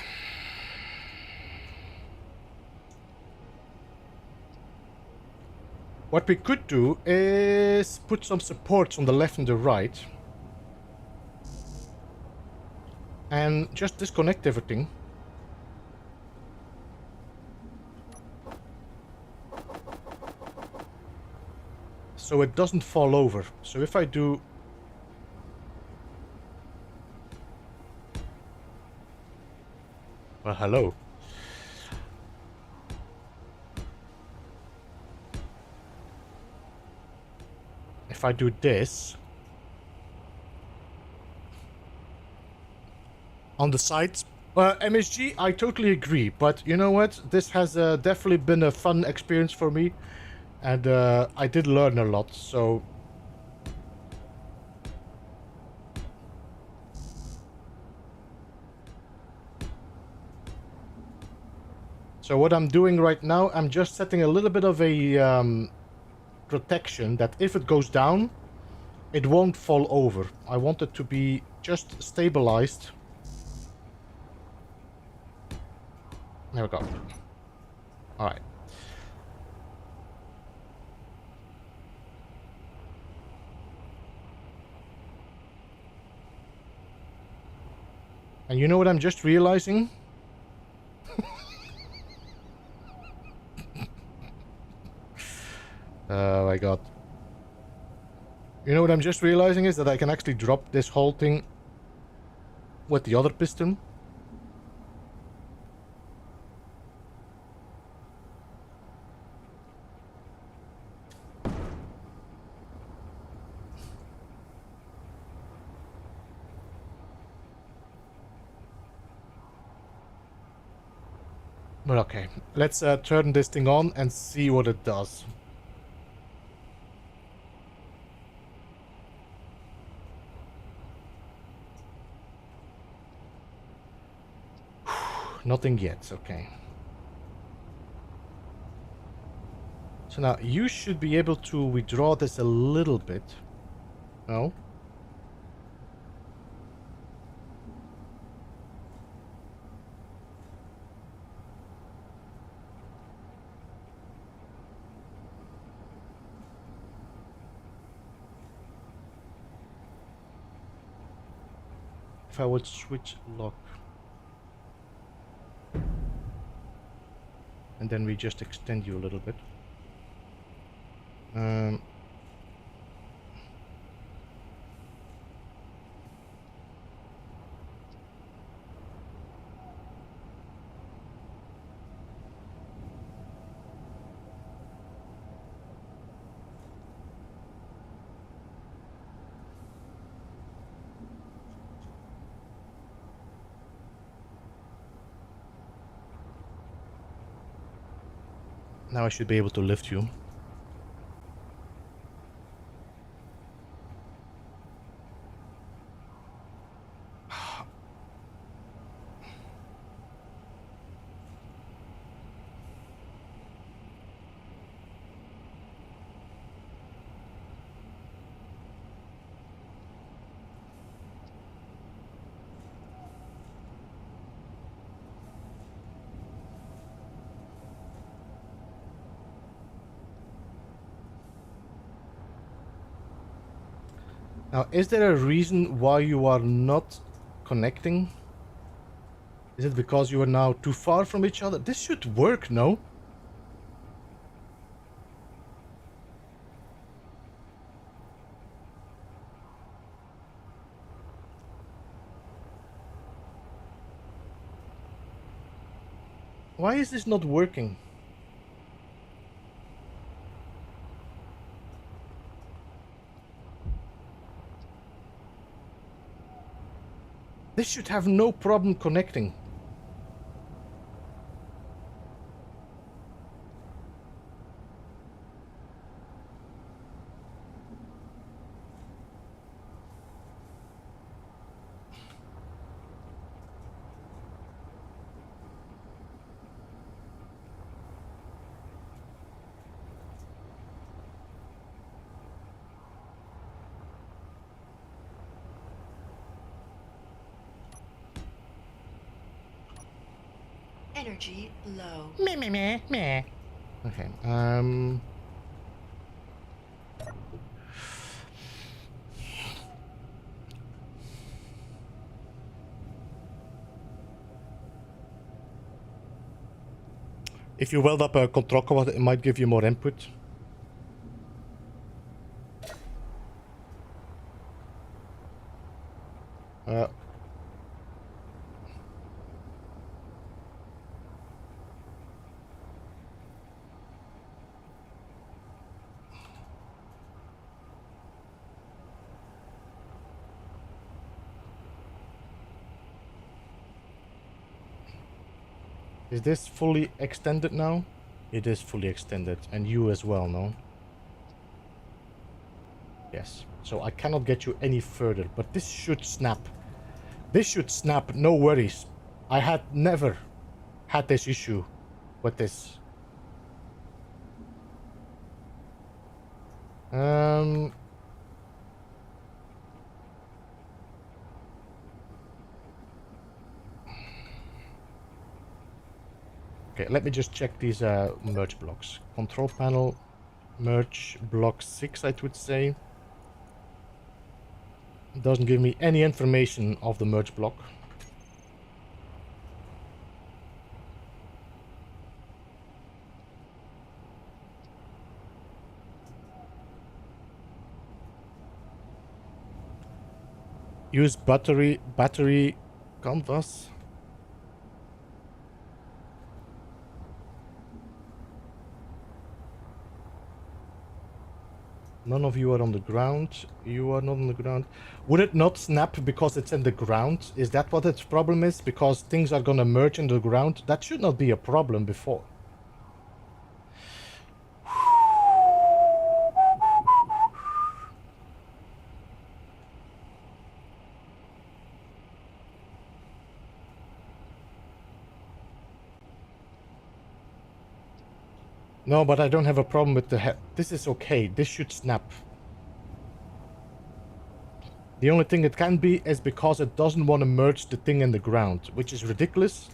What we could do is put some supports on the left and the right. And just disconnect everything. So it doesn't fall over. So if I do... Well, hello. If I do this on the sides, MSG, I totally agree. But you know what? This has definitely been a fun experience for me, and I did learn a lot. So what I'm doing right now, I'm just setting a little bit of a protection that if it goes down, it won't fall over. I want it to be just stabilized. There we go. All right. And you know what I'm just realizing? Oh my god. You know what I'm just realizing is that I can actually drop this whole thing with the other piston. But okay, let's turn this thing on and see what it does. Nothing yet, okay. So now you should be able to withdraw this a little bit. No? If I would switch lock. And then we just extend you a little bit. Now I should be able to lift you. Now, is there a reason why you are not connecting? Is it because you are now too far from each other? This should work, no? Why is this not working? This should have no problem connecting. Energy low. Meh, meh, meh, meh. Okay, if you weld up a control quad, it might give you more input. Is this fully extended now? It is fully extended, and you as well, no? Yes. So I cannot get you any further, but this should snap. This should snap, no worries. I had never had this issue with this. Okay, let me just check these merge blocks. Control panel, merge block 6, I would say. Doesn't give me any information of the merge block. Use battery canvas. None of you are on the ground. You are not on the ground. Would it not snap because it's in the ground? Is that what its problem is? Because things are gonna merge in the ground? That should not be a problem before. No, but I don't have a problem with the head. This is okay. This should snap. The only thing it can be is because it doesn't want to merge the thing in the ground, which is ridiculous.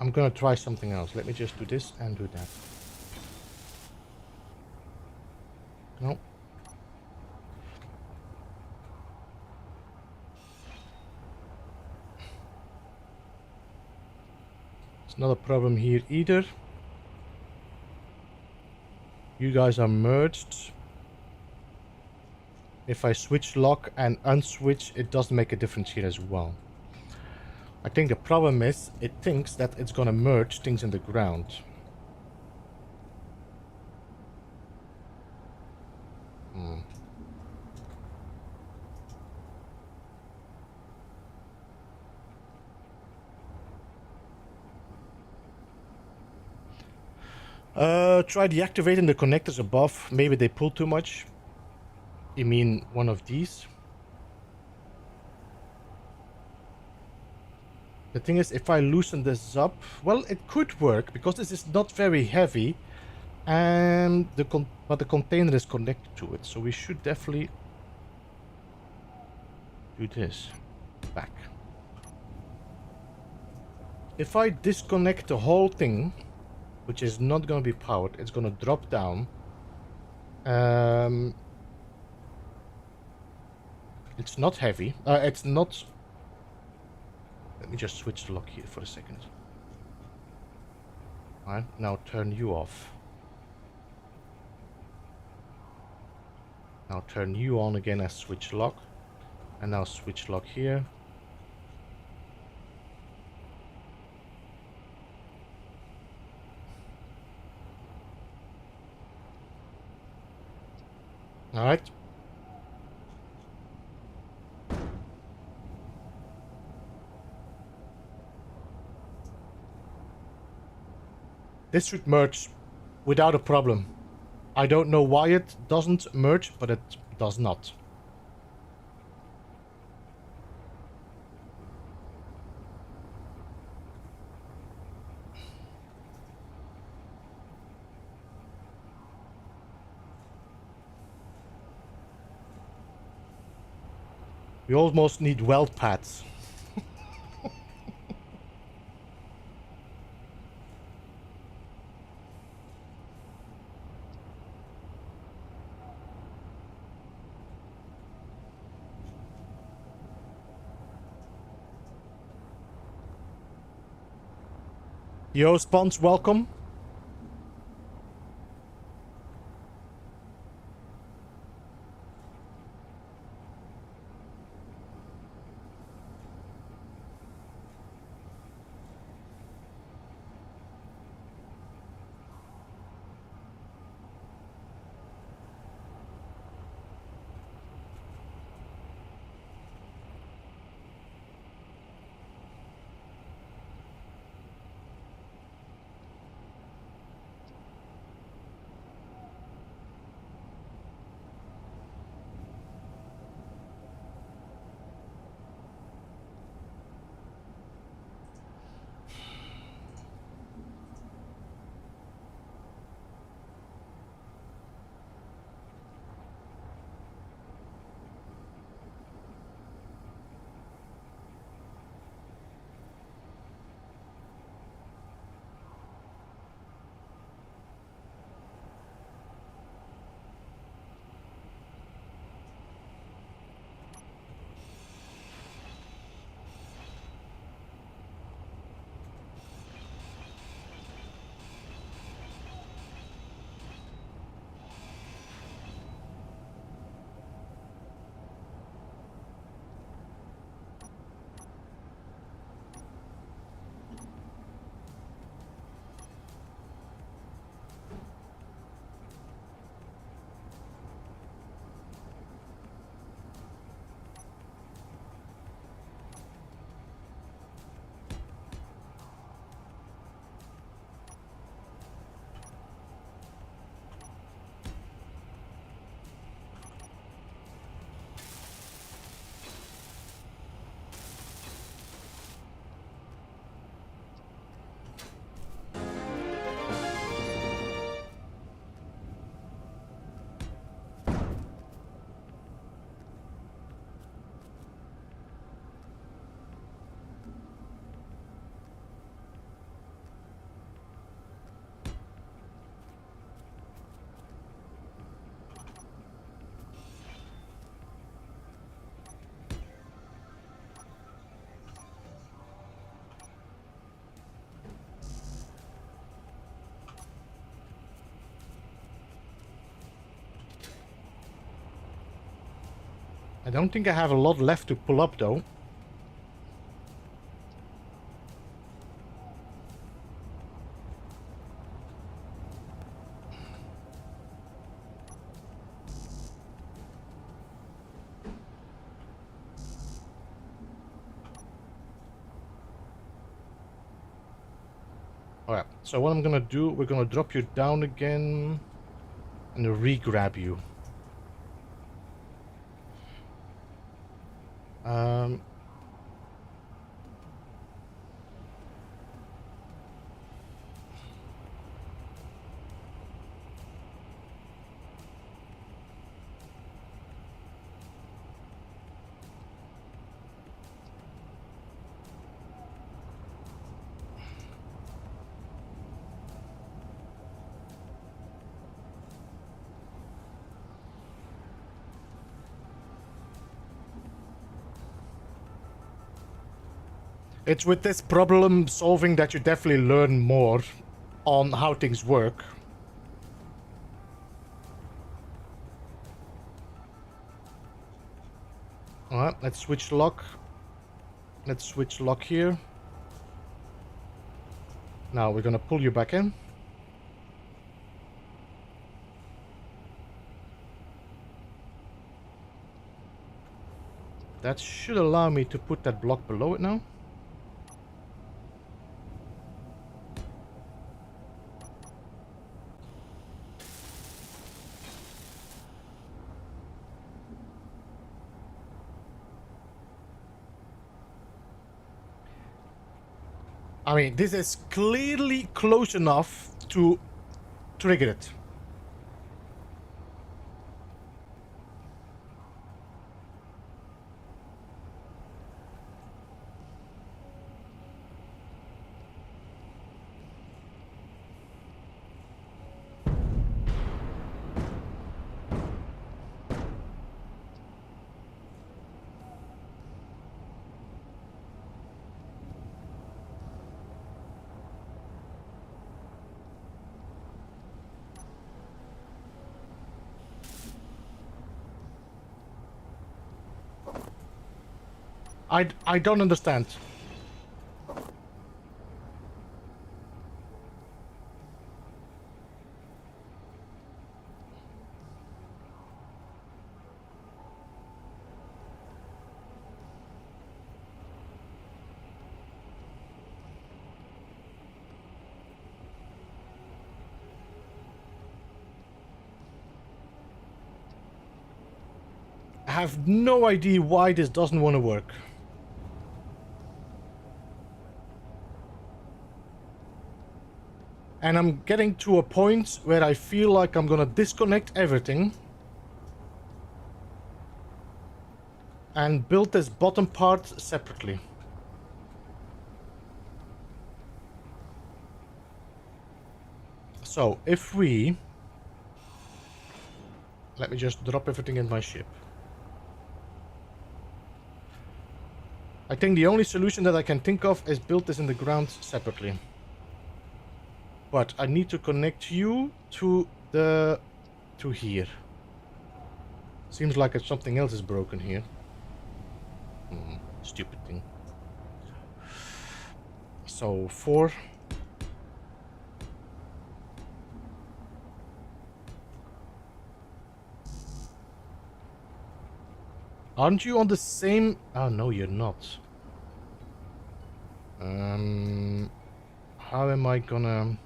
I'm gonna try something else. Let me just do this and do that. No. It's not a problem here either. You guys are merged. If I switch lock and unswitch, it doesn't make a difference here as well. I think the problem is it thinks that it's gonna merge things in the ground. Try deactivating the connectors above. Maybe they pull too much. You mean one of these? The thing is, if I loosen this up, well, it could work because this is not very heavy, and but the container is connected to it, so we should definitely do this. Back. If I disconnect the whole thing, which is not going to be powered, it's going to drop down. It's not heavy. It's not... Let me just switch the lock here for a second. Alright, now turn you off. Now turn you on again as switch lock. And now switch lock here. Alright. This should merge without a problem. I don't know why it doesn't merge, but it does not. We almost need weld pads. Yo, Spons, welcome. I don't think I have a lot left to pull up though. Alright, so what I'm gonna do, we're gonna drop you down again and re-grab you. It's with this problem solving that you definitely learn more on how things work. Alright, let's switch lock. Let's switch lock here. Now we're gonna pull you back in. That should allow me to put that block below it now. I mean, this is clearly close enough to trigger it. I don't understand. I have no idea why this doesn't want to work. And I'm getting to a point where I feel like I'm gonna disconnect everything and build this bottom part separately. So if we... Let me just drop everything in my ship. I think the only solution that I can think of is build this in the ground separately. But I need to connect you to the... to here. Seems like something else is broken here. Stupid thing. So 4. Aren't you on the same... Oh no, you're not. How am I gonna...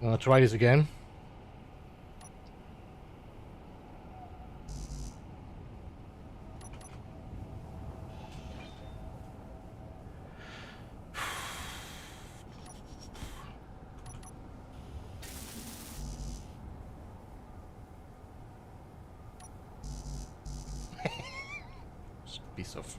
I'm gonna try this again. Piece of...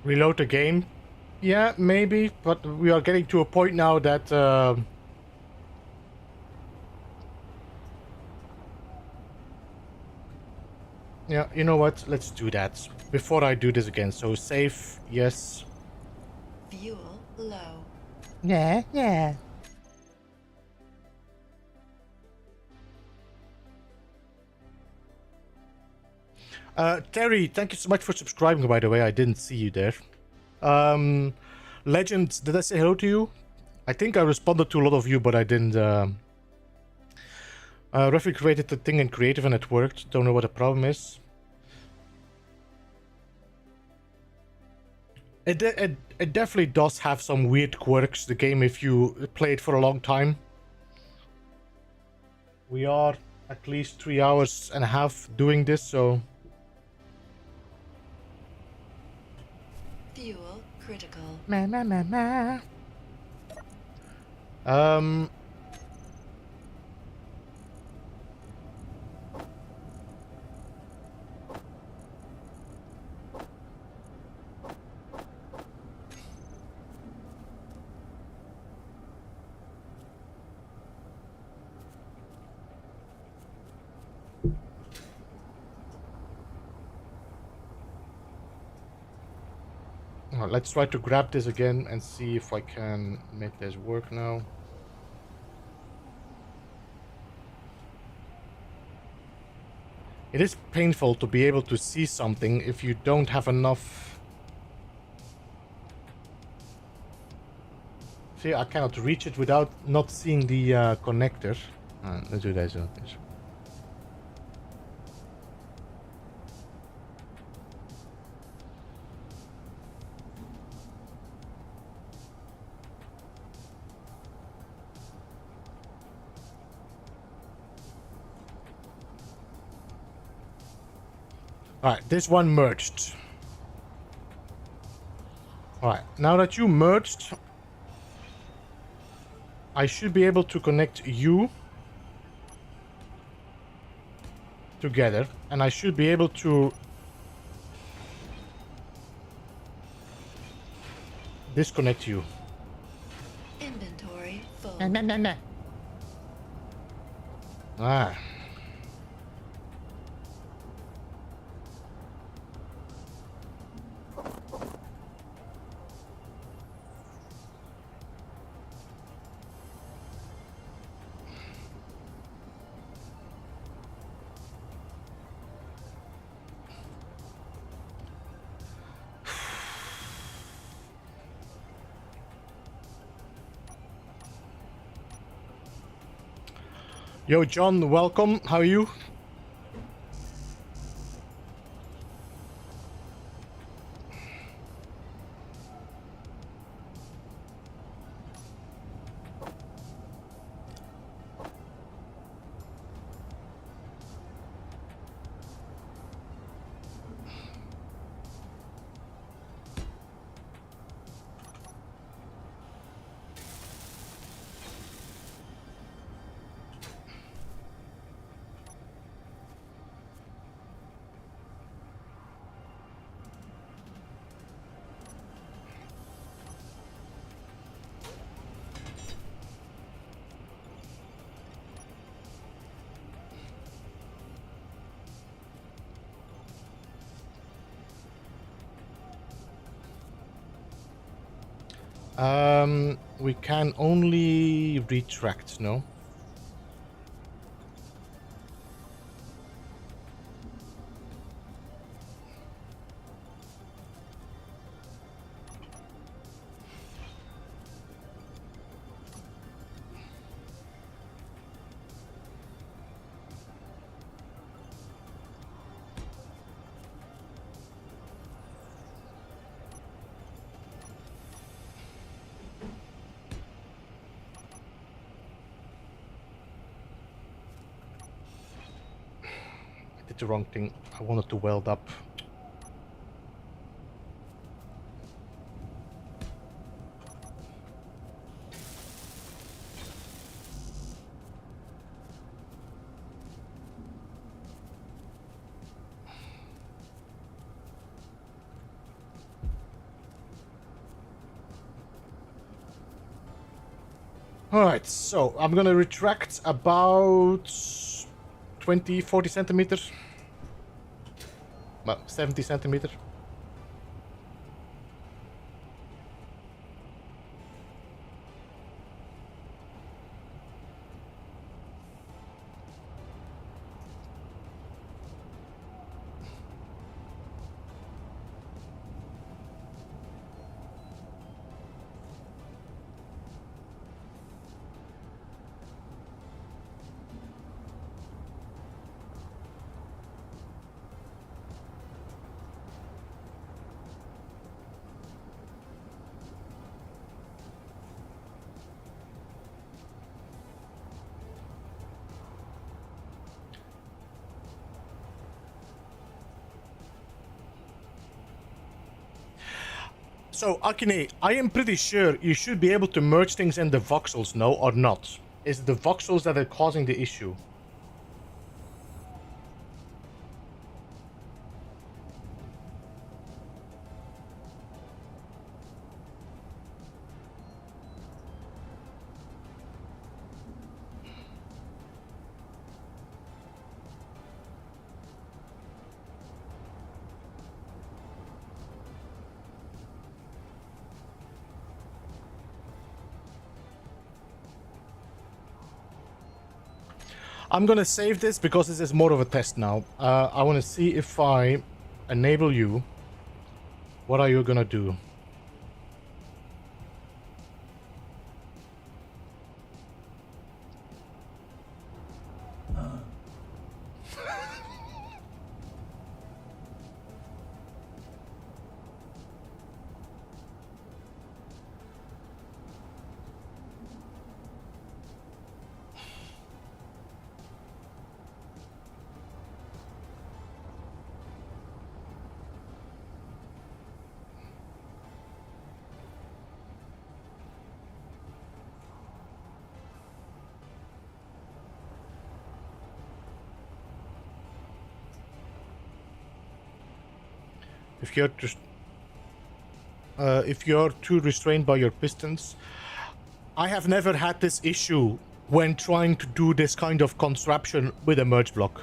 Reload the game? Yeah, maybe, but we are getting to a point now that... yeah, you know what? Let's do that. Before I do this again. So save, yes. Fuel low. Yeah, yeah. Terry, thank you so much for subscribing, by the way. I didn't see you there. Legend, did I say hello to you? I think I responded to a lot of you, but I didn't. Refi created the thing in creative and it worked. Don't know what the problem is. It definitely does have some weird quirks, the game, if you play it for a long time. We are at least 3 hours and a half doing this, so... Fuel critical. Um... let's try to grab this again and see if I can make this work now. It is painful to be able to see something if you don't have enough... See, I cannot reach it without not seeing the connector. Let's do this. Alright, this one merged. Alright, now that you merged, I should be able to connect you together, and I should be able to disconnect you. Inventory full. Ah. Yo, John, welcome. How are you? We can only retract, no? Did the wrong thing. I wanted to weld up. Alright, so I'm gonna retract about 20, 40 centimeters. Well, 70 centimeters. So, Akine, I am pretty sure you should be able to merge things in the voxels, no, or not? Is it the voxels that are causing the issue? I'm gonna save this because this is more of a test now. I want to see if I enable you. What are you gonna do? If you're too restrained by your pistons, I have never had this issue when trying to do this kind of contraption with a merge block.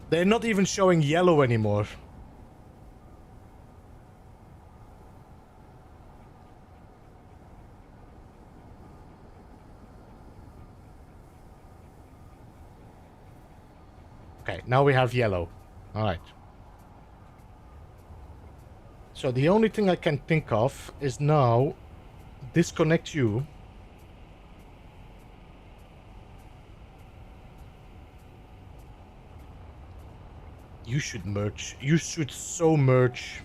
They're not even showing yellow anymore. Okay, now we have yellow. Alright. So the only thing I can think of is now disconnect you. You should merge. You should so merge.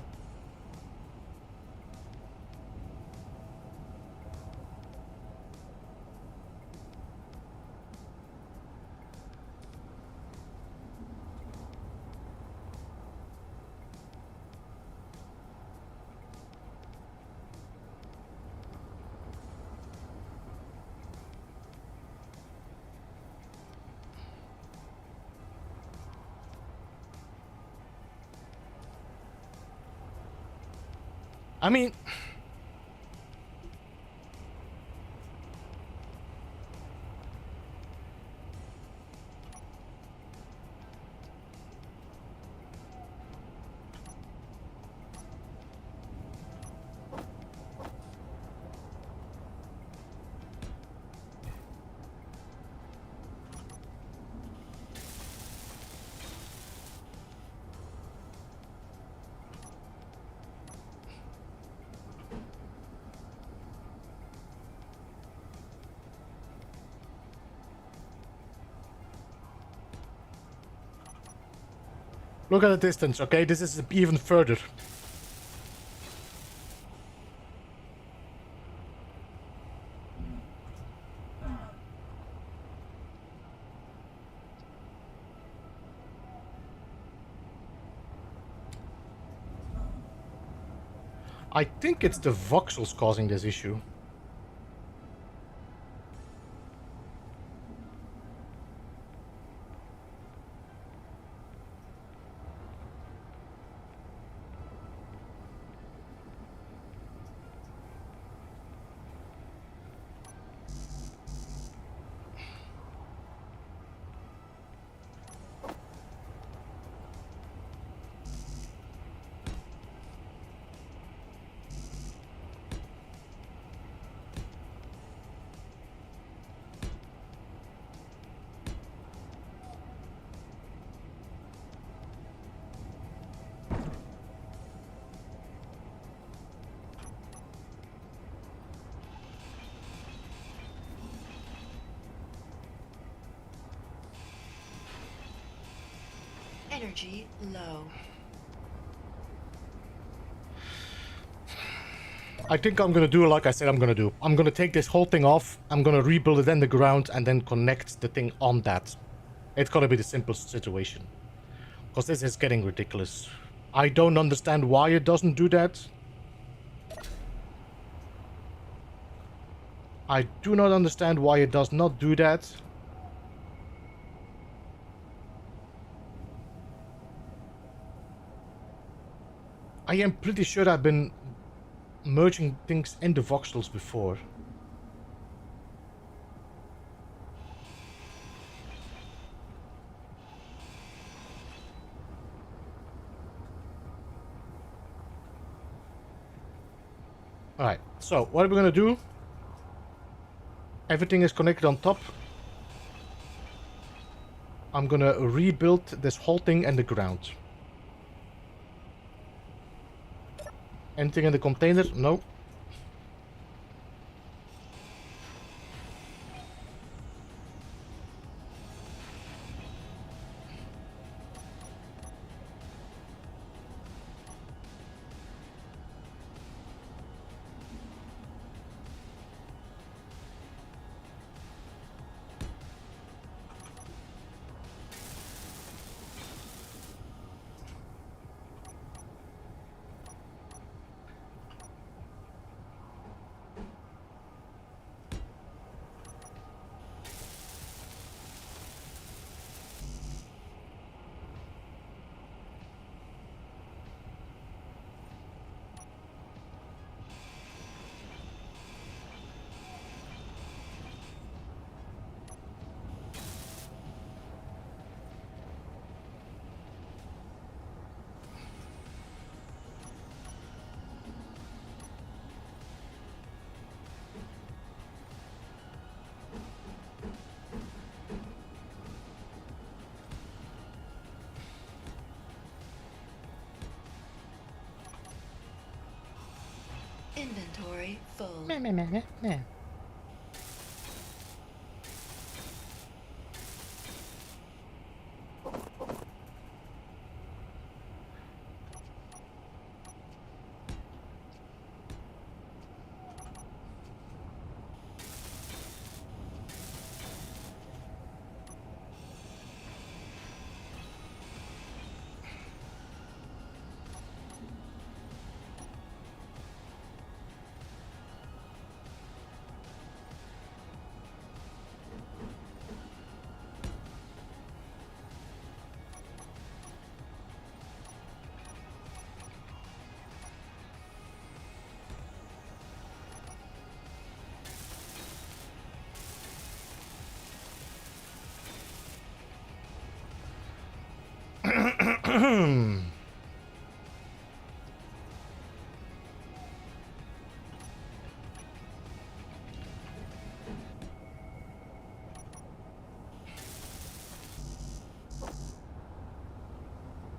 I mean, look at the distance, okay? This is even further. I think it's the voxels causing this issue. Energy low. I think I'm gonna do like I said I'm gonna do. I'm gonna take this whole thing off, I'm gonna rebuild it in the ground, and then connect the thing on that. It's gonna be the simplest situation. Because this is getting ridiculous. I don't understand why it doesn't do that. I do not understand why it does not do that. I am pretty sure I've been merging things into voxels before. Alright, so what are we gonna do? Everything is connected on top. I'm gonna rebuild this whole thing in the ground. Anything in the container? No. Inventory full.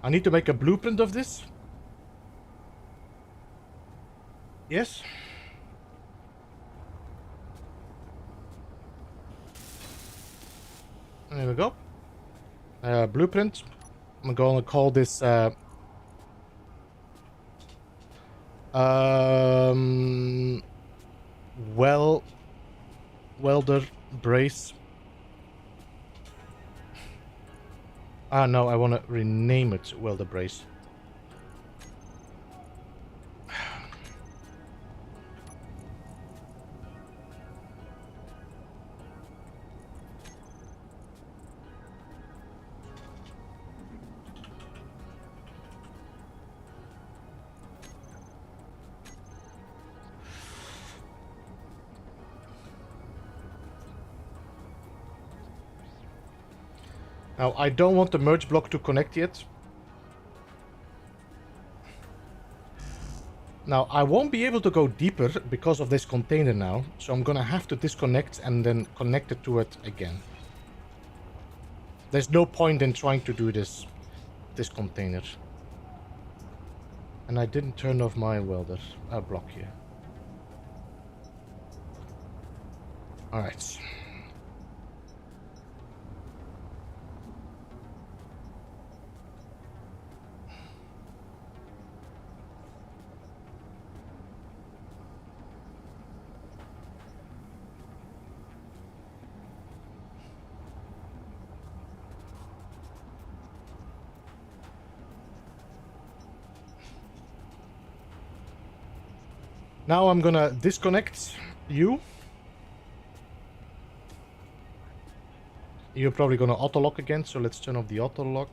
I need to make a blueprint of this. Yes. There we go. Blueprint. I'm gonna call this welder brace. Ah, no, I want to rename it welder brace. Now, I don't want the merge block to connect yet. Now, I won't be able to go deeper because of this container now, so I'm gonna have to disconnect and then connect it to it again. There's no point in trying to do this container. And I didn't turn off my welder block here. Alright. Now I'm gonna disconnect you. You're probably gonna auto lock again, so let's turn off the auto lock.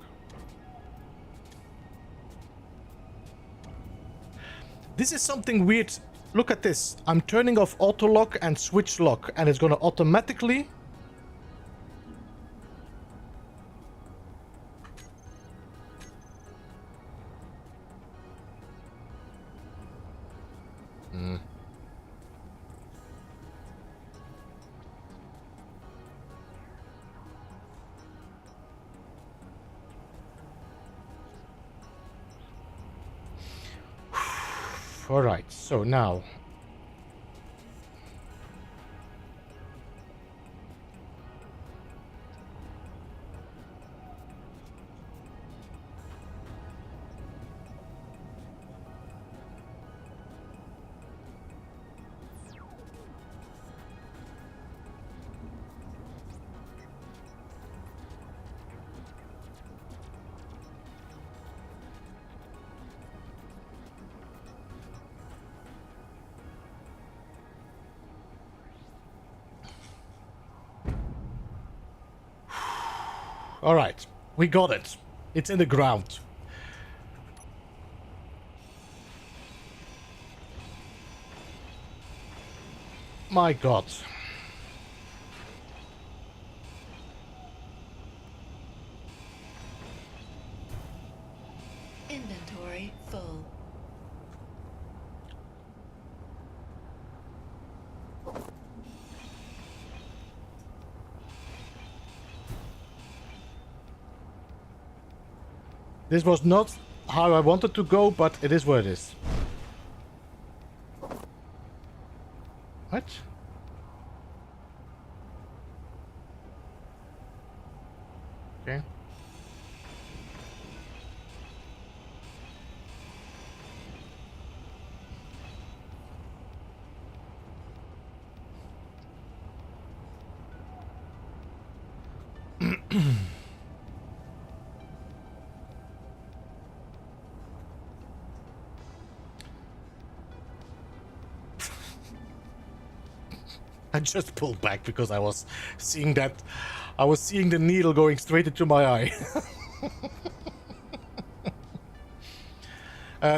This is something weird. Look at this. I'm turning off auto lock and switch lock, and it's gonna automatically. All right. So now. All right, we got it. It's in the ground. My God. Inventory full. This was not how I wanted to go, but it is what it is. What? Okay. I just pulled back because I was seeing that. I was seeing the needle going straight into my eye.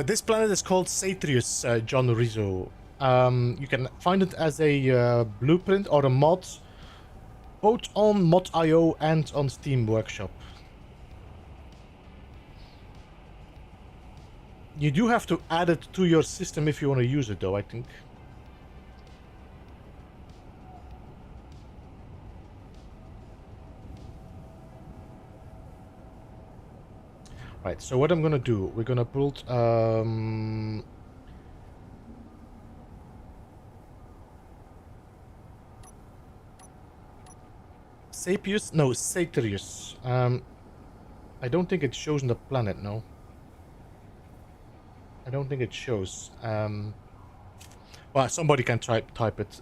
This planet is called Satrius, John Rizzo. You can find it as a blueprint or a mod, both on mod.io and on Steam Workshop. You do have to add it to your system if you want to use it, though, I think. Right, so what I'm gonna do, we're gonna build Sapius? No, Satrius. I don't think it shows on the planet, no. I don't think it shows. Well, somebody can type it.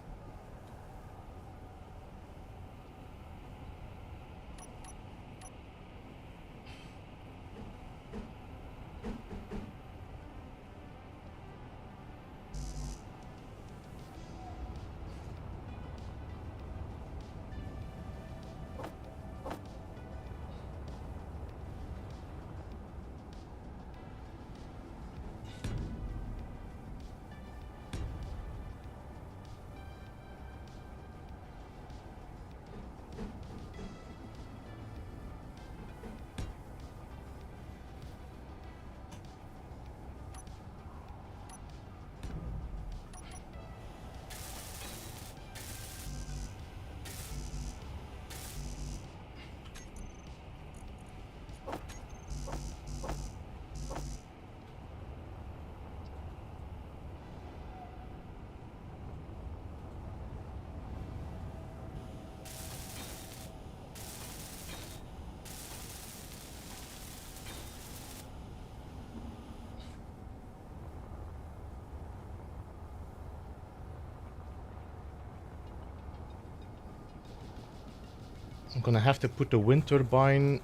I'm gonna have to put the wind turbine.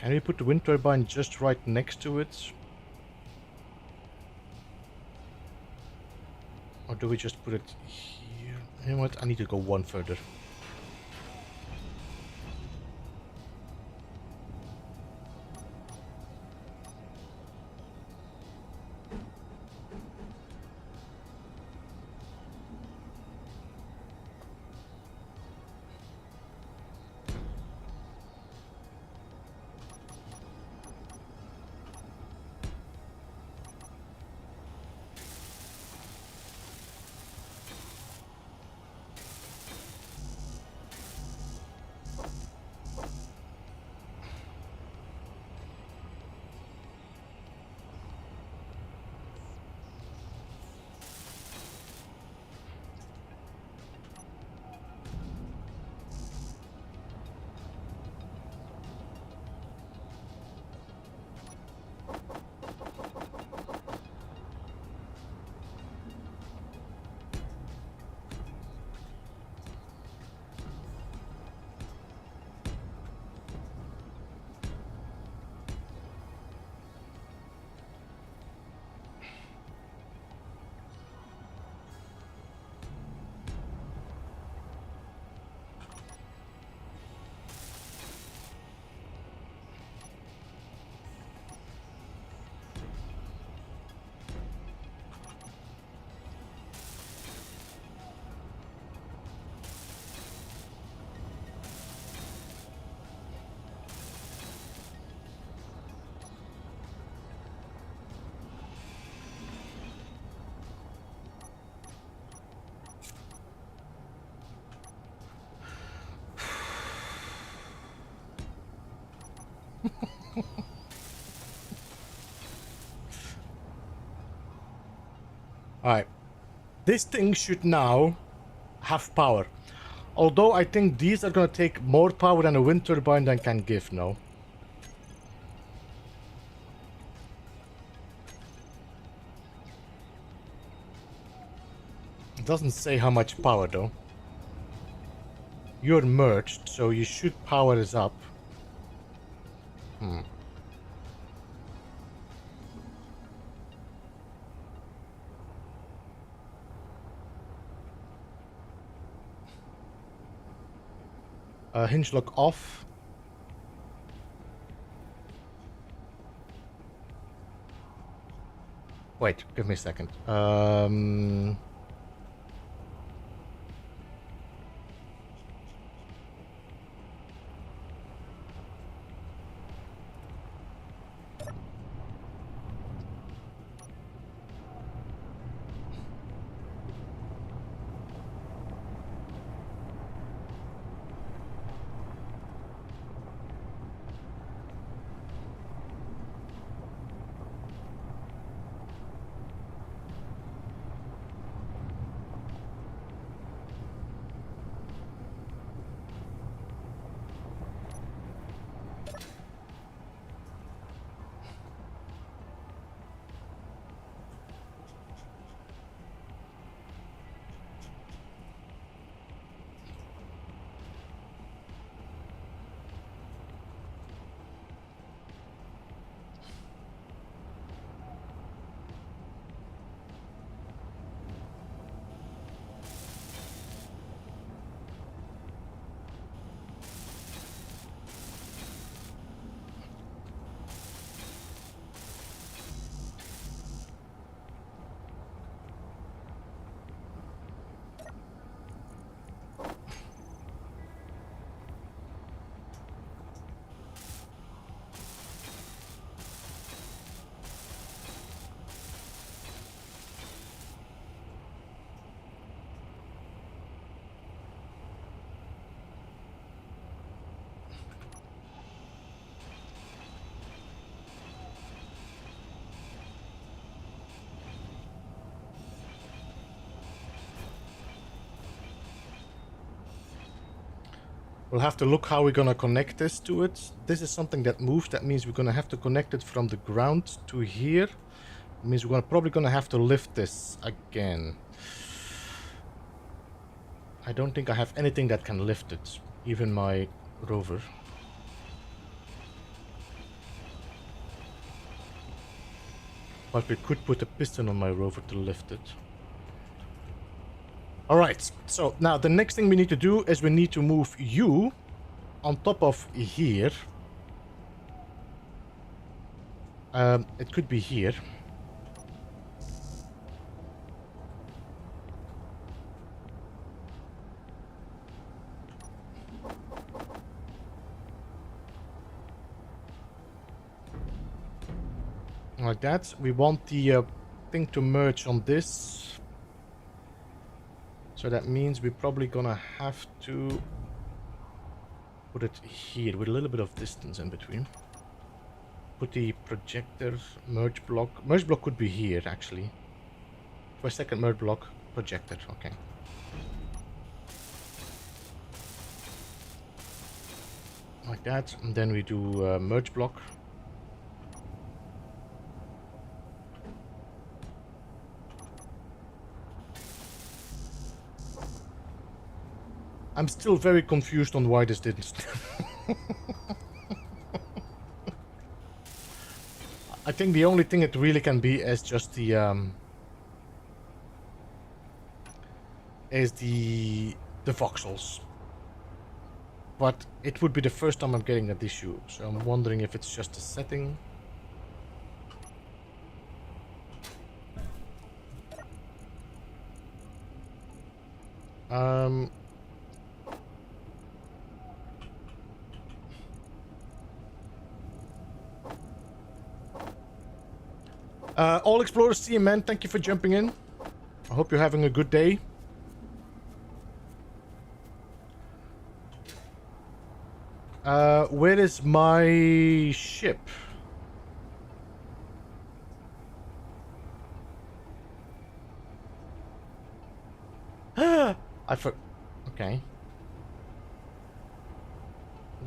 Can we put the wind turbine just right next to it? Or do we just put it here? You know what? I need to go one further. Alright. This thing should now have power. Although I think these are gonna take more power than a wind turbine than can give now. It doesn't say how much power though. You're merged, so you should power this up. Hinge lock off. Wait, give me a second. We'll have to look how we're gonna connect this to it. This is something that moves. That means we're gonna have to connect it from the ground to here. It means we're probably gonna have to lift this again. I don't think I have anything that can lift it. Even my rover. But we could put a piston on my rover to lift it. Alright, so now the next thing we need to do is we need to move you on top of here. It could be here. Like that. We want the thing to merge on this. So that means we're probably gonna have to put it here with a little bit of distance in between. Put the projector merge block. Merge block could be here actually. For a second merge block, projector. Okay. Like that. And then we do merge block. I'm still very confused on why this didn't. I think the only thing it really can be is just the voxels. But it would be the first time I'm getting that issue, so I'm wondering if it's just a setting. All Explorers, see you, man. Thank you for jumping in. I hope you're having a good day. Where is my ship? Okay.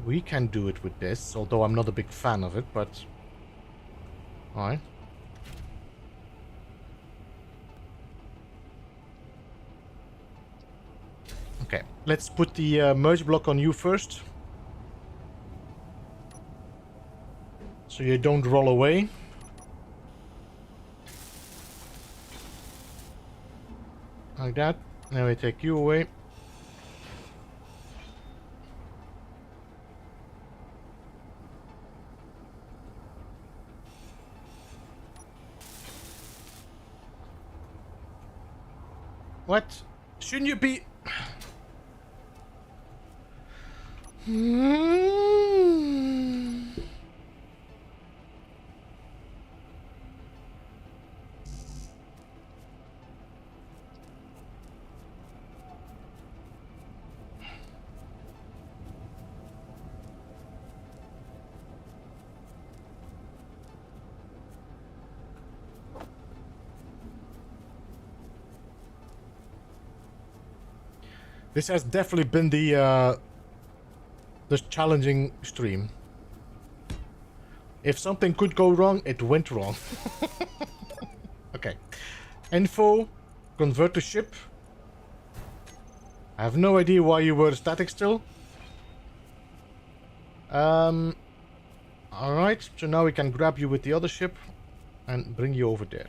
We can do it with this, although I'm not a big fan of it, but... Alright. Okay, let's put the merge block on you first. So you don't roll away. Like that. Now we take you away. What? Shouldn't you be... This has definitely been the challenging stream. If something could go wrong, it went wrong. Okay. Info. Convert to ship. I have no idea why you were static still. Alright, so now we can grab you with the other ship and bring you over there.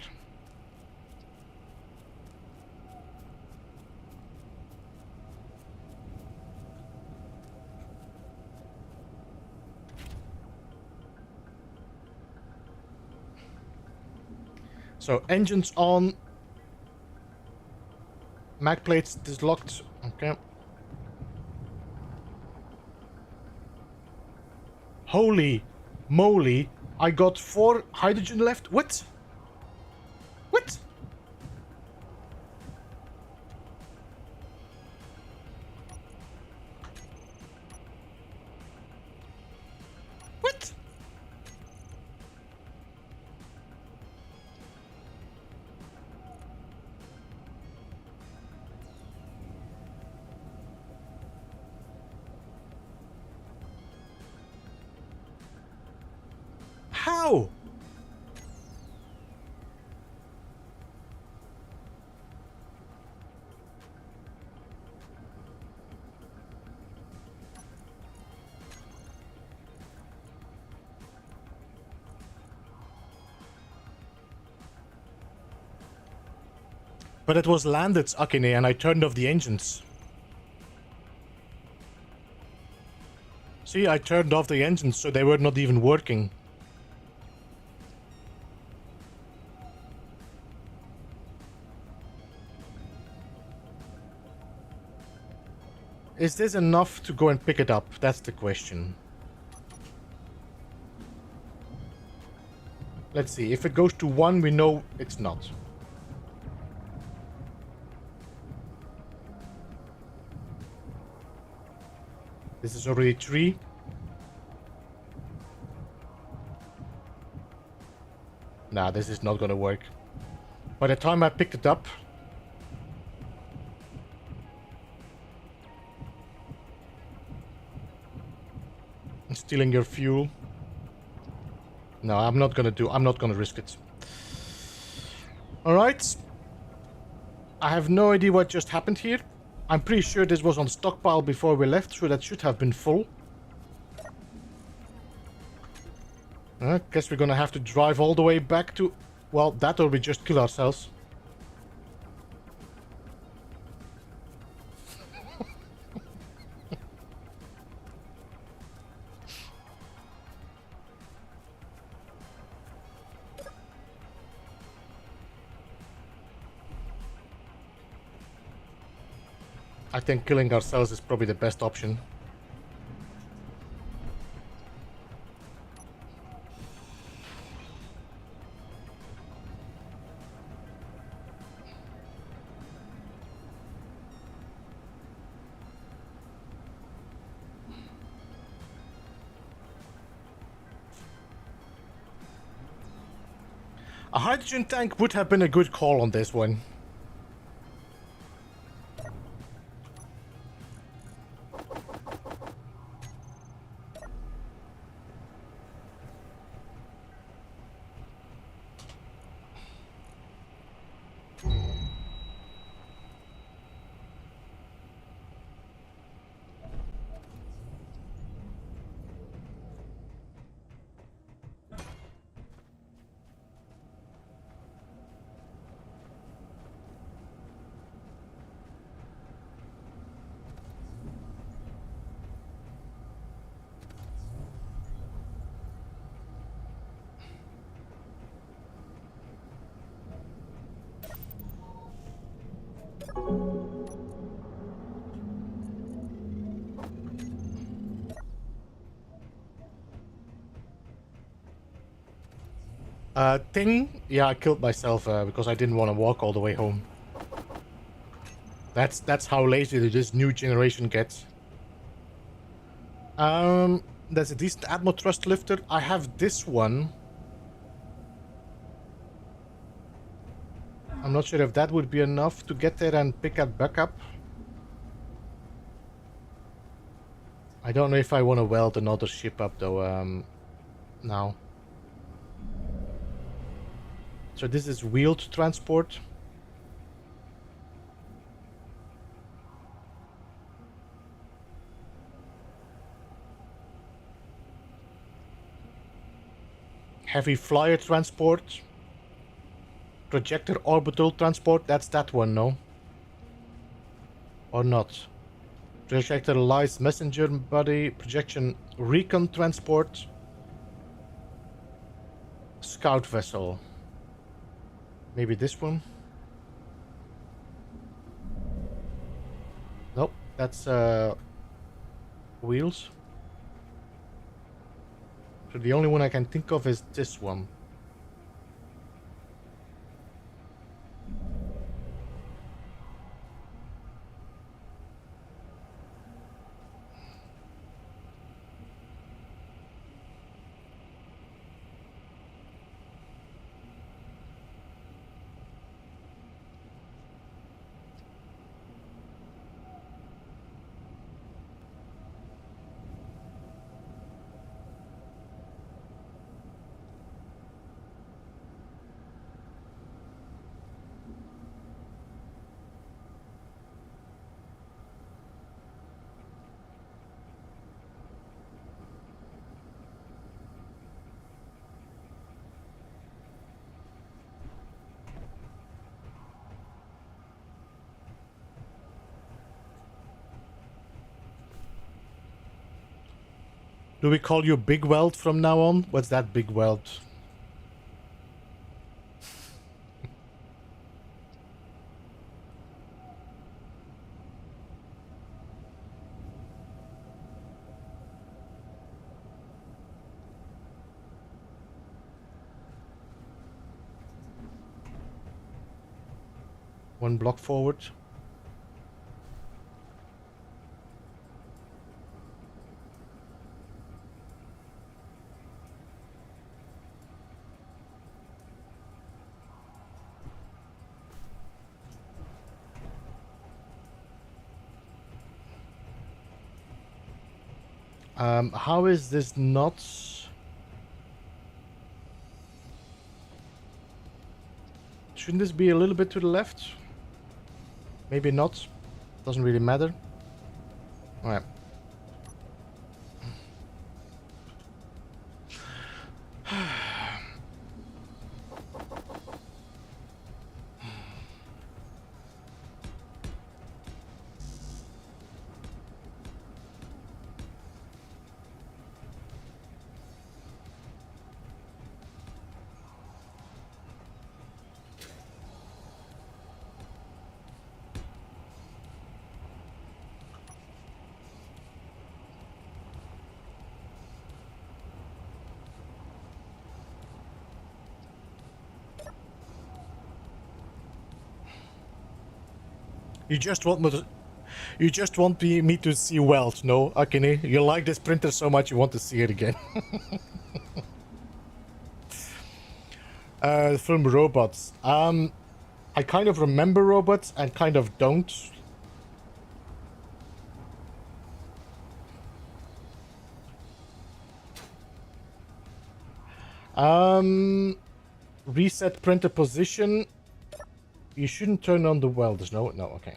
So, engines on. Mag plates dislocked. Okay. Holy moly. I got 4 hydrogen left. What? What? What? How? But it was landed, Akine, and I turned off the engines. See, I turned off the engines, so they were not even working. Is this enough to go and pick it up? That's the question. Let's see. If it goes to 1, we know it's not. This is already 3. Nah, this is not gonna work. By the time I picked it up... Stealing your fuel. No, I'm not gonna risk it. Alright. I have no idea what just happened here. I'm pretty sure this was on stockpile before we left, so that should have been full. I guess we're gonna have to drive all the way back to... Well, that or we just kill ourselves. I think killing ourselves is probably the best option. A hydrogen tank would have been a good call on this one. Yeah, I killed myself because I didn't want to walk all the way home. That's how lazy this new generation gets. There's a decent Atmo thrust lifter. I have this one. I'm not sure if that would be enough to get there and pick it back up. I don't know if I want to weld another ship up though, now. So this is wheeled transport. Heavy flyer transport. Projector orbital transport, that's that one, no? Or not? Projector lies messenger body, projection recon transport. Scout vessel. Maybe this one? Nope, that's wheels. So the only one I can think of is this one. Do we call you Big Weld from now on? What's that, Big Weld? One block forward. How is this not? Shouldn't this be a little bit to the left? Maybe not. Doesn't really matter. Alright. You just want me to, me to see weld, no, Akini? You like this printer so much you want to see it again. Film robots. I kind of remember robots and kind of don't. Reset printer position. You shouldn't turn on the welders, no? No, okay.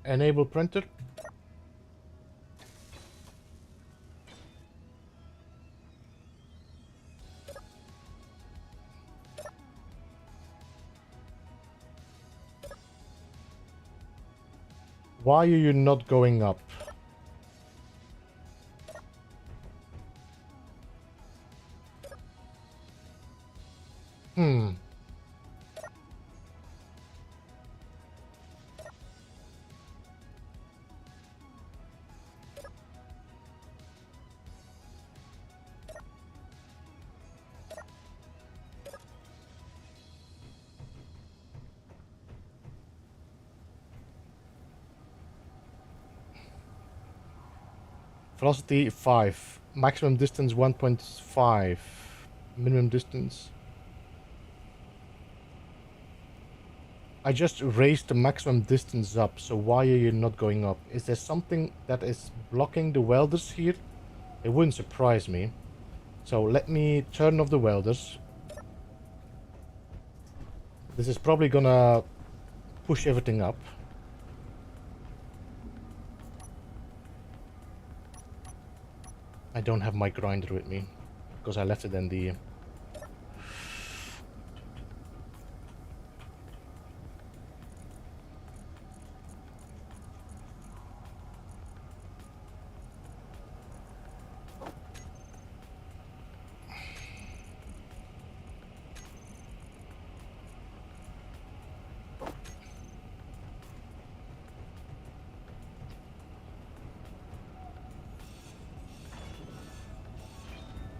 Enable printer. Why are you not going up? Velocity 5. Maximum distance 1.5. Minimum distance. I just raised the maximum distance up, so why are you not going up? Is there something that is blocking the welders here? It wouldn't surprise me. So let me turn off the welders. This is probably gonna push everything up. I don't have my grinder with me because I left it in the...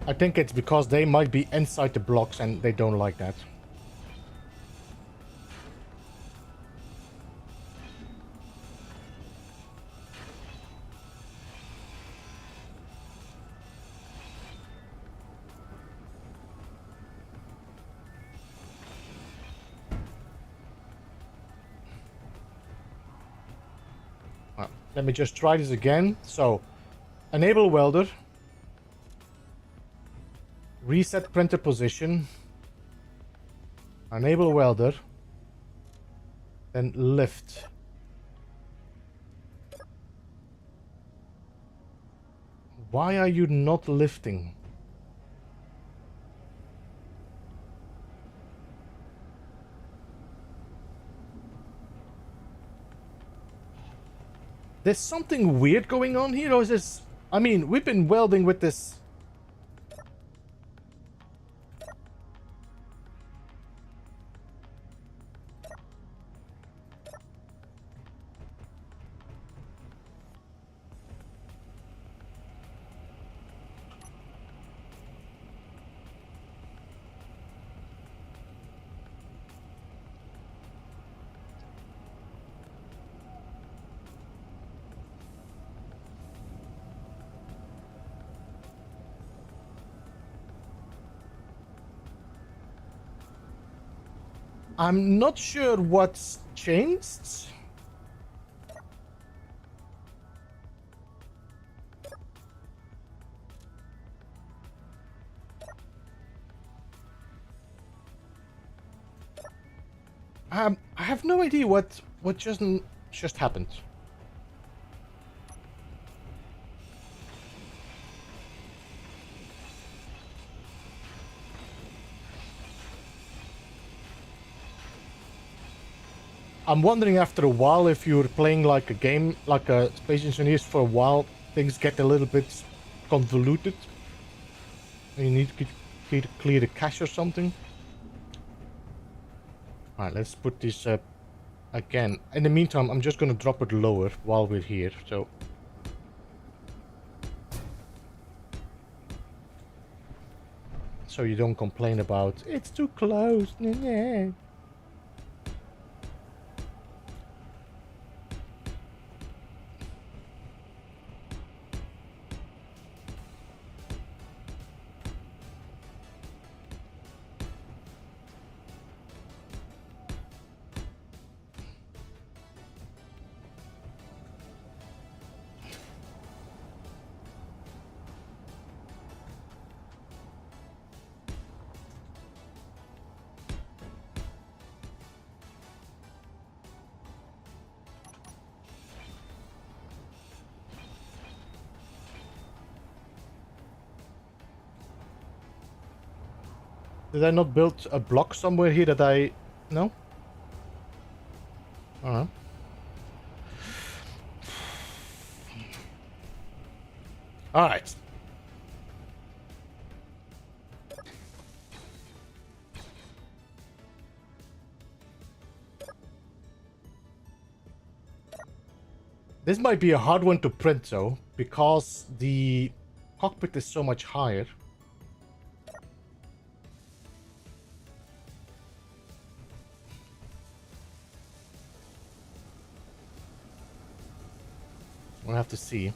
I think it's because they might be inside the blocks and they don't like that. Well, let me just try this again. So Enable welder. Reset printer position. Enable welder. Then lift. Why are you not lifting? There's something weird going on here, or is this... I mean, we've been welding with this... I'm not sure what's changed. I have no idea what just happened. I'm wondering after a while if you're playing like a game, like a Space Engineers for a while, things get a little bit convoluted. And you need to clear the cache or something. Alright, let's put this up again. In the meantime, I'm just gonna drop it lower while we're here, so... So you don't complain about, it's too close, nah. Did I not build a block somewhere here that I... No? Alright. Alright. This might be a hard one to print though, because the cockpit is so much higher. We'll have to see.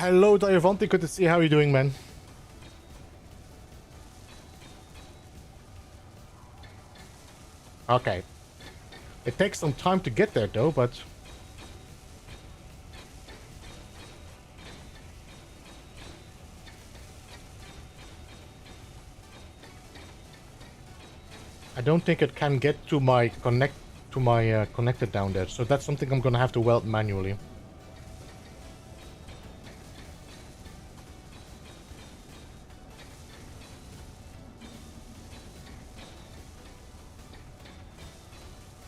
Hello Diavanti, good to see how you doing, man. Okay. It takes some time to get there though, but... I don't think it can get to my connector down there, so that's something I'm gonna have to weld manually.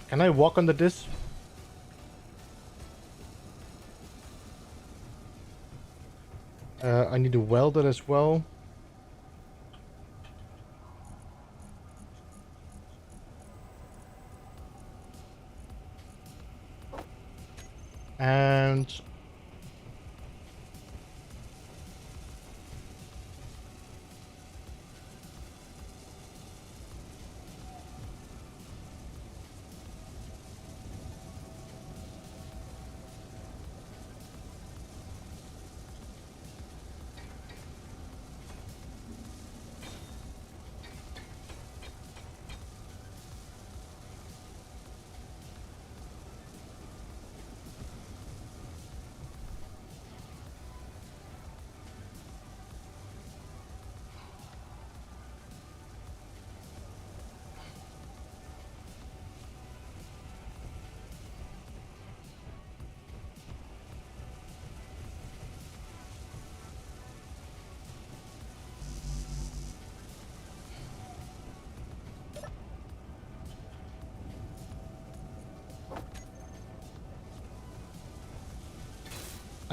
Can I walk under this? I need a welder as well. And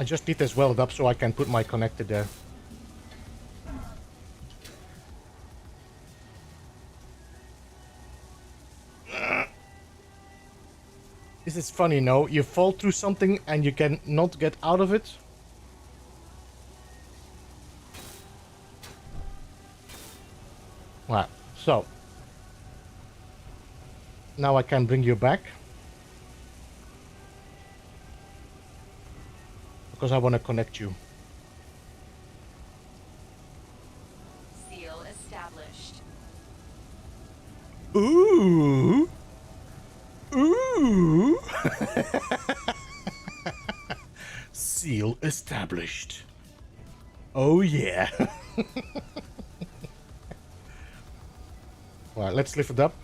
I just need this welded up so I can put my connector there. This is funny, no? You fall through something and you can not get out of it. Right, so now I can bring you back. Because I want to connect you. Seal established. Ooh. Ooh. Seal established. Oh yeah. Right, let's lift it up.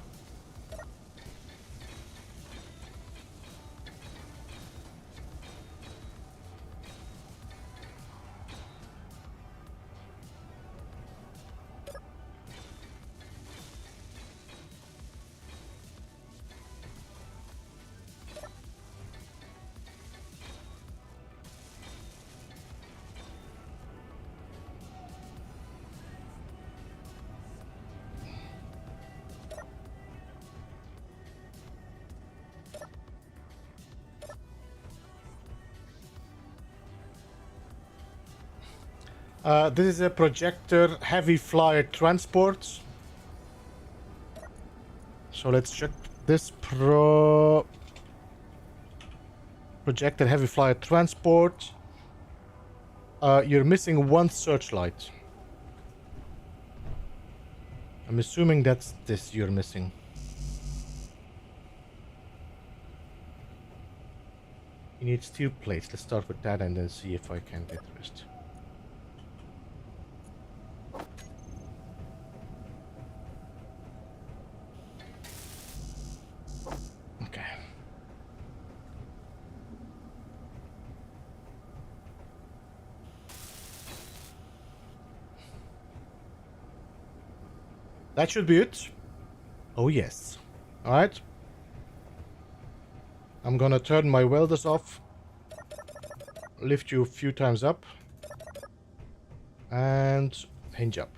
This is a projector heavy flyer transport. So let's check this projector heavy flyer transport. You're missing one searchlight. I'm assuming that's this you're missing. You need steel plates. Let's start with that and then see if I can get the rest. Okay. That should be it. Oh yes. Alright. I'm gonna turn my welders off. Lift you a few times up. And hinge up.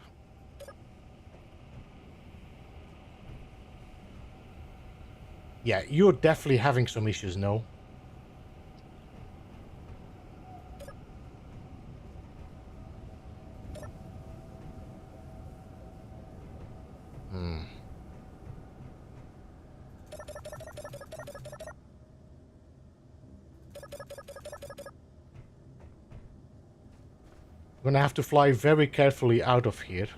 Yeah, you're definitely having some issues, no? I'm gonna have to fly very carefully out of here.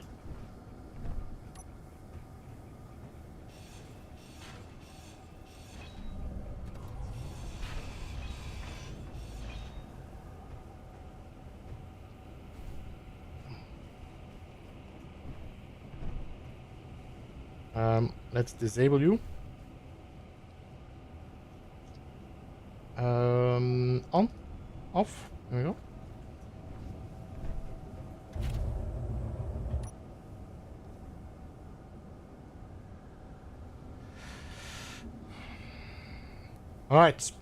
Let's disable you. On, off. There we go. All right.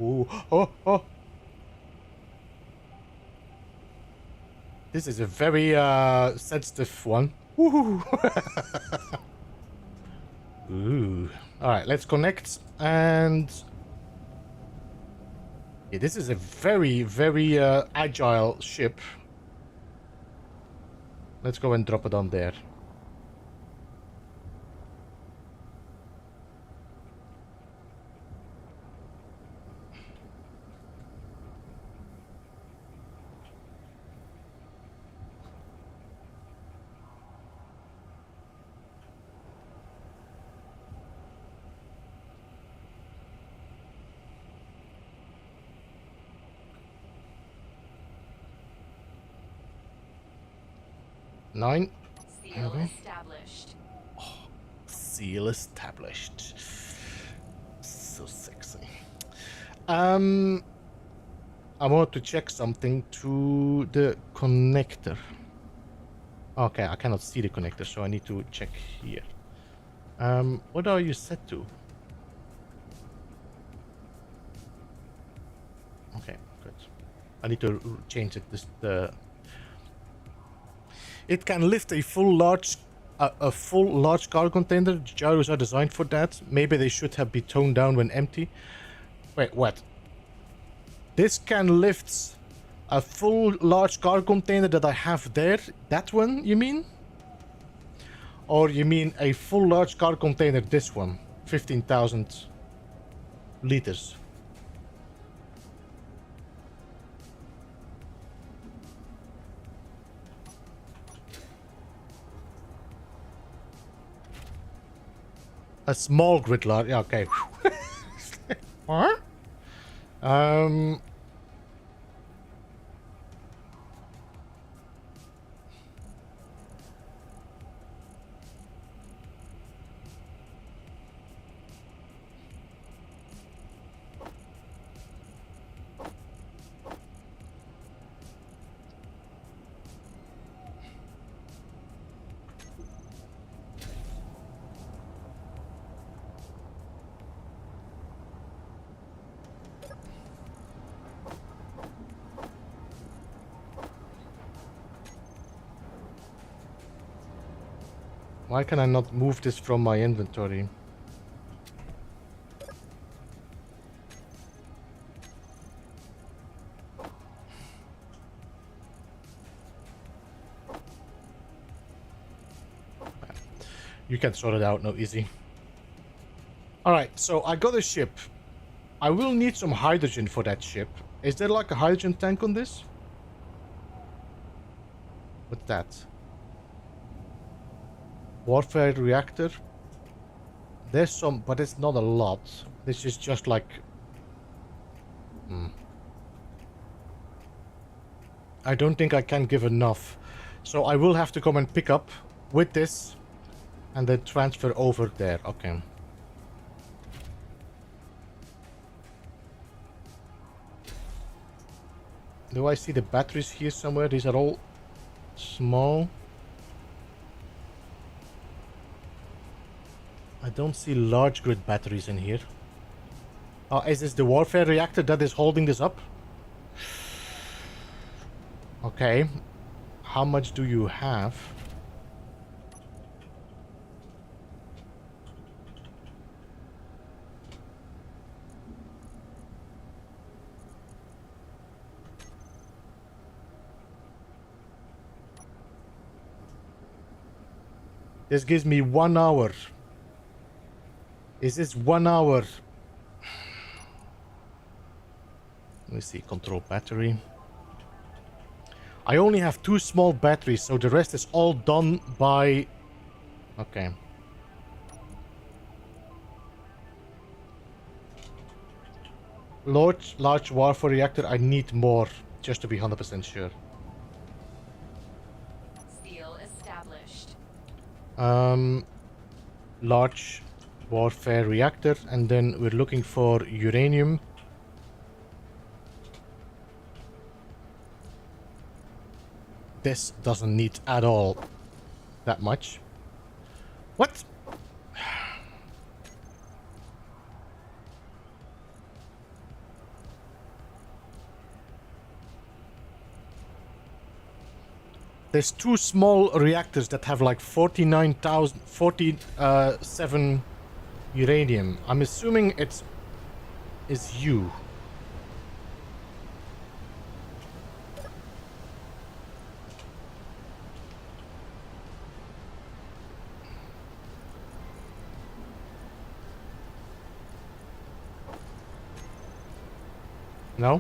Ooh, oh, oh. This is a very sensitive one. Woohoo! Ooh. Alright, let's connect and... Yeah, this is a very, very agile ship. Let's go and drop it on there. Nine. Seal established. Seal established. So sexy. I want to check something to the connector. Okay, I cannot see the connector, so I need to check here. What are you set to? Okay, good. I need to change it. It can lift a full large cargo container. Gyros are designed for that. Maybe they should have been toned down when empty. Wait, what? This can lift a full large cargo container that I have there. That one, you mean? Or you mean a full large cargo container, this one? 15,000 liters. A small GRIDZILLA, yeah, okay. Huh? Why can I not move this from my inventory? You can sort it out, no easy. Alright, so I got a ship. I will need some hydrogen for that ship. Is there like a hydrogen tank on this? What's that? Warfare reactor. There's some, but it's not a lot. This is just like... I don't think I can give enough. So I will have to come and pick up with this and then transfer over there. Okay. Do I see the batteries here somewhere? These are all small. I don't see large grid batteries in here. Oh, is this the warfare reactor that is holding this up? Okay. How much do you have? This gives me 1 hour. Is this 1 hour? Let me see, control battery. I only have 2 small batteries, so the rest is all done by... Okay. Large warfare reactor, I need more, just to be 100% sure. Seal established. Large warfare reactor, and then we're looking for uranium. This doesn't need at all that much. What? There's two small reactors that have like 47 uranium. I'm assuming it's is you. No?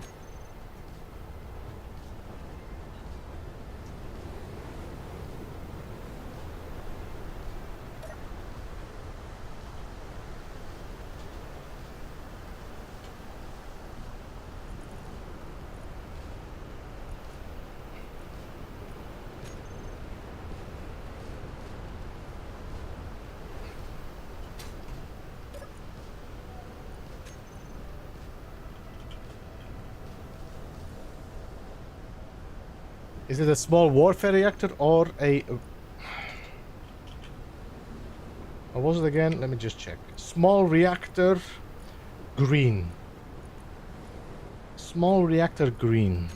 Is it a small warfare reactor or a... What was it again? Let me just check. Small reactor green. Small reactor green.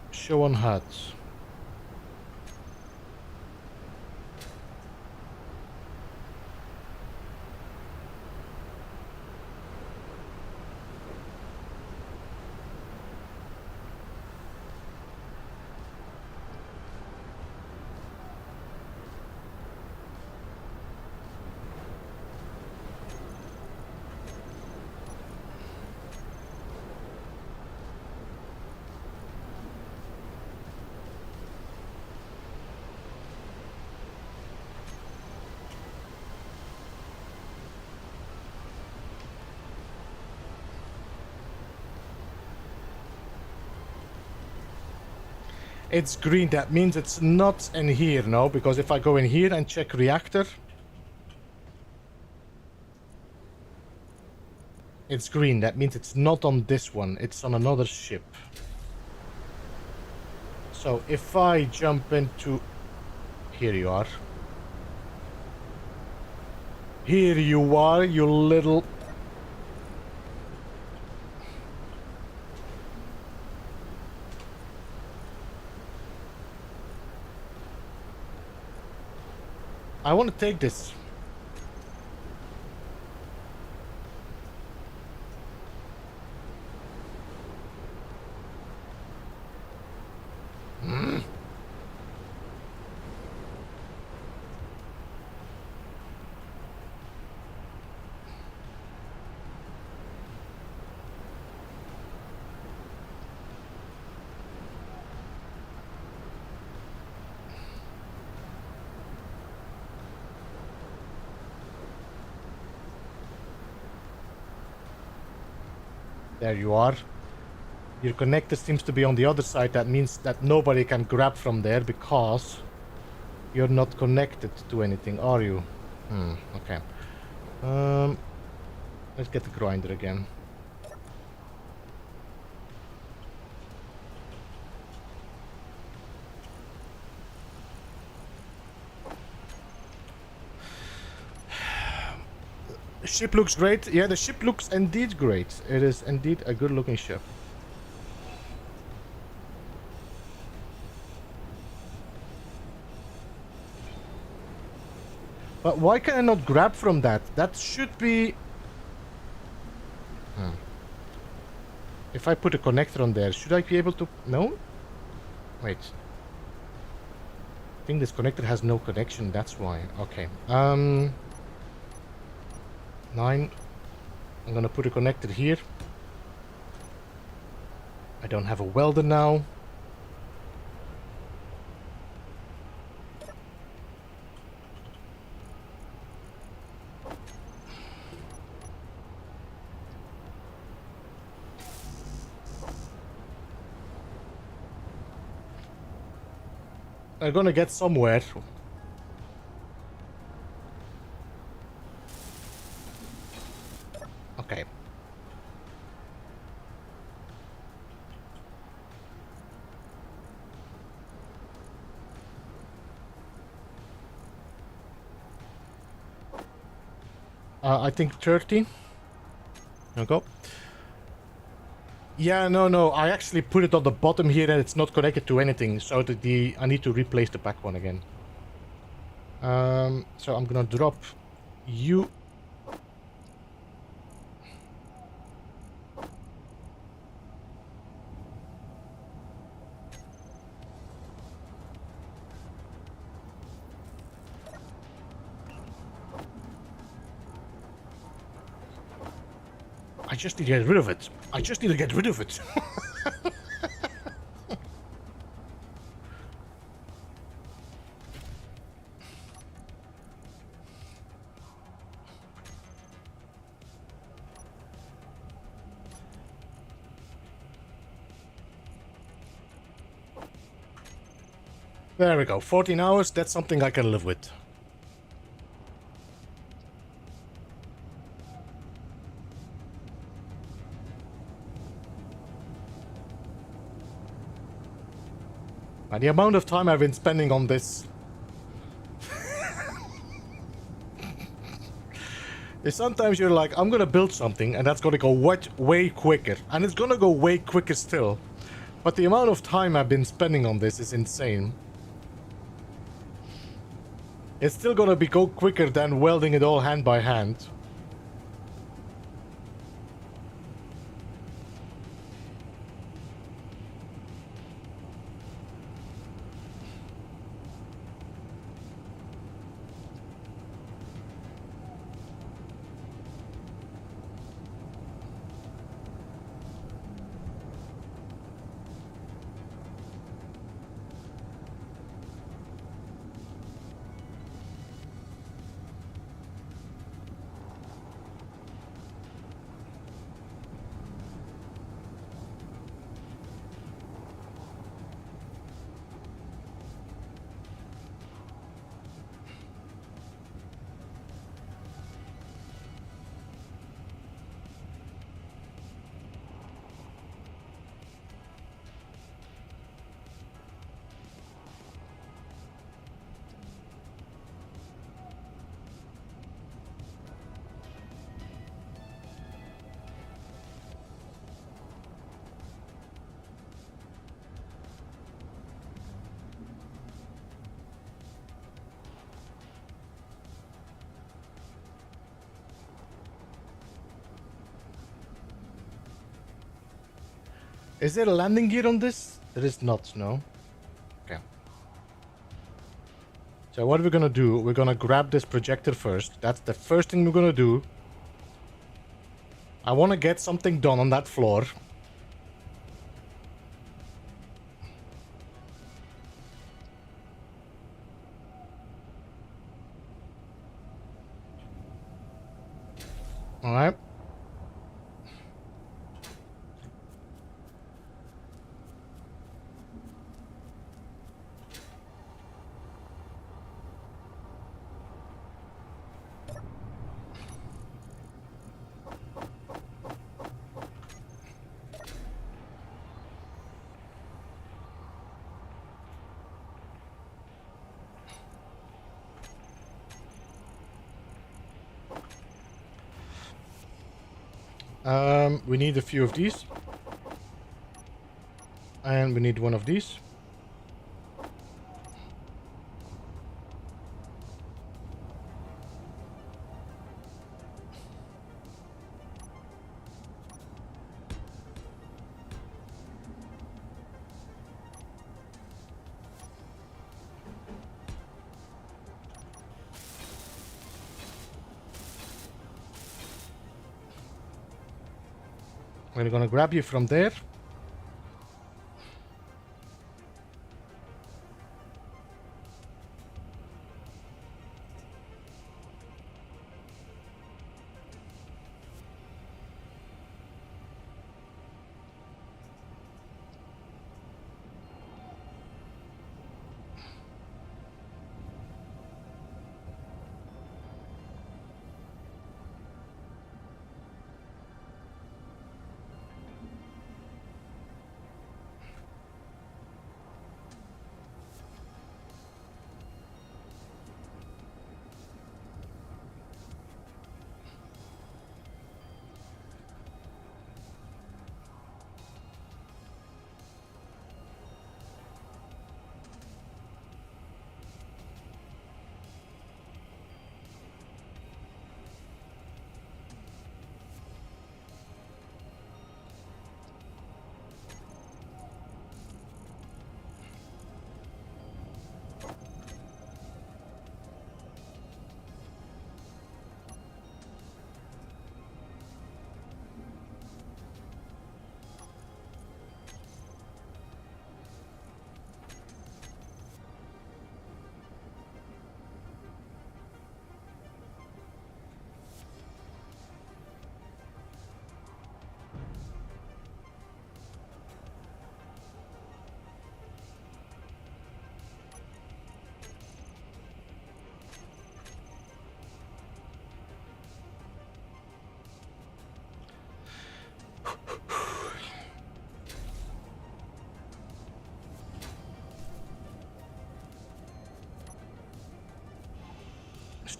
Show on HUD. It's green, that means it's not in here, no? Because if I go in here and check reactor, it's green, that means it's not on this one, it's on another ship. So if I jump into... Here you are. Here you are, you little... I want to take this. There you are. Your connector seems to be on the other side. That means that nobody can grab from there because you're not connected to anything, are you? Okay. Let's get the grinder again. Ship looks great. Yeah, the ship looks indeed great. It is indeed a good looking ship. But why can I not grab from that? That should be... If I put a connector on there, should I be able to... No? Wait. I think this connector has no connection, that's why. Okay. 9. I'm gonna put a connector here. I don't have a welder now. I'm gonna get somewhere. Okay. I think 30. There we go. Yeah, no. I actually put it on the bottom here and it's not connected to anything. So that I need to replace the back one again. So I'm gonna drop you. I just need to get rid of it. I just need to get rid of it. There we go. 14 hours. That's something I can live with. And the amount of time I've been spending on this is sometimes you're like, I'm gonna build something and that's gonna go way quicker. And it's gonna go way quicker still. But the amount of time I've been spending on this is insane. It's still gonna go quicker than welding it all hand by hand. Is there a landing gear on this? There is not, no. Okay. So what we're gonna do, we're gonna grab this projector first. That's the first thing we're gonna do. I wanna get something done on that floor. Alright. We need a few of these. And we need one of these. We're gonna grab you from there.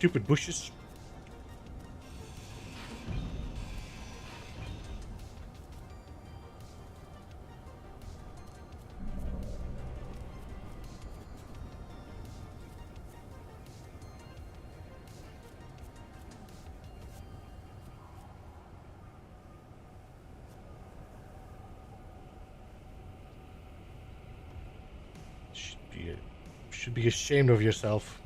stupid bushes. Should be ashamed of yourself.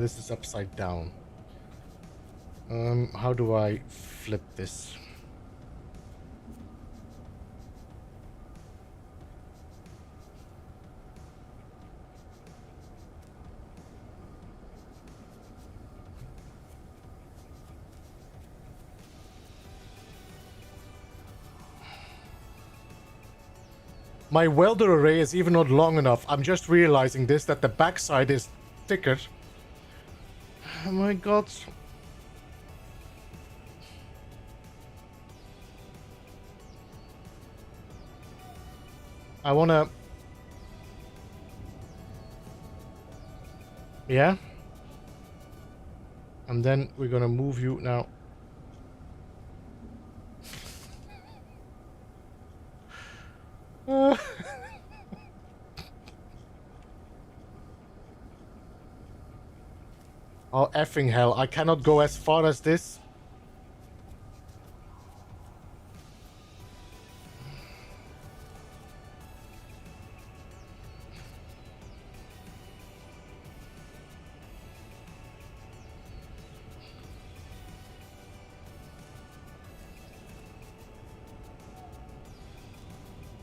This is upside down. How do I flip this? My welder array is even not long enough. I'm just realizing this, that the backside is thicker. Oh my god. I wanna... Yeah? And then we're gonna move you now. Oh, effing hell. I cannot go as far as this.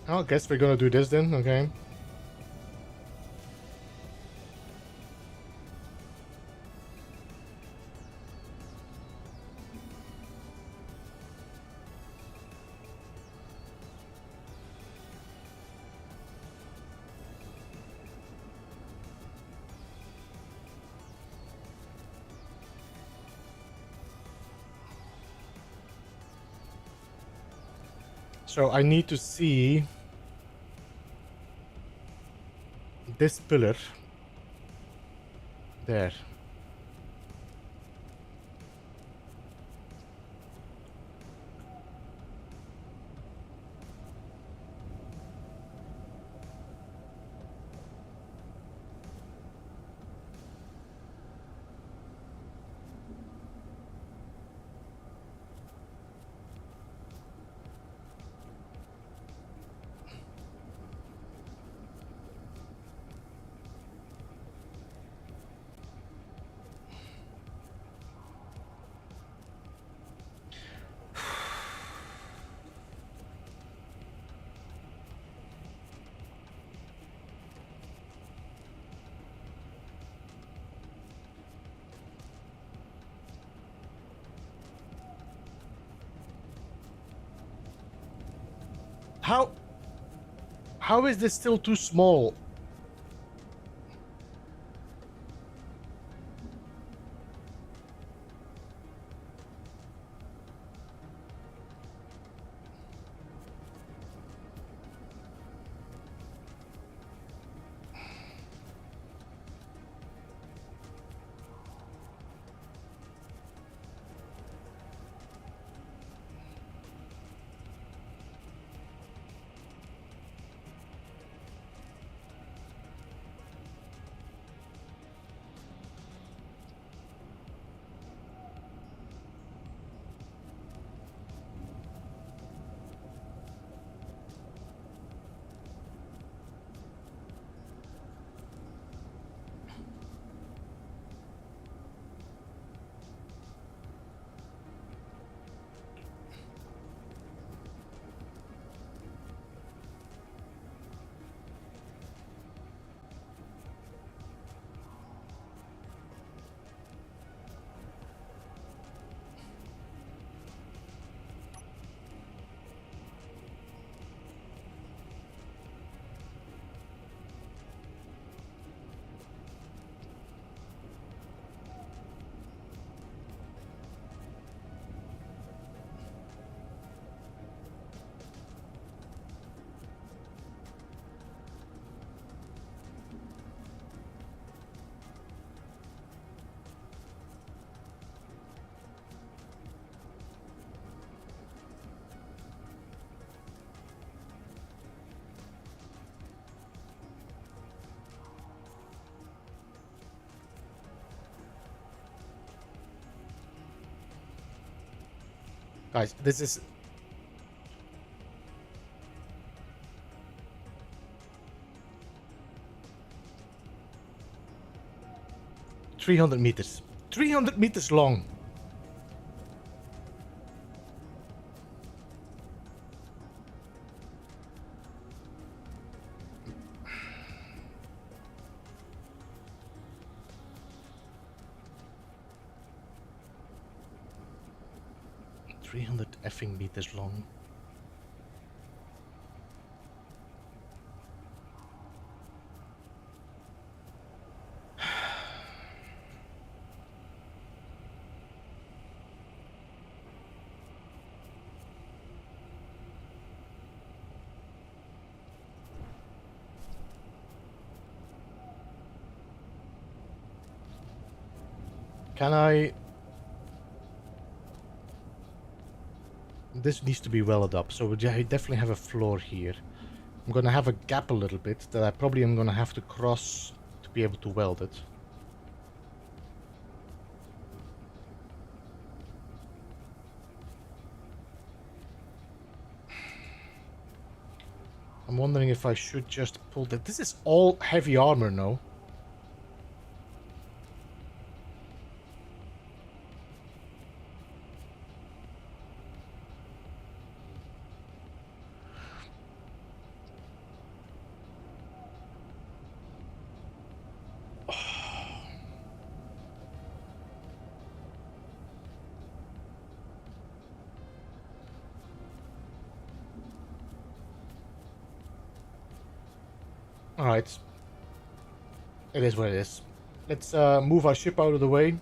Oh, I guess we're gonna do this then, okay. So I need to see this pillar there. How is this still too small? Guys, this is... ...300 meters. 300 meters long. Effing meters long. Can I... This needs to be welded up, so we definitely have a floor here. I'm gonna have a gap a little bit that I probably am gonna have to cross to be able to weld it. I'm wondering if I should just pull that. This is all heavy armor, no? Alright. It is what it is. Let's move our ship out of the way.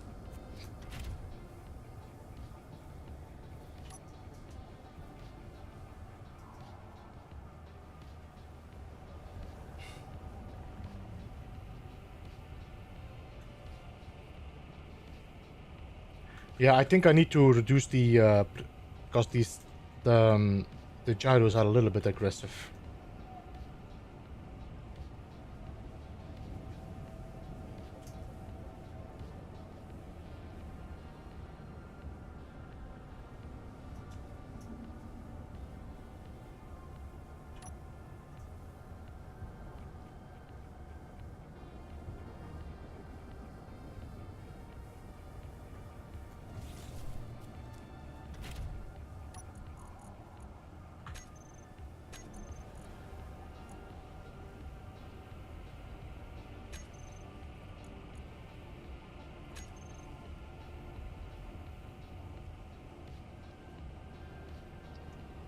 Yeah, I think I need to reduce the because the gyros are a little bit aggressive.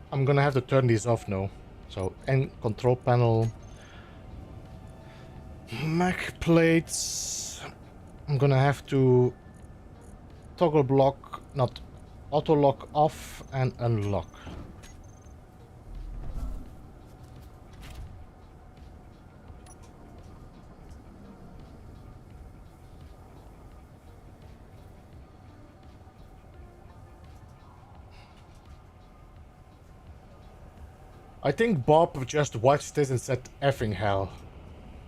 I'm gonna have to turn these off now. So, and control panel. Mac plates. I'm gonna have to toggle block, not auto lock off and unlock. I think Bob just watched this and said, effing hell.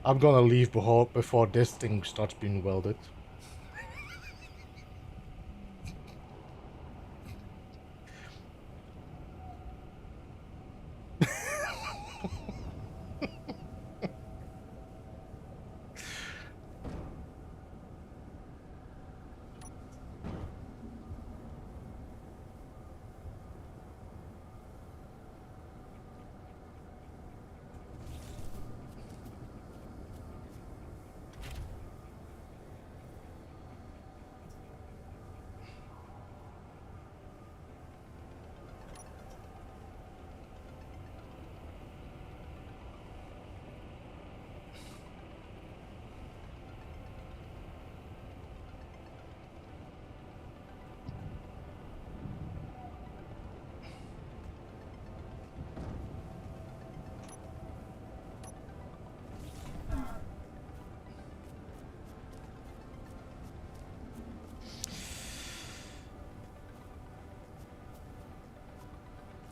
I'm gonna leave before this thing starts being welded.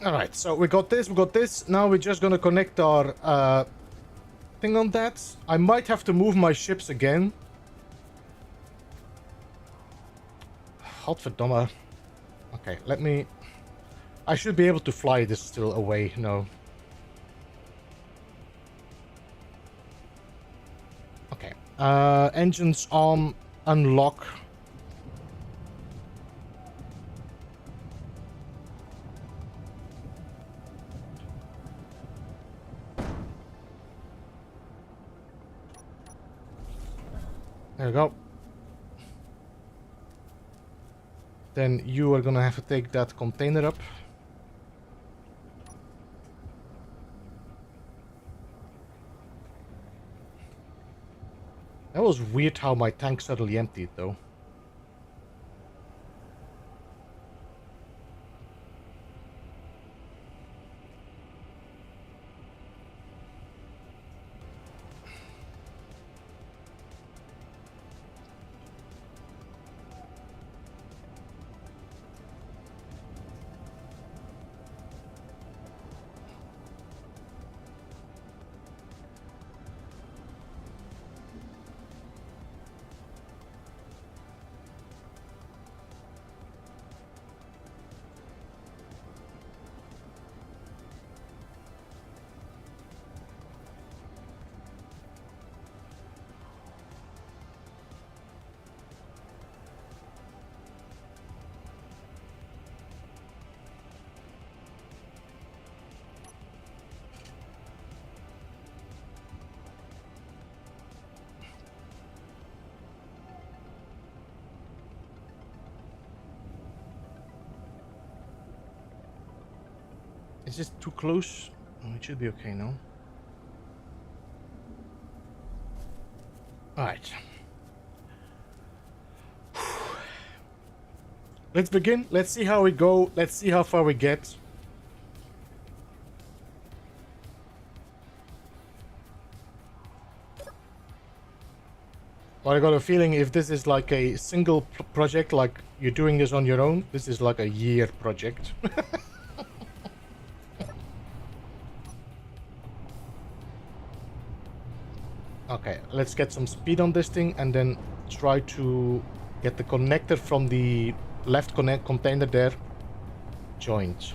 Alright, so we got this. Now we're just gonna connect our thing on that. I might have to move my ships again. Godverdomme. Okay, let me... I should be able to fly this still away. No. Okay. Engines on. Unlock. There we go. Then you are gonna have to take that container up. That was weird how my tank suddenly emptied though. Is this too close? Oh, it should be okay now. Alright. Let's begin. Let's see how we go. Let's see how far we get. Well, I got a feeling if this is like a single project, like you're doing this on your own, this is like a year project. Okay, let's get some speed on this thing and then try to get the connector from the left container there joined.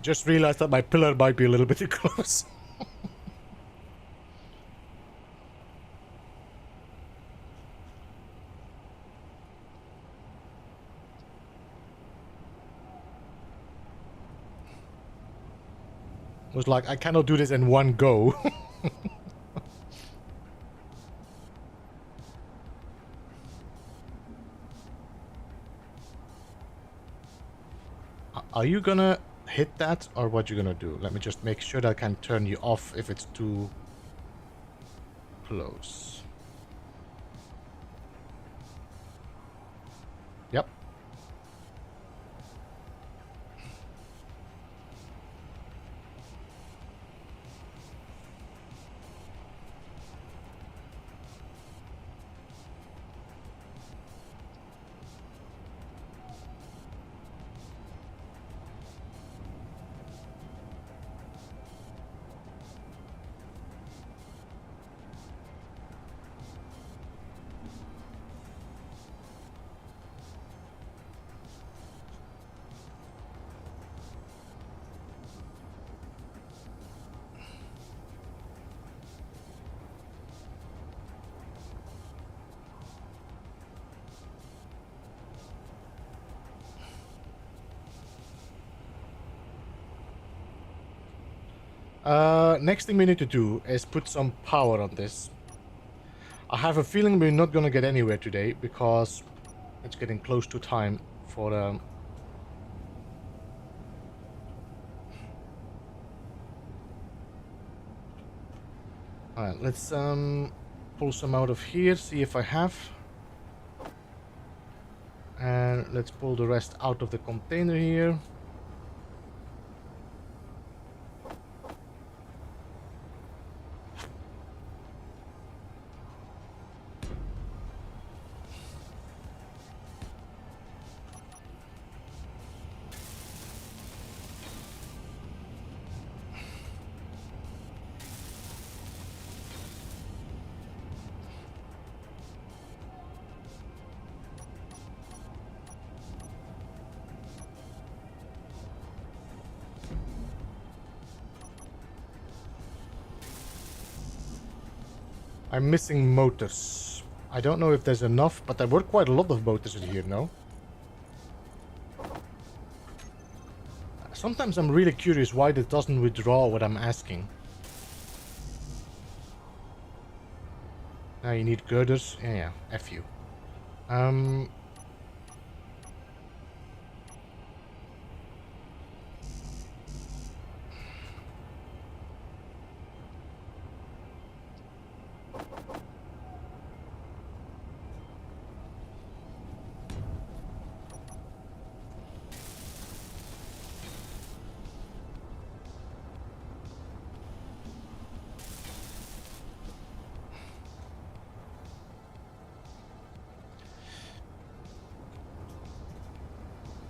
Just realized that my pillar might be a little bit too close. Was like, I cannot do this in one go. Are you gonna hit that, or what you gonna do? Let me just make sure that I can turn you off if it's too close. Yep. Next thing we need to do is put some power on this. I have a feeling we're not gonna get anywhere today because it's getting close to time for Alright, let's pull some out of here, see if I have. And let's pull the rest out of the container here. I'm missing motors. I don't know if there's enough, but there were quite a lot of motors in here, no? Sometimes I'm really curious why it doesn't withdraw what I'm asking. Now you need girders. Yeah, F you.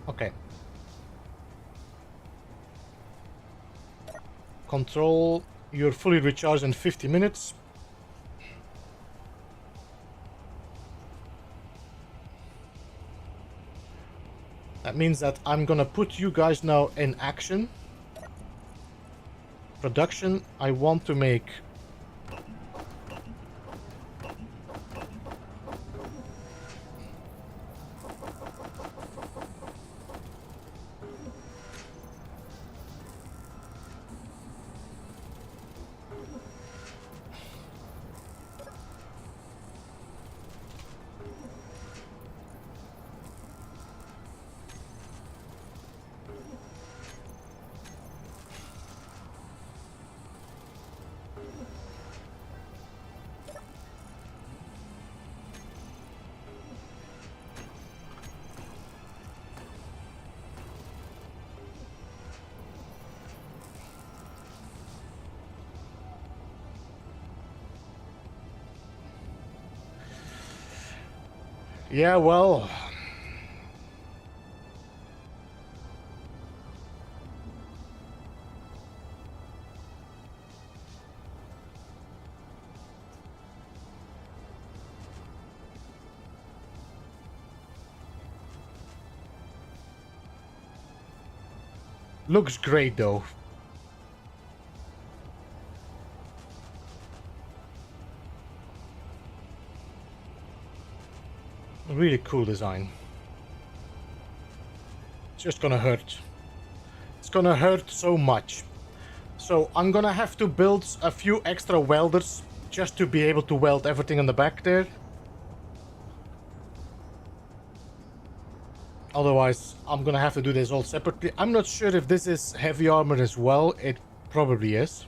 Okay. Control, you're fully recharged in 50 minutes. That means that I'm gonna put you guys now in action. Production, I want to make yeah, well, Looks great though. Really cool design. It's just gonna hurt. It's gonna hurt so much. So I'm gonna have to build a few extra welders just to be able to weld everything on the back there. Otherwise, I'm gonna have to do this all separately. I'm not sure if this is heavy armor as well. It probably is.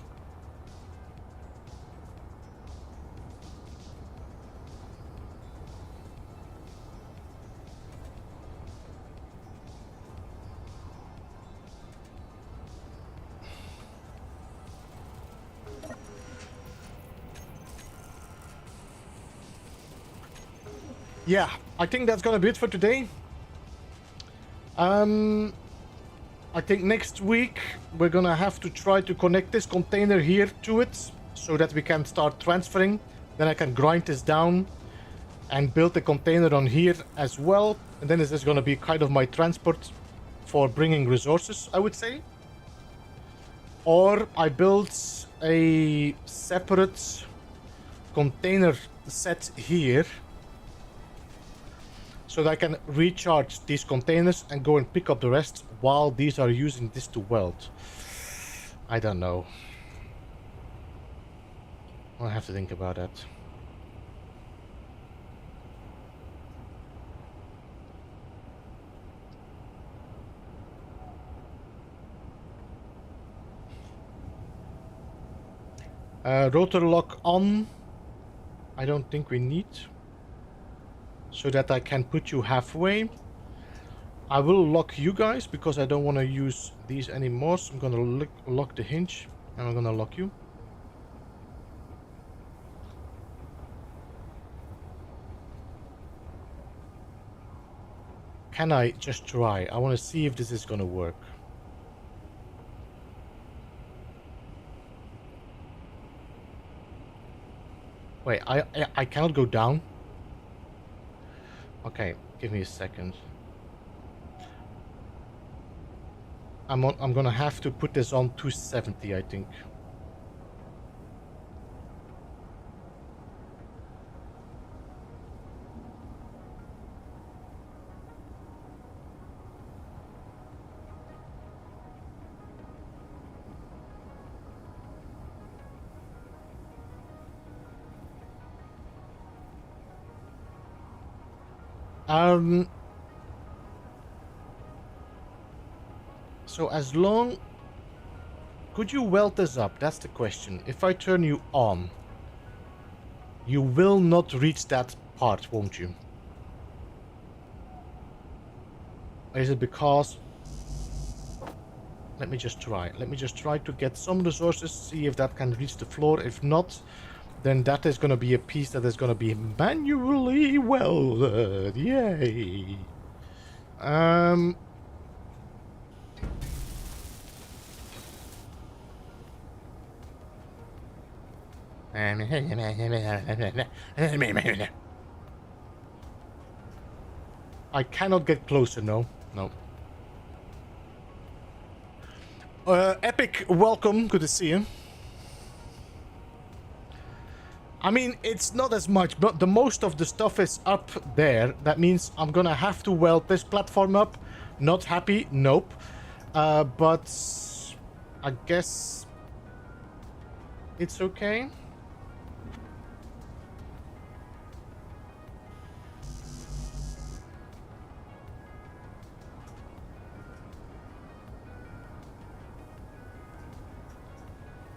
Yeah, I think that's gonna be it for today. I think next week we're gonna have to try to connect this container here to it so that we can start transferring. Then I can grind this down and build the container on here as well. And then this is gonna be kind of my transport for bringing resources, I would say. Or I build a separate container set here so that I can recharge these containers and go and pick up the rest while these are using this to weld. I don't know. I'll have to think about that. Rotor lock on. I don't think we need. So that I can put you halfway. I will lock you guys because I don't want to use these anymore. So I'm going to lock the hinge and I'm going to lock you. Can I just try? I want to see if this is going to work. Wait, I cannot go down. Okay, give me a second. I'm gonna have to put this on 270, I think. So as long... Could you weld this up? That's the question. If I turn you on, you will not reach that part, won't you? Or is it because... Let me just try. Let me just try to get some resources, see if that can reach the floor. If not, then that is going to be a piece that is going to be manually welded. Yay! I cannot get closer, no. No. Epic, welcome. Good to see you. I mean, it's not as much, but the most of the stuff is up there. That means I'm gonna have to weld this platform up. Not happy, nope. But I guess it's okay.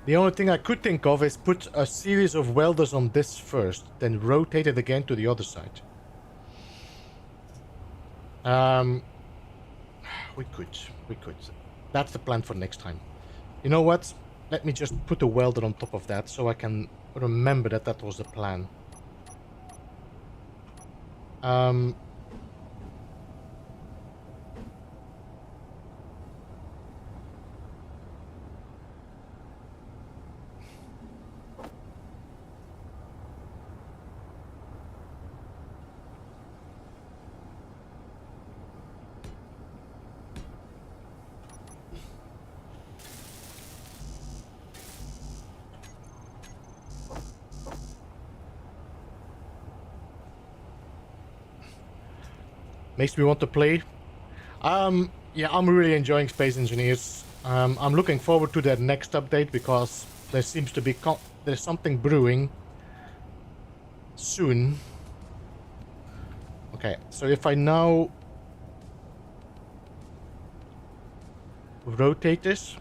The only thing I could think of is put a series of welders on this first, then rotate it again to the other side. We could. That's the plan for next time. You know what? Let me just put a welder on top of that so I can remember that that was the plan. Makes me want to play. Yeah, I'm really enjoying Space Engineers. I'm looking forward to their next update because there seems to be there's something brewing soon. Okay, so if I now rotate this.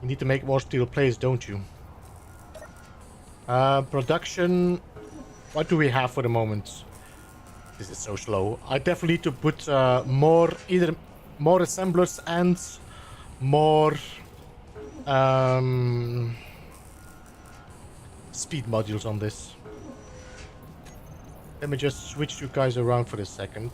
You need to make more steel plates, don't you? Production. What do we have for the moment? This is so slow. I definitely need to put either more assemblers and more speed modules on this. Let me just switch you guys around for a second.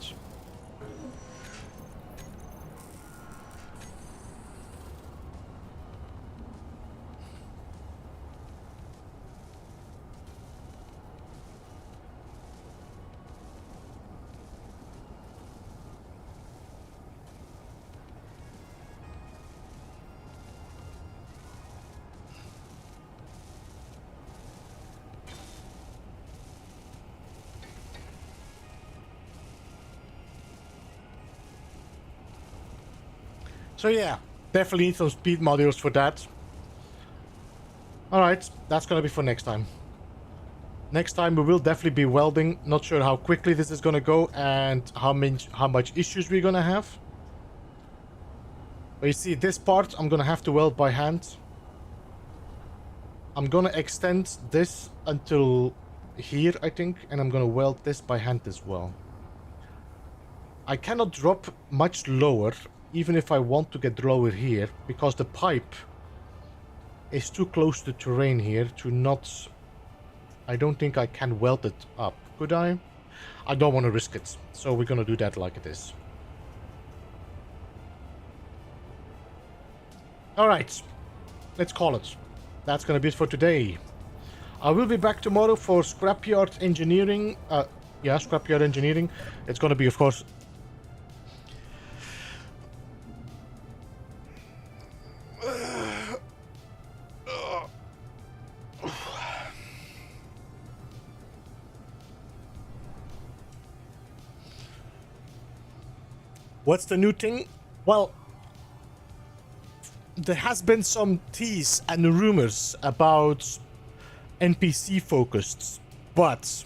So yeah, definitely need some speed modules for that. Alright, that's gonna be for next time. Next time we will definitely be welding. Not sure how quickly this is gonna go and how much issues we're gonna have. But you see, this part I'm gonna have to weld by hand. I'm gonna extend this until here, I think, and I'm gonna weld this by hand as well. I cannot drop much lower, even if I want to get lower here, because the pipe is too close to terrain here to not... I don't think I can weld it up. Could I? I don't want to risk it, so we're gonna do that like it is. Alright, let's call it. That's gonna be it for today. I will be back tomorrow for Scrapyard Engineering. Yeah, Scrapyard Engineering. It's gonna be, of course... What's the new thing? Well, there has been some tease and rumors about NPC focused, but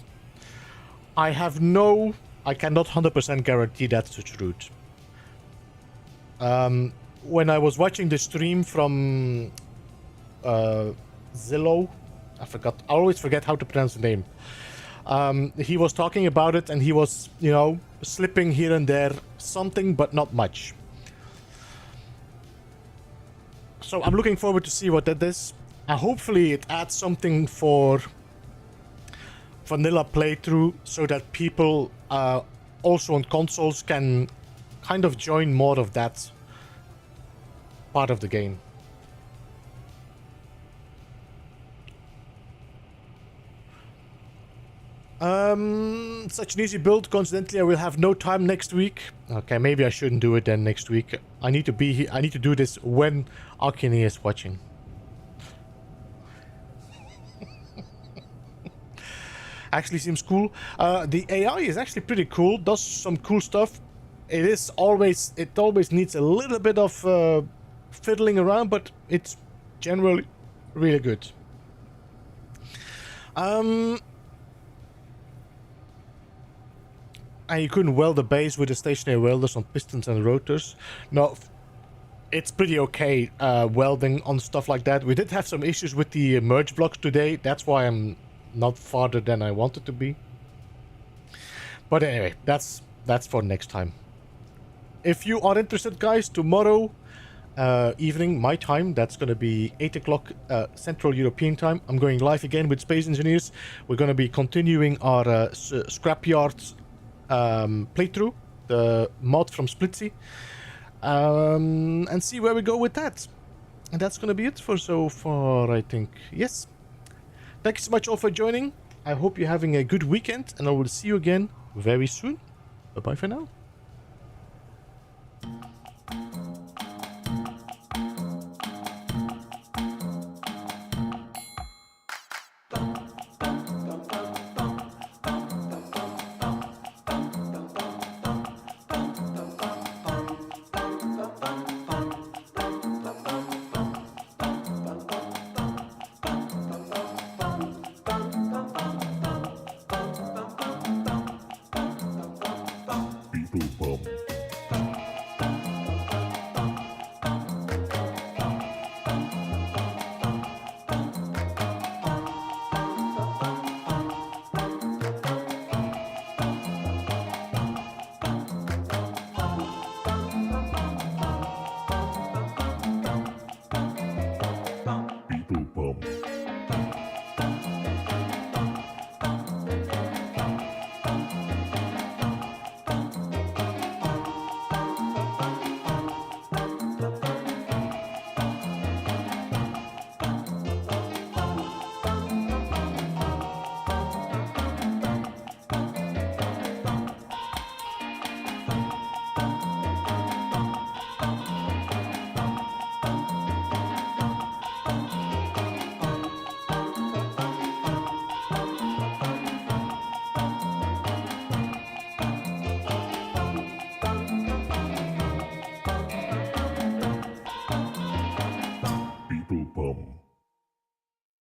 I cannot 100% guarantee that's the truth. When I was watching the stream from Zillow, I always forget how to pronounce the name. He was talking about it and he was, you know, slipping here and there something, but not much. So I'm looking forward to see what that is. Hopefully it adds something for vanilla playthrough so that people also on consoles can kind of join more of that part of the game. Such an easy build. Coincidentally, I will have no time next week. Okay, maybe I shouldn't do it then next week. I need to be here. I need to do this when Akini is watching. Actually seems cool. The AI is actually pretty cool. Does some cool stuff. It always needs a little bit of fiddling around, but it's generally really good. And you couldn't weld the base with the stationary welders on pistons and rotors. No, it's pretty okay welding on stuff like that. We did have some issues with the merge blocks today. That's why I'm not farther than I wanted to be. But anyway, that's for next time. If you are interested, guys, tomorrow evening, my time, that's going to be 8 o'clock Central European time. I'm going live again with Space Engineers. We're going to be continuing our Scrapyard playthrough, the mod from Splitsy, and see where we go with that. And that's going to be it for so far, I think. Yes. Thank you so much all for joining. I hope you're having a good weekend, and I will see you again very soon. Bye-bye for now.